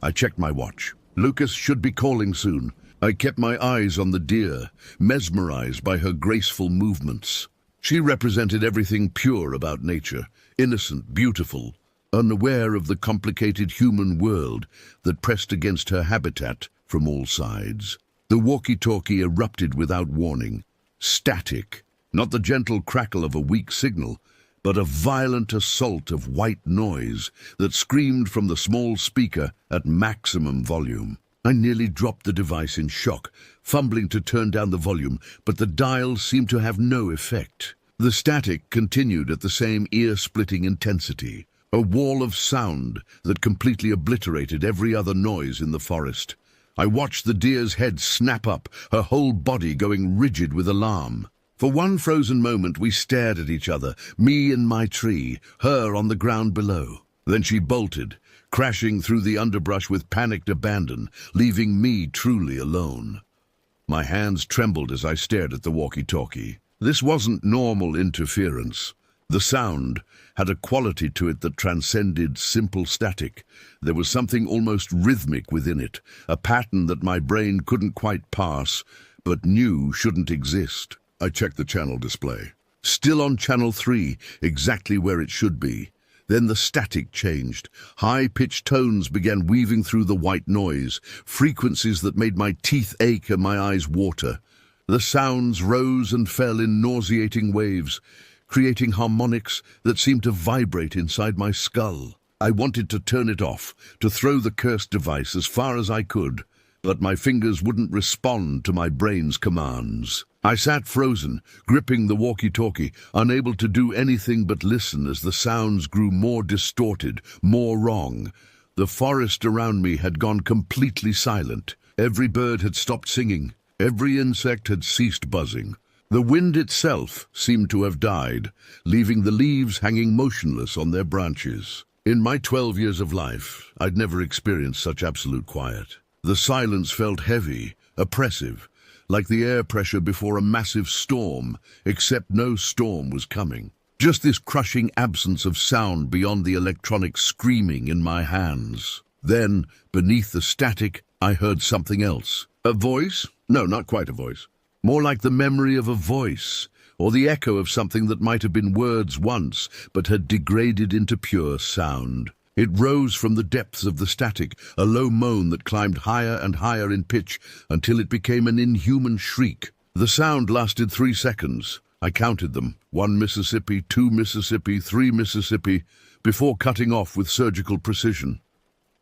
I checked my watch. Lucas should be calling soon. I kept my eyes on the deer, mesmerized by her graceful movements. She represented everything pure about nature, innocent, beautiful, unaware of the complicated human world that pressed against her habitat from all sides. The walkie-talkie erupted without warning. Static, not the gentle crackle of a weak signal, but a violent assault of white noise that screamed from the small speaker at maximum volume. I nearly dropped the device in shock, fumbling to turn down the volume, but the dial seemed to have no effect. The static continued at the same ear-splitting intensity, a wall of sound that completely obliterated every other noise in the forest. I watched the deer's head snap up, her whole body going rigid with alarm. For one frozen moment we stared at each other, me in my tree, her on the ground below. Then she bolted, crashing through the underbrush with panicked abandon, leaving me truly alone. My hands trembled as I stared at the walkie-talkie. This wasn't normal interference. The sound had a quality to it that transcended simple static. There was something almost rhythmic within it, a pattern that my brain couldn't quite parse, but knew shouldn't exist. I checked the channel display. Still on channel 3, exactly where it should be. Then the static changed. High-pitched tones began weaving through the white noise, frequencies that made my teeth ache and my eyes water. The sounds rose and fell in nauseating waves, creating harmonics that seemed to vibrate inside my skull. I wanted to turn it off, to throw the cursed device as far as I could, but my fingers wouldn't respond to my brain's commands. I sat frozen, gripping the walkie-talkie, unable to do anything but listen as the sounds grew more distorted, more wrong. The forest around me had gone completely silent. Every bird had stopped singing. Every insect had ceased buzzing. The wind itself seemed to have died, leaving the leaves hanging motionless on their branches. In my 12 years of life, I'd never experienced such absolute quiet. The silence felt heavy, oppressive, like the air pressure before a massive storm, except no storm was coming. Just this crushing absence of sound beyond the electronic screaming in my hands. Then, beneath the static, I heard something else. A voice? No, not quite a voice. More like the memory of a voice, or the echo of something that might have been words once, but had degraded into pure sound. It rose from the depths of the static, a low moan that climbed higher and higher in pitch until it became an inhuman shriek. The sound lasted 3 seconds. I counted them. 1 Mississippi, 2 Mississippi, 3 Mississippi, before cutting off with surgical precision.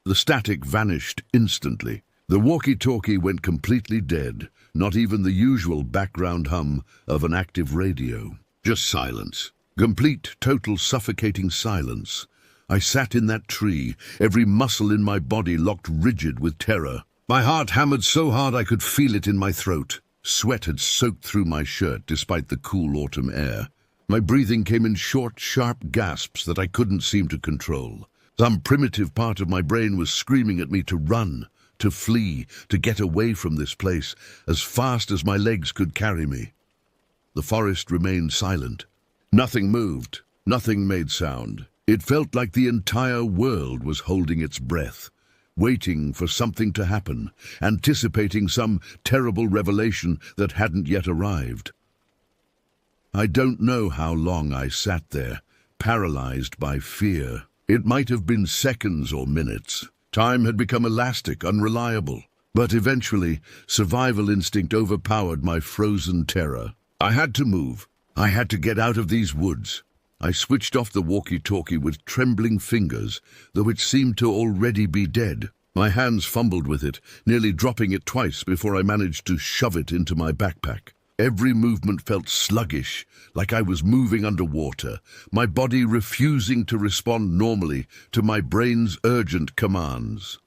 The static vanished instantly. The walkie-talkie went completely dead, not even the usual background hum of an active radio. Just silence. Complete, total, suffocating silence. I sat in that tree, every muscle in my body locked rigid with terror. My heart hammered so hard I could feel it in my throat. Sweat had soaked through my shirt despite the cool autumn air. My breathing came in short, sharp gasps that I couldn't seem to control. Some primitive part of my brain was screaming at me to run, to flee, to get away from this place, as fast as my legs could carry me. The forest remained silent. Nothing moved. Nothing made sound. It felt like the entire world was holding its breath, waiting for something to happen, anticipating some terrible revelation that hadn't yet arrived. I don't know how long I sat there, paralyzed by fear. It might have been seconds or minutes. Time had become elastic, unreliable. But eventually, survival instinct overpowered my frozen terror. I had to move. I had to get out of these woods. I switched off the walkie-talkie with trembling fingers, though it seemed to already be dead. My hands fumbled with it, nearly dropping it twice before I managed to shove it into my backpack. Every movement felt sluggish, like I was moving underwater, my body refusing to respond normally to my brain's urgent commands.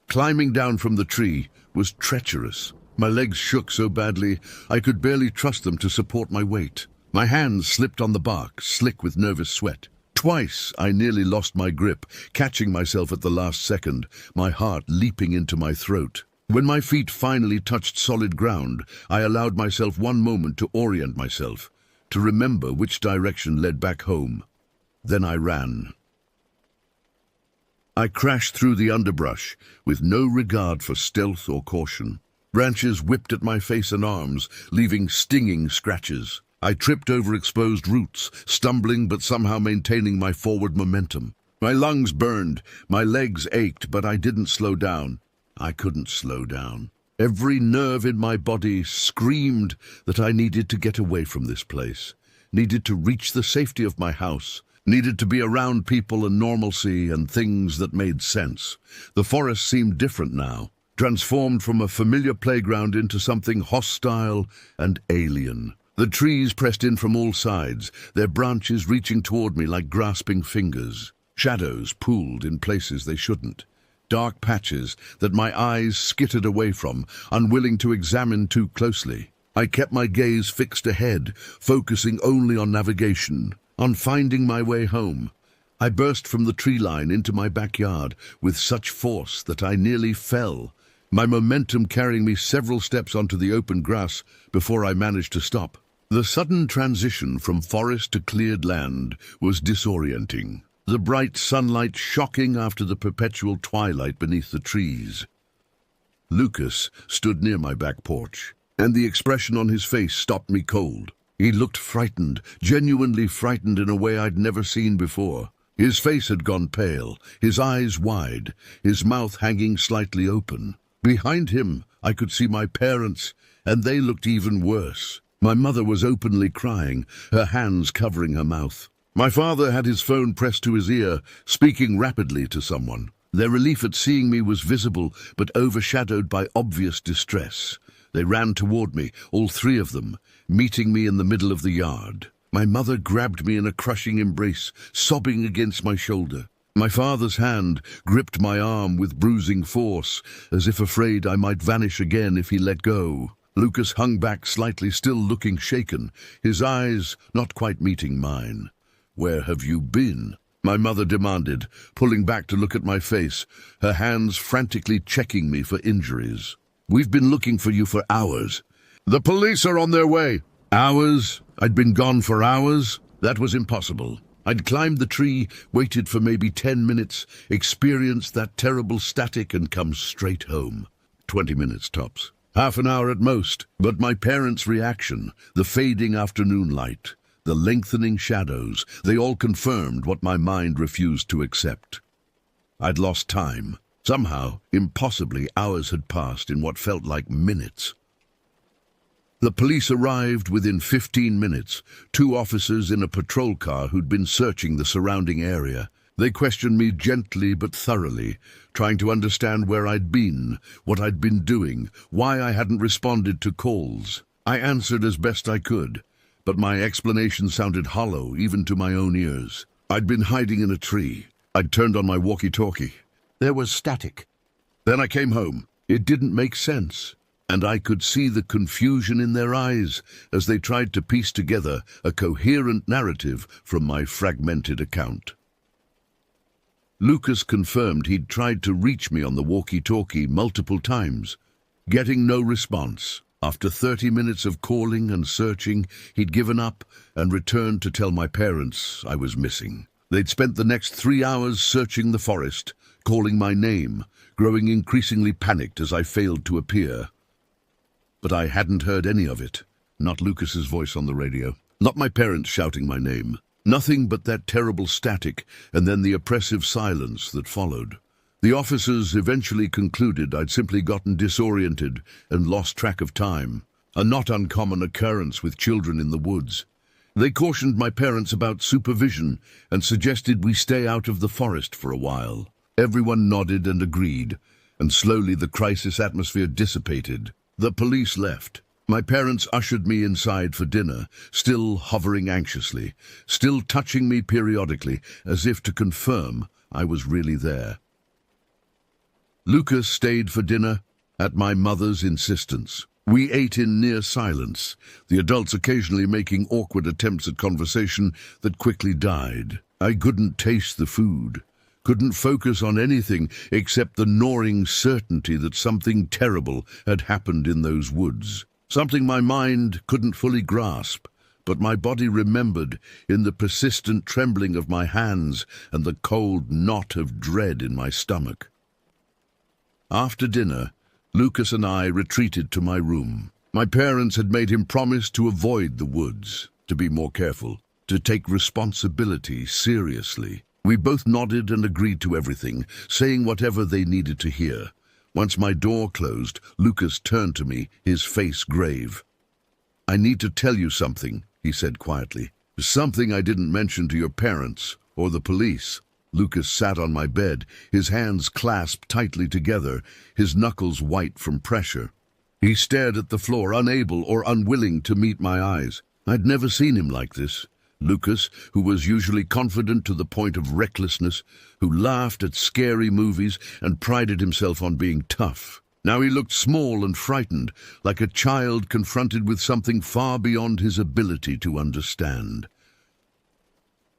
Climbing down from the tree was treacherous. My legs shook so badly I could barely trust them to support my weight. My hands slipped on the bark, slick with nervous sweat. Twice I nearly lost my grip, catching myself at the last second, my heart leaping into my throat. When my feet finally touched solid ground, I allowed myself one moment to orient myself, to remember which direction led back home. Then I ran. I crashed through the underbrush, with no regard for stealth or caution. Branches whipped at my face and arms, leaving stinging scratches. I tripped over exposed roots, stumbling but somehow maintaining my forward momentum. My lungs burned, my legs ached, but I didn't slow down. I couldn't slow down. Every nerve in my body screamed that I needed to get away from this place, needed to reach the safety of my house, needed to be around people and normalcy and things that made sense. The forest seemed different now, transformed from a familiar playground into something hostile and alien. The trees pressed in from all sides, their branches reaching toward me like grasping fingers. Shadows pooled in places they shouldn't. dark patches that my eyes skittered away from, unwilling to examine too closely. I kept my gaze fixed ahead, focusing only on navigation, on finding my way home. I burst from the tree line into my backyard with such force that I nearly fell, my momentum carrying me several steps onto the open grass before I managed to stop. The sudden transition from forest to cleared land was disorienting, the bright sunlight shocking after the perpetual twilight beneath the trees. Lucas stood near my back porch, and the expression on his face stopped me cold. He looked frightened, genuinely frightened in a way I'd never seen before. His face had gone pale, his eyes wide, his mouth hanging slightly open. Behind him, I could see my parents, and they looked even worse. My mother was openly crying, her hands covering her mouth. My father had his phone pressed to his ear, speaking rapidly to someone. Their relief at seeing me was visible, but overshadowed by obvious distress. They ran toward me, all three of them, meeting me in the middle of the yard. My mother grabbed me in a crushing embrace, sobbing against my shoulder. My father's hand gripped my arm with bruising force, as if afraid I might vanish again if he let go. Lucas hung back slightly, still looking shaken, his eyes not quite meeting mine. "Where have you been?" my mother demanded, pulling back to look at my face, her hands frantically checking me for injuries. "We've been looking for you for hours." "The police are on their way." Hours? I'd been gone for hours? That was impossible. I'd climbed the tree, waited for maybe 10 minutes, experienced that terrible static and come straight home. 20 minutes tops. Half an hour at most. But my parents' reaction, the fading afternoon light, the lengthening shadows, they all confirmed what my mind refused to accept. I'd lost time. Somehow, impossibly, hours had passed in what felt like minutes. The police arrived within 15 minutes, 2 officers in a patrol car who'd been searching the surrounding area. They questioned me gently but thoroughly, trying to understand where I'd been, what I'd been doing, why I hadn't responded to calls. I answered as best I could, but my explanation sounded hollow even to my own ears. I'd been hiding in a tree. I'd turned on my walkie-talkie. There was static. Then I came home. It didn't make sense, and I could see the confusion in their eyes as they tried to piece together a coherent narrative from my fragmented account. Lucas confirmed he'd tried to reach me on the walkie-talkie multiple times, getting no response. After 30 minutes of calling and searching, he'd given up and returned to tell my parents I was missing. They'd spent the next 3 hours searching the forest, calling my name, growing increasingly panicked as I failed to appear. But I hadn't heard any of it. Not Lucas's voice on the radio, not my parents shouting my name. Nothing but that terrible static and then the oppressive silence that followed. The officers eventually concluded I'd simply gotten disoriented and lost track of time, a not uncommon occurrence with children in the woods. They cautioned my parents about supervision and suggested we stay out of the forest for a while. Everyone nodded and agreed, and slowly the crisis atmosphere dissipated. The police left. My parents ushered me inside for dinner, still hovering anxiously, still touching me periodically, as if to confirm I was really there. Lucas stayed for dinner, at my mother's insistence. We ate in near silence, the adults occasionally making awkward attempts at conversation that quickly died. I couldn't taste the food, couldn't focus on anything except the gnawing certainty that something terrible had happened in those woods. Something my mind couldn't fully grasp, but my body remembered in the persistent trembling of my hands and the cold knot of dread in my stomach. After dinner, Lucas and I retreated to my room. My parents had made him promise to avoid the woods, to be more careful, to take responsibility seriously. We both nodded and agreed to everything, saying whatever they needed to hear. Once my door closed, Lucas turned to me, his face grave. "I need to tell you something," he said quietly. "Something I didn't mention to your parents or the police." Lucas sat on my bed, his hands clasped tightly together, his knuckles white from pressure. He stared at the floor, unable or unwilling to meet my eyes. I'd never seen him like this, Lucas, who was usually confident to the point of recklessness, who laughed at scary movies and prided himself on being tough. Now he looked small and frightened, like a child confronted with something far beyond his ability to understand.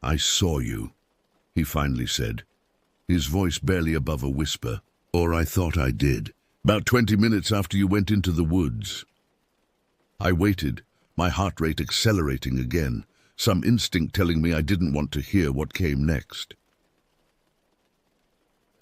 "I saw you," he finally said, his voice barely above a whisper. "Or I thought I did. About 20 minutes after you went into the woods." I waited, my heart rate accelerating again, some instinct telling me I didn't want to hear what came next.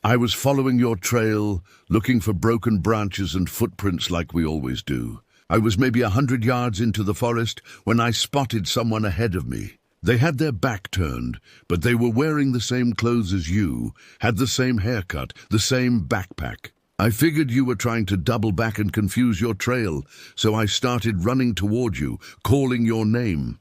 "I was following your trail, looking for broken branches and footprints like we always do. I was maybe 100 yards into the forest when I spotted someone ahead of me. They had their back turned, but they were wearing the same clothes as you, had the same haircut, the same backpack. I figured you were trying to double back and confuse your trail, so I started running toward you, calling your name."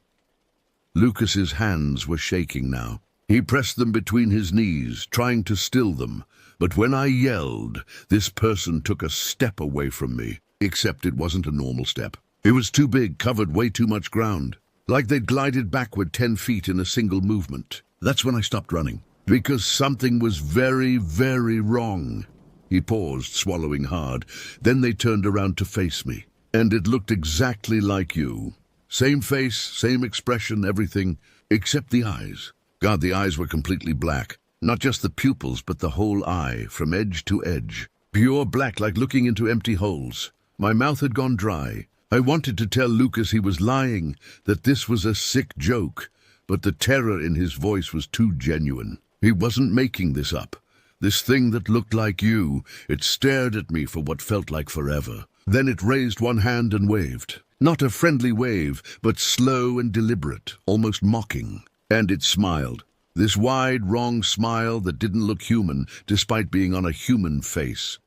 Lucas's hands were shaking now. He pressed them between his knees, trying to still them. But when I yelled, this person took a step away from me, except it wasn't a normal step. It was too big, covered way too much ground, like they'd glided backward 10 feet in a single movement. That's when I stopped running, because something was very, very wrong. He paused, swallowing hard. Then they turned around to face me, and it looked exactly like you. Same face, same expression, everything, except the eyes. God, the eyes were completely black. Not just the pupils, but the whole eye, from edge to edge. Pure black, like looking into empty holes. My mouth had gone dry. I wanted to tell Lucas he was lying, that this was a sick joke, but the terror in his voice was too genuine. He wasn't making this up. This thing that looked like you, it stared at me for what felt like forever. Then it raised one hand and waved. Not a friendly wave, but slow and deliberate, almost mocking. And it smiled. This wide, wrong smile that didn't look human, despite being on a human face.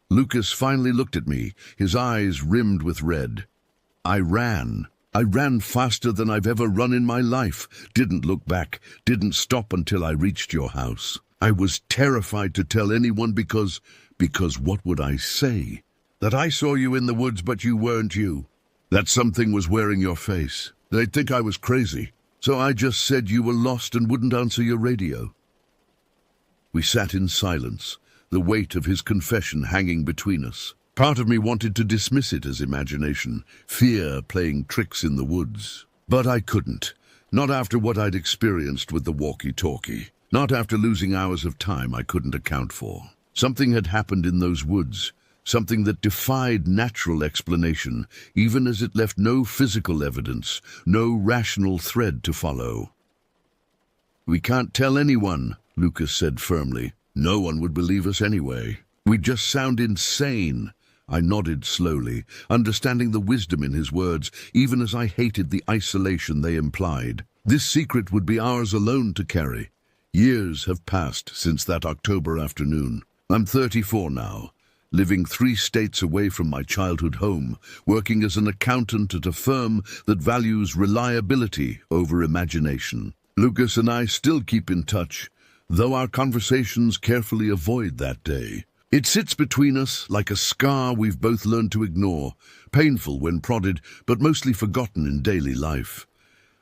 Lucas finally looked at me, his eyes rimmed with red. I ran. I ran faster than I've ever run in my life. Didn't look back, didn't stop until I reached your house. I was terrified to tell anyone because what would I say? That I saw you in the woods, but you weren't you. That something was wearing your face. They'd think I was crazy. So I just said you were lost and wouldn't answer your radio. We sat in silence, the weight of his confession hanging between us. Part of me wanted to dismiss it as imagination, fear playing tricks in the woods. But I couldn't. Not after what I'd experienced with the walkie-talkie. Not after losing hours of time I couldn't account for. Something had happened in those woods. Something that defied natural explanation, even as it left no physical evidence, no rational thread to follow. "We can't tell anyone," Lucas said firmly. "No one would believe us anyway. We'd just sound insane." I nodded slowly, understanding the wisdom in his words, even as I hated the isolation they implied. This secret would be ours alone to carry. Years have passed since that October afternoon. I'm 34 now. Living 3 states away from my childhood home, working as an accountant at a firm that values reliability over imagination. Lucas and I still keep in touch, though our conversations carefully avoid that day. It sits between us like a scar we've both learned to ignore, painful when prodded, but mostly forgotten in daily life.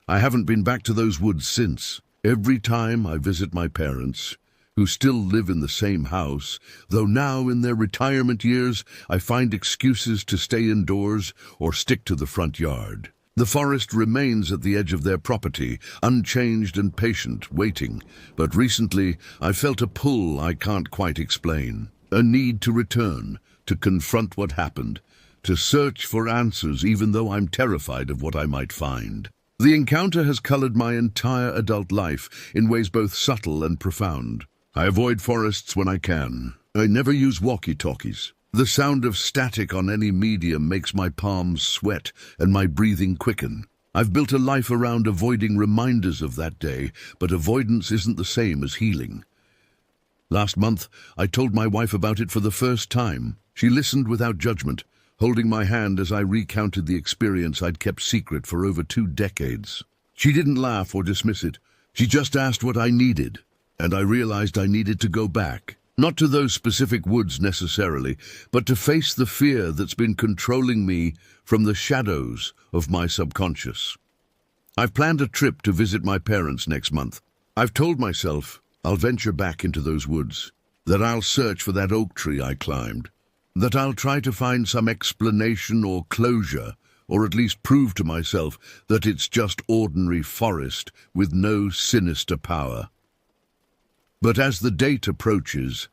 I haven't been back to those woods since. Every time I visit my parents, who still live in the same house, though now in their retirement years I find excuses to stay indoors or stick to the front yard. The forest remains at the edge of their property, unchanged and patient, waiting. But recently I felt a pull I can't quite explain. A need to return, to confront what happened, to search for answers even though I'm terrified of what I might find. The encounter has colored my entire adult life in ways both subtle and profound. I avoid forests when I can. I never use walkie-talkies. The sound of static on any medium makes my palms sweat and my breathing quicken. I've built a life around avoiding reminders of that day, but avoidance isn't the same as healing. Last month, I told my wife about it for the first time. She listened without judgment, holding my hand as I recounted the experience I'd kept secret for over 2 decades. She didn't laugh or dismiss it. She just asked what I needed. And I realized I needed to go back, not to those specific woods necessarily, but to face the fear that's been controlling me from the shadows of my subconscious. I've planned a trip to visit my parents next month. I've told myself I'll venture back into those woods, that I'll search for that oak tree I climbed, that I'll try to find some explanation or closure, or at least prove to myself that it's just ordinary forest with no sinister power. But as the date approaches,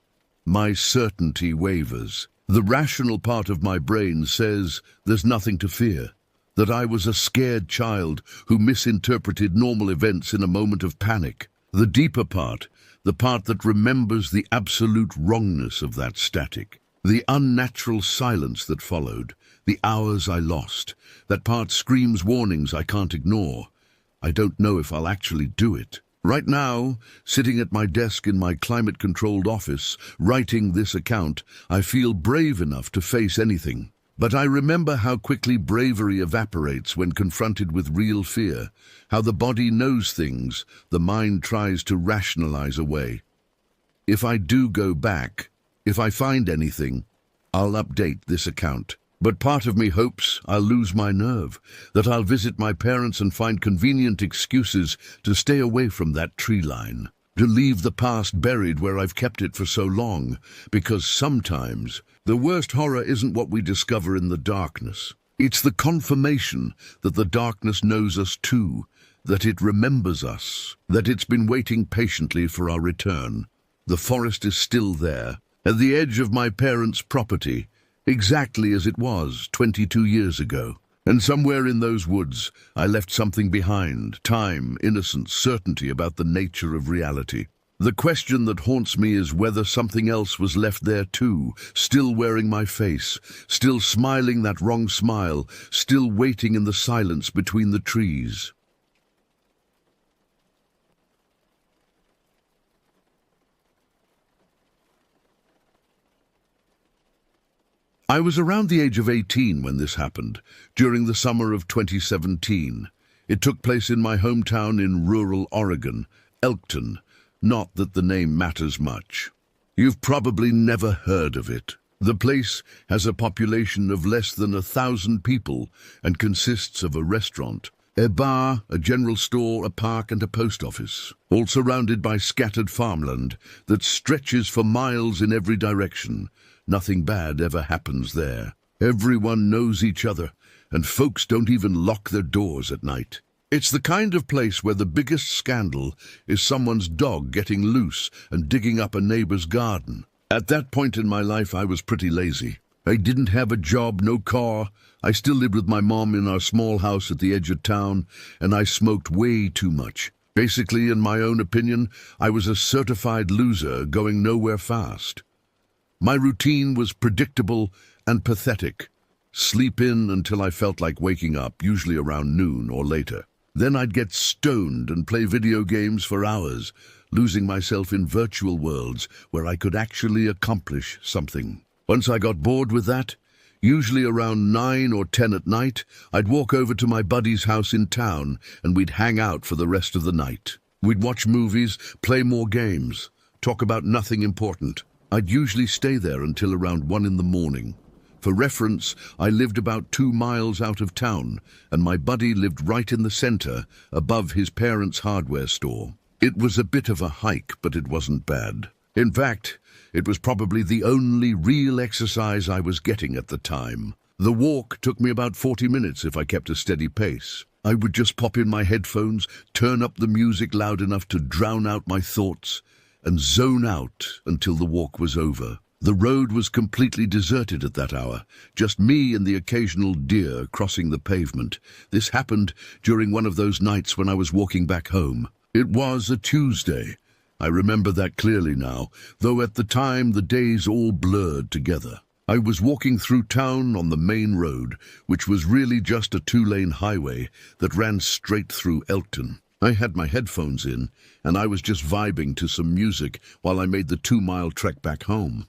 my certainty wavers. The rational part of my brain says there's nothing to fear, that I was a scared child who misinterpreted normal events in a moment of panic. The deeper part, the part that remembers the absolute wrongness of that static, the unnatural silence that followed, the hours I lost, that part screams warnings I can't ignore. I don't know if I'll actually do it. Right now, sitting at my desk in my climate-controlled office, writing this account, I feel brave enough to face anything. But I remember how quickly bravery evaporates when confronted with real fear, how the body knows things the mind tries to rationalize away. If I do go back, if I find anything, I'll update this account. But part of me hopes I'll lose my nerve, that I'll visit my parents and find convenient excuses to stay away from that tree line, to leave the past buried where I've kept it for so long, because sometimes the worst horror isn't what we discover in the darkness. It's the confirmation that the darkness knows us too, that it remembers us, that it's been waiting patiently for our return. The forest is still there, at the edge of my parents' property, exactly as it was 22 years ago. And somewhere in those woods, I left something behind: time, innocence, certainty about the nature of reality. The question that haunts me is whether something else was left there too, still wearing my face, still smiling that wrong smile, still waiting in the silence between the trees. I was around the age of 18 when this happened, during the summer of 2017. It took place in my hometown in rural Oregon, Elkton. Not that the name matters much. You've probably never heard of it. The place has a population of less than 1,000 people and consists of a restaurant, a bar, a general store, a park and a post office, all surrounded by scattered farmland that stretches for miles in every direction. Nothing bad ever happens there. Everyone knows each other, and folks don't even lock their doors at night. It's the kind of place where the biggest scandal is someone's dog getting loose and digging up a neighbor's garden. At that point in my life, I was pretty lazy. I didn't have a job, no car. I still lived with my mom in our small house at the edge of town, and I smoked way too much. Basically, in my own opinion, I was a certified loser going nowhere fast. My routine was predictable and pathetic. Sleep in until I felt like waking up, usually around noon or later. Then I'd get stoned and play video games for hours, losing myself in virtual worlds where I could actually accomplish something. Once I got bored with that, usually around 9 or 10 at night, I'd walk over to my buddy's house in town and we'd hang out for the rest of the night. We'd watch movies, play more games, talk about nothing important. I'd usually stay there until around 1 in the morning. For reference, I lived about 2 miles out of town, and my buddy lived right in the center, above his parents' hardware store. It was a bit of a hike, but it wasn't bad. In fact, it was probably the only real exercise I was getting at the time. The walk took me about 40 minutes if I kept a steady pace. I would just pop in my headphones, turn up the music loud enough to drown out my thoughts, and zone out until the walk was over. The road was completely deserted at that hour, just me and the occasional deer crossing the pavement. This happened during one of those nights when I was walking back home. It was a Tuesday. I remember that clearly now, though at the time the days all blurred together. I was walking through town on the main road, which was really just a 2-lane highway that ran straight through Elkton. I had my headphones in, and I was just vibing to some music while I made the 2-mile trek back home.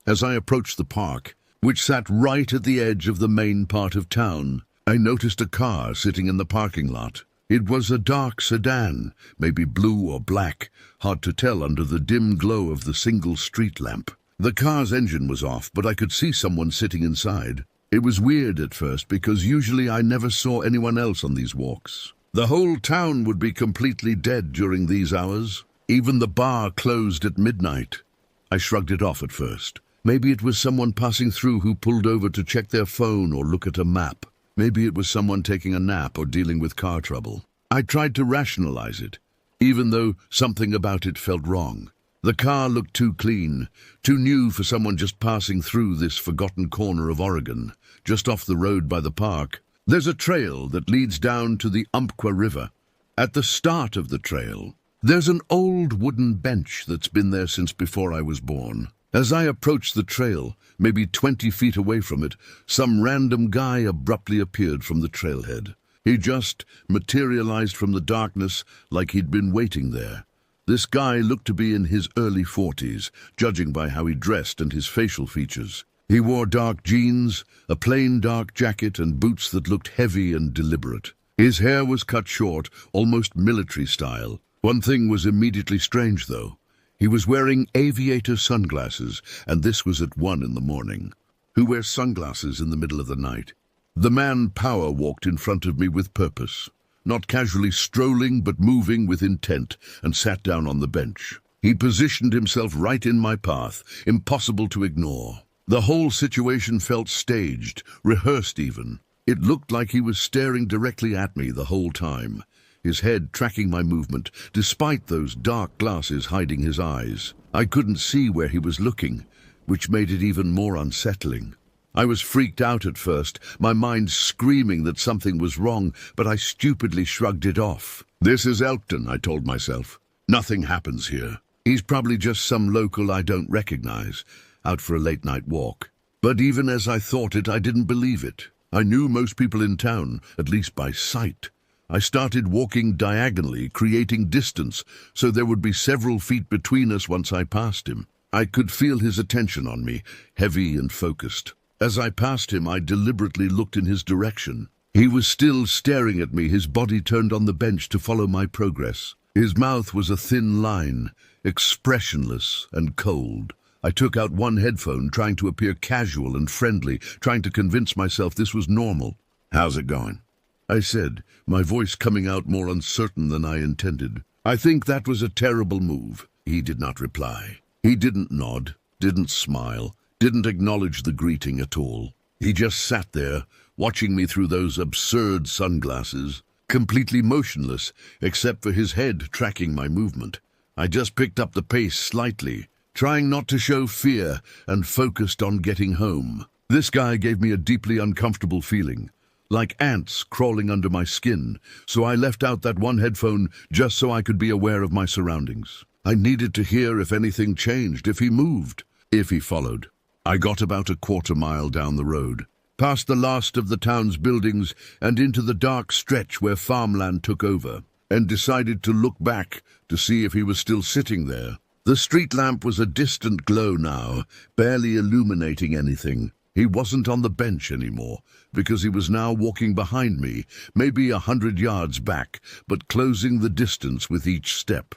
As I approached the park, which sat right at the edge of the main part of town, I noticed a car sitting in the parking lot. It was a dark sedan, maybe blue or black, hard to tell under the dim glow of the single street lamp. The car's engine was off, but I could see someone sitting inside. It was weird at first because usually I never saw anyone else on these walks. The whole town would be completely dead during these hours. Even the bar closed at midnight. I shrugged it off at first. Maybe it was someone passing through who pulled over to check their phone or look at a map. Maybe it was someone taking a nap or dealing with car trouble. I tried to rationalize it, even though something about it felt wrong. The car looked too clean, too new for someone just passing through this forgotten corner of Oregon, just off the road by the park. There's a trail that leads down to the Umpqua River. At the start of the trail, there's an old wooden bench that's been there since before I was born. As I approached the trail, maybe 20 feet away from it, some random guy abruptly appeared from the trailhead. He just materialized from the darkness like he'd been waiting there. This guy looked to be in his early 40s, judging by how he dressed and his facial features. He wore dark jeans, a plain dark jacket, and boots that looked heavy and deliberate. His hair was cut short, almost military style. One thing was immediately strange, though. He was wearing aviator sunglasses, and this was at 1 in the morning. Who wears sunglasses in the middle of the night? The man power walked in front of me with purpose, not casually strolling but moving with intent, and sat down on the bench. He positioned himself right in my path, impossible to ignore. The whole situation felt staged, rehearsed even. It looked like he was staring directly at me the whole time, his head tracking my movement, despite those dark glasses hiding his eyes. I couldn't see where he was looking, which made it even more unsettling. I was freaked out at first, my mind screaming that something was wrong, but I stupidly shrugged it off. This is Elkton, I told myself. Nothing happens here. He's probably just some local I don't recognize, out for a late-night walk. But even as I thought it, I didn't believe it. I knew most people in town, at least by sight. I started walking diagonally, creating distance, so there would be several feet between us once I passed him. I could feel his attention on me, heavy and focused. As I passed him, I deliberately looked in his direction. He was still staring at me, his body turned on the bench to follow my progress. His mouth was a thin line, expressionless and cold. I took out one headphone, trying to appear casual and friendly, trying to convince myself this was normal. "How's it going?" I said, my voice coming out more uncertain than I intended. "I think that was a terrible move." He did not reply. He didn't nod, didn't smile, didn't acknowledge the greeting at all. He just sat there, watching me through those absurd sunglasses, completely motionless, except for his head tracking my movement. I just picked up the pace slightly, trying not to show fear, and focused on getting home. This guy gave me a deeply uncomfortable feeling, like ants crawling under my skin, so I left out that one headphone just so I could be aware of my surroundings. I needed to hear if anything changed, if he moved, if he followed. I got about a quarter-mile down the road, past the last of the town's buildings and into the dark stretch where farmland took over, and decided to look back to see if he was still sitting there. The street lamp was a distant glow now, barely illuminating anything. He wasn't on the bench anymore, because he was now walking behind me, maybe 100 yards back, but closing the distance with each step.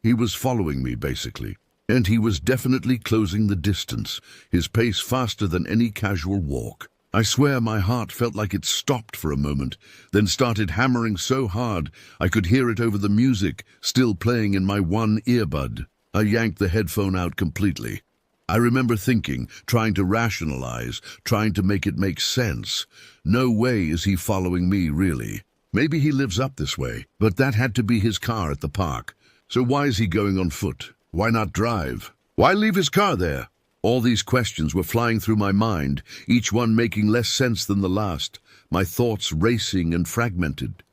He was following me, basically. And he was definitely closing the distance, his pace faster than any casual walk. I swear my heart felt like it stopped for a moment, then started hammering so hard I could hear it over the music still playing in my one earbud. I yanked the headphone out completely. I remember thinking, trying to rationalize, trying to make it make sense. No way is he following me, really. Maybe he lives up this way, but that had to be his car at the park. So why is he going on foot? Why not drive? Why leave his car there? All these questions were flying through my mind, each one making less sense than the last, my thoughts racing and fragmented.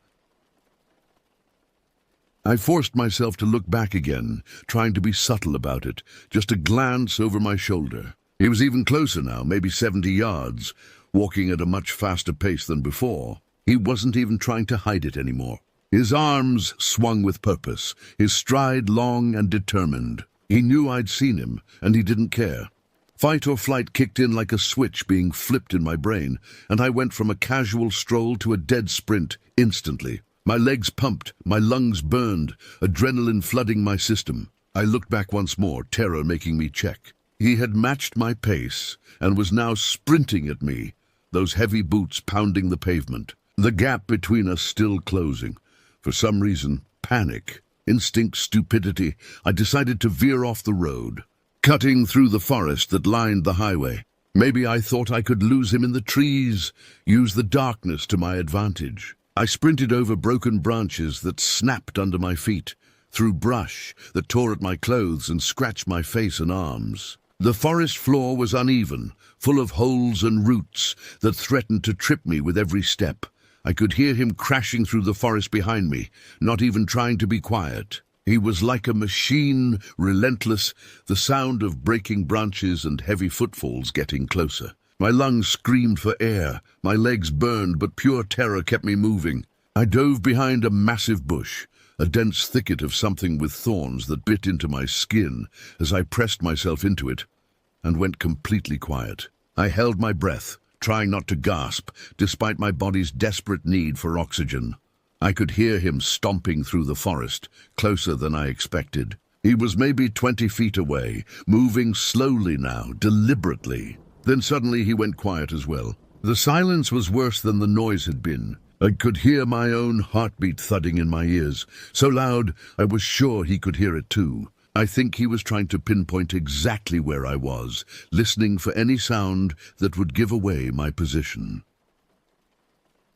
I forced myself to look back again, trying to be subtle about it, just a glance over my shoulder. He was even closer now, maybe 70 yards, walking at a much faster pace than before. He wasn't even trying to hide it anymore. His arms swung with purpose, his stride long and determined. He knew I'd seen him, and he didn't care. Fight or flight kicked in like a switch being flipped in my brain, and I went from a casual stroll to a dead sprint instantly. My legs pumped, my lungs burned, adrenaline flooding my system. I looked back once more, terror making me check. He had matched my pace and was now sprinting at me, those heavy boots pounding the pavement. The gap between us still closing. For some reason, panic, instinct, stupidity, I decided to veer off the road, cutting through the forest that lined the highway. Maybe I thought I could lose him in the trees, use the darkness to my advantage. I sprinted over broken branches that snapped under my feet, through brush that tore at my clothes and scratched my face and arms. The forest floor was uneven, full of holes and roots that threatened to trip me with every step. I could hear him crashing through the forest behind me, not even trying to be quiet. He was like a machine, relentless, the sound of breaking branches and heavy footfalls getting closer. My lungs screamed for air, my legs burned, but pure terror kept me moving. I dove behind a massive bush, a dense thicket of something with thorns that bit into my skin as I pressed myself into it, and went completely quiet. I held my breath, trying not to gasp, despite my body's desperate need for oxygen. I could hear him stomping through the forest, closer than I expected. He was maybe 20 feet away, moving slowly now, deliberately. Then suddenly he went quiet as well. The silence was worse than the noise had been. I could hear my own heartbeat thudding in my ears, so loud I was sure he could hear it too. I think he was trying to pinpoint exactly where I was, listening for any sound that would give away my position.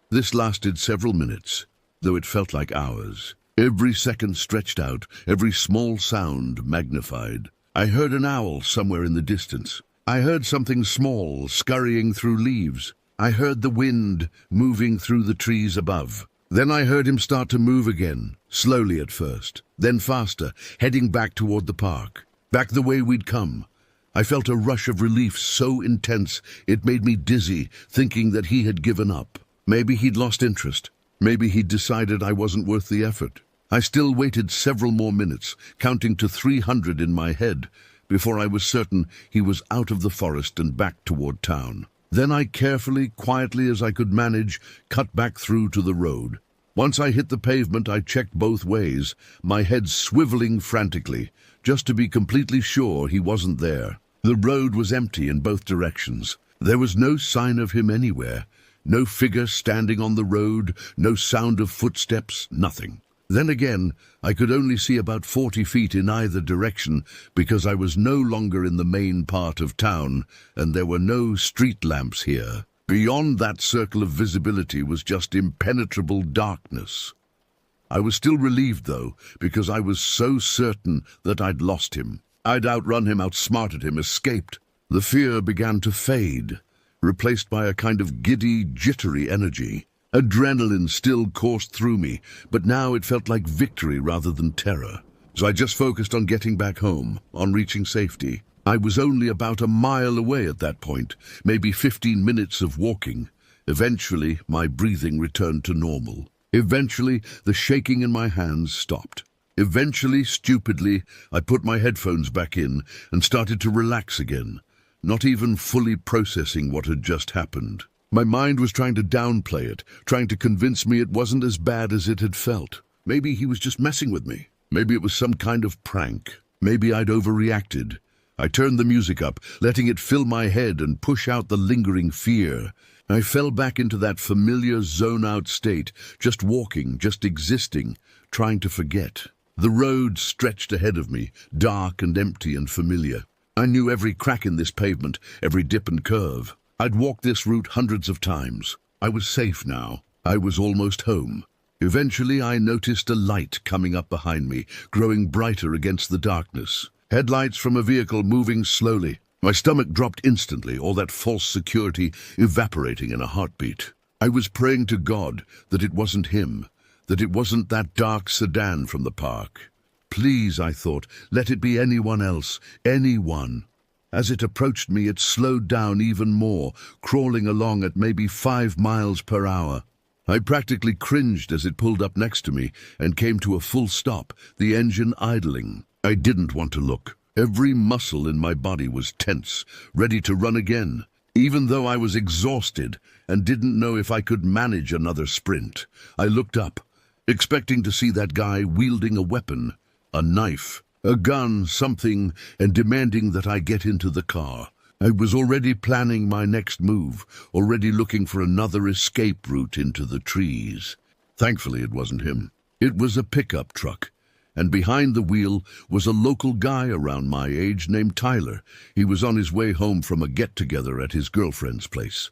This lasted several minutes, though it felt like hours. Every second stretched out, every small sound magnified. I heard an owl somewhere in the distance. I heard something small scurrying through leaves. I heard the wind moving through the trees above. Then I heard him start to move again, slowly at first, then faster, heading back toward the park, back the way we'd come. I felt a rush of relief so intense it made me dizzy, thinking that he had given up. Maybe he'd lost interest. Maybe he'd decided I wasn't worth the effort. I still waited several more minutes, counting to 300 in my head, before I was certain he was out of the forest and back toward town. Then I carefully, quietly as I could manage, cut back through to the road. Once I hit the pavement, I checked both ways, my head swiveling frantically, just to be completely sure he wasn't there. The road was empty in both directions. There was no sign of him anywhere. No figure standing on the road, no sound of footsteps, nothing. Then again, I could only see about 40 feet in either direction because I was no longer in the main part of town and there were no street lamps here. Beyond that circle of visibility was just impenetrable darkness. I was still relieved, though, because I was so certain that I'd lost him. I'd outrun him, outsmarted him, escaped. The fear began to fade, replaced by a kind of giddy, jittery energy. Adrenaline still coursed through me, but now it felt like victory rather than terror. So I just focused on getting back home, on reaching safety. I was only about a mile away at that point, maybe 15 minutes of walking. Eventually, my breathing returned to normal. Eventually, the shaking in my hands stopped. Eventually, stupidly, I put my headphones back in and started to relax again, not even fully processing what had just happened. My mind was trying to downplay it, trying to convince me it wasn't as bad as it had felt. Maybe he was just messing with me. Maybe it was some kind of prank. Maybe I'd overreacted. I turned the music up, letting it fill my head and push out the lingering fear. I fell back into that familiar zone-out state, just walking, just existing, trying to forget. The road stretched ahead of me, dark and empty and familiar. I knew every crack in this pavement, every dip and curve. I'd walked this route hundreds of times. I was safe now. I was almost home. Eventually, I noticed a light coming up behind me, growing brighter against the darkness. Headlights from a vehicle moving slowly. My stomach dropped instantly, all that false security evaporating in a heartbeat. I was praying to God that it wasn't him, that it wasn't that dark sedan from the park. Please, I thought, let it be anyone else, anyone. As it approached me, it slowed down even more, crawling along at maybe 5 miles per hour. I practically cringed as it pulled up next to me and came to a full stop, the engine idling. I didn't want to look. Every muscle in my body was tense, ready to run again, even though I was exhausted and didn't know if I could manage another sprint. I looked up, expecting to see that guy wielding a weapon, a knife, a gun, something, and demanding that I get into the car. I was already planning my next move, already looking for another escape route into the trees. Thankfully, it wasn't him. It was a pickup truck, and behind the wheel was a local guy around my age named Tyler. He was on his way home from a get-together at his girlfriend's place.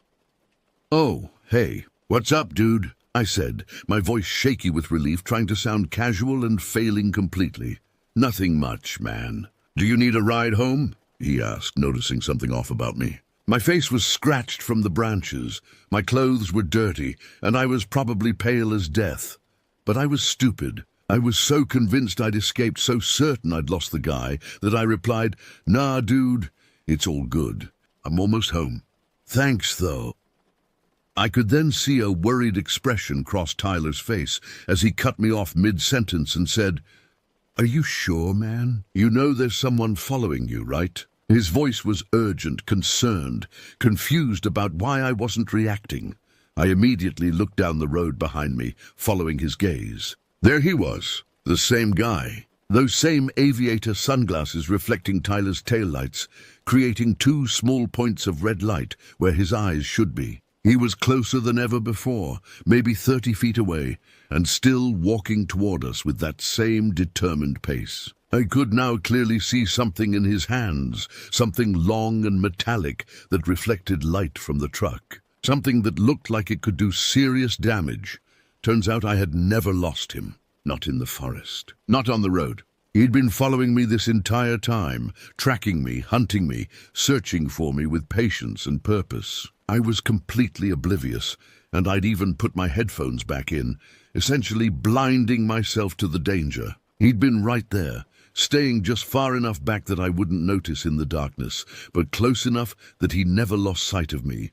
"Oh, hey, what's up, dude?" I said, my voice shaky with relief, trying to sound casual and failing completely. "Nothing much, man. Do you need a ride home?" he asked, noticing something off about me. My face was scratched from the branches, my clothes were dirty, and I was probably pale as death. But I was stupid. I was so convinced I'd escaped, so certain I'd lost the guy, that I replied, "Nah, dude, it's all good. I'm almost home. Thanks, though." I could then see a worried expression cross Tyler's face as he cut me off mid-sentence and said, "Are you sure, man? You know there's someone following you, right?" His voice was urgent, concerned, confused about why I wasn't reacting. I immediately looked down the road behind me, following his gaze. There he was, the same guy. Those same aviator sunglasses reflecting Tyler's taillights, creating two small points of red light where his eyes should be. He was closer than ever before, maybe 30 feet away, and still walking toward us with that same determined pace. I could now clearly see something in his hands, something long and metallic that reflected light from the truck, something that looked like it could do serious damage. Turns out I had never lost him, not in the forest, not on the road. He'd been following me this entire time, tracking me, hunting me, searching for me with patience and purpose. I was completely oblivious, and I'd even put my headphones back in, essentially blinding myself to the danger. He'd been right there, staying just far enough back that I wouldn't notice in the darkness, but close enough that he never lost sight of me.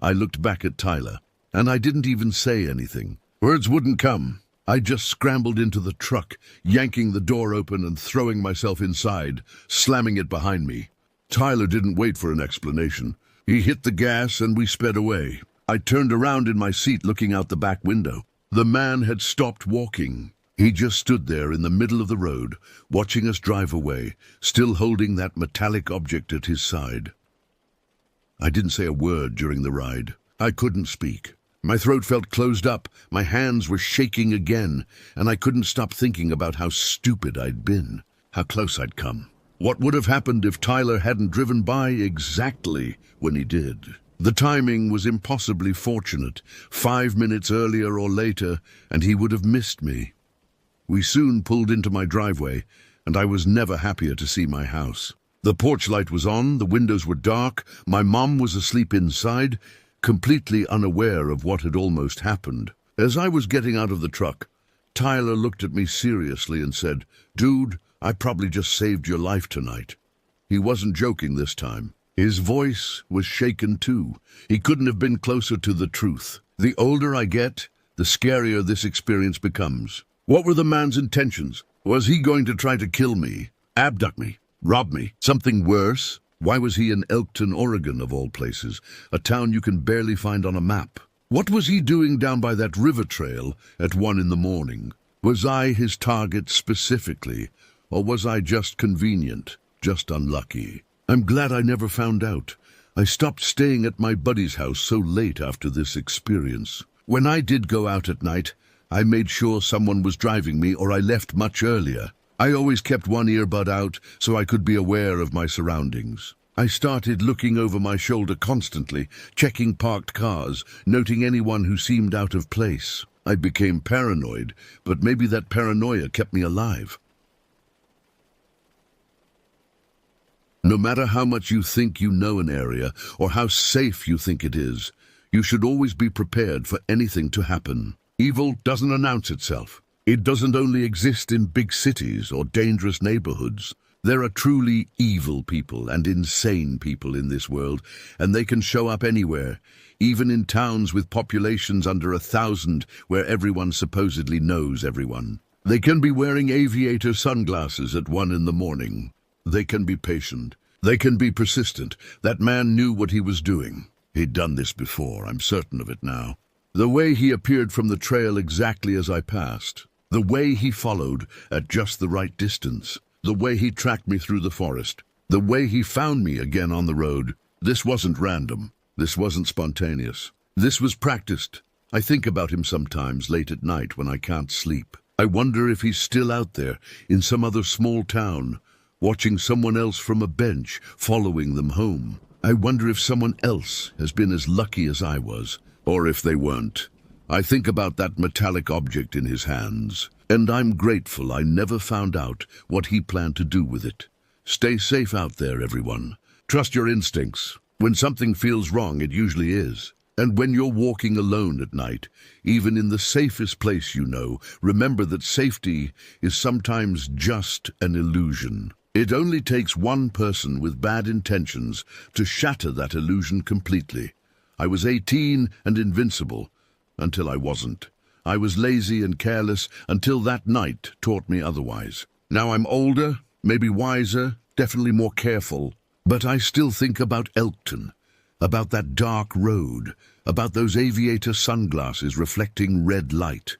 I looked back at Tyler, and I didn't even say anything. Words wouldn't come. I just scrambled into the truck, yanking the door open and throwing myself inside, slamming it behind me. Tyler didn't wait for an explanation. He hit the gas and we sped away. I turned around in my seat looking out the back window. The man had stopped walking. He just stood there in the middle of the road, watching us drive away, still holding that metallic object at his side. I didn't say a word during the ride. I couldn't speak. My throat felt closed up, my hands were shaking again, and I couldn't stop thinking about how stupid I'd been, how close I'd come. What would have happened if Tyler hadn't driven by exactly when he did? The timing was impossibly fortunate. 5 minutes earlier or later, and he would have missed me. We soon pulled into my driveway, and I was never happier to see my house. The porch light was on, the windows were dark, my mom was asleep inside, completely unaware of what had almost happened. As I was getting out of the truck, Tyler looked at me seriously and said, "Dude, I probably just saved your life tonight." He wasn't joking this time. His voice was shaken too. He couldn't have been closer to the truth. The older I get, the scarier this experience becomes. What were the man's intentions? Was he going to try to kill me, abduct me, rob me, something worse? Why was he in Elkton, Oregon, of all places, a town you can barely find on a map? What was he doing down by that river trail at 1 in the morning? Was I his target specifically, or was I just convenient, just unlucky? I'm glad I never found out. I stopped staying at my buddy's house so late after this experience. When I did go out at night, I made sure someone was driving me or I left much earlier. I always kept one earbud out so I could be aware of my surroundings. I started looking over my shoulder constantly, checking parked cars, noting anyone who seemed out of place. I became paranoid, but maybe that paranoia kept me alive. No matter how much you think you know an area or how safe you think it is, you should always be prepared for anything to happen. Evil doesn't announce itself. It doesn't only exist in big cities or dangerous neighborhoods. There are truly evil people and insane people in this world, and they can show up anywhere, even in towns with populations under 1,000 where everyone supposedly knows everyone. They can be wearing aviator sunglasses at 1 in the morning. They can be patient. They can be persistent. That man knew what he was doing. He'd done this before, I'm certain of it now. The way he appeared from the trail exactly as I passed. The way he followed at just the right distance. The way he tracked me through the forest. The way he found me again on the road, this wasn't random. This wasn't spontaneous. This was practiced. I think about him sometimes late at night when I can't sleep. I wonder if he's still out there in some other small town, watching someone else from a bench, following them home. I wonder if someone else has been as lucky as I was, or if they weren't. I think about that metallic object in his hands, and I'm grateful I never found out what he planned to do with it. Stay safe out there, everyone. Trust your instincts. When something feels wrong, it usually is. And when you're walking alone at night, even in the safest place you know, remember that safety is sometimes just an illusion. It only takes one person with bad intentions to shatter that illusion completely. I was 18 and invincible, until I wasn't. I was lazy and careless until that night taught me otherwise. Now I'm older, maybe wiser, definitely more careful, but I still think about Elkton, about that dark road, about those aviator sunglasses reflecting red light.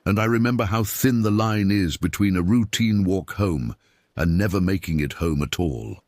And I remember how thin the line is between a routine walk home and never making it home at all.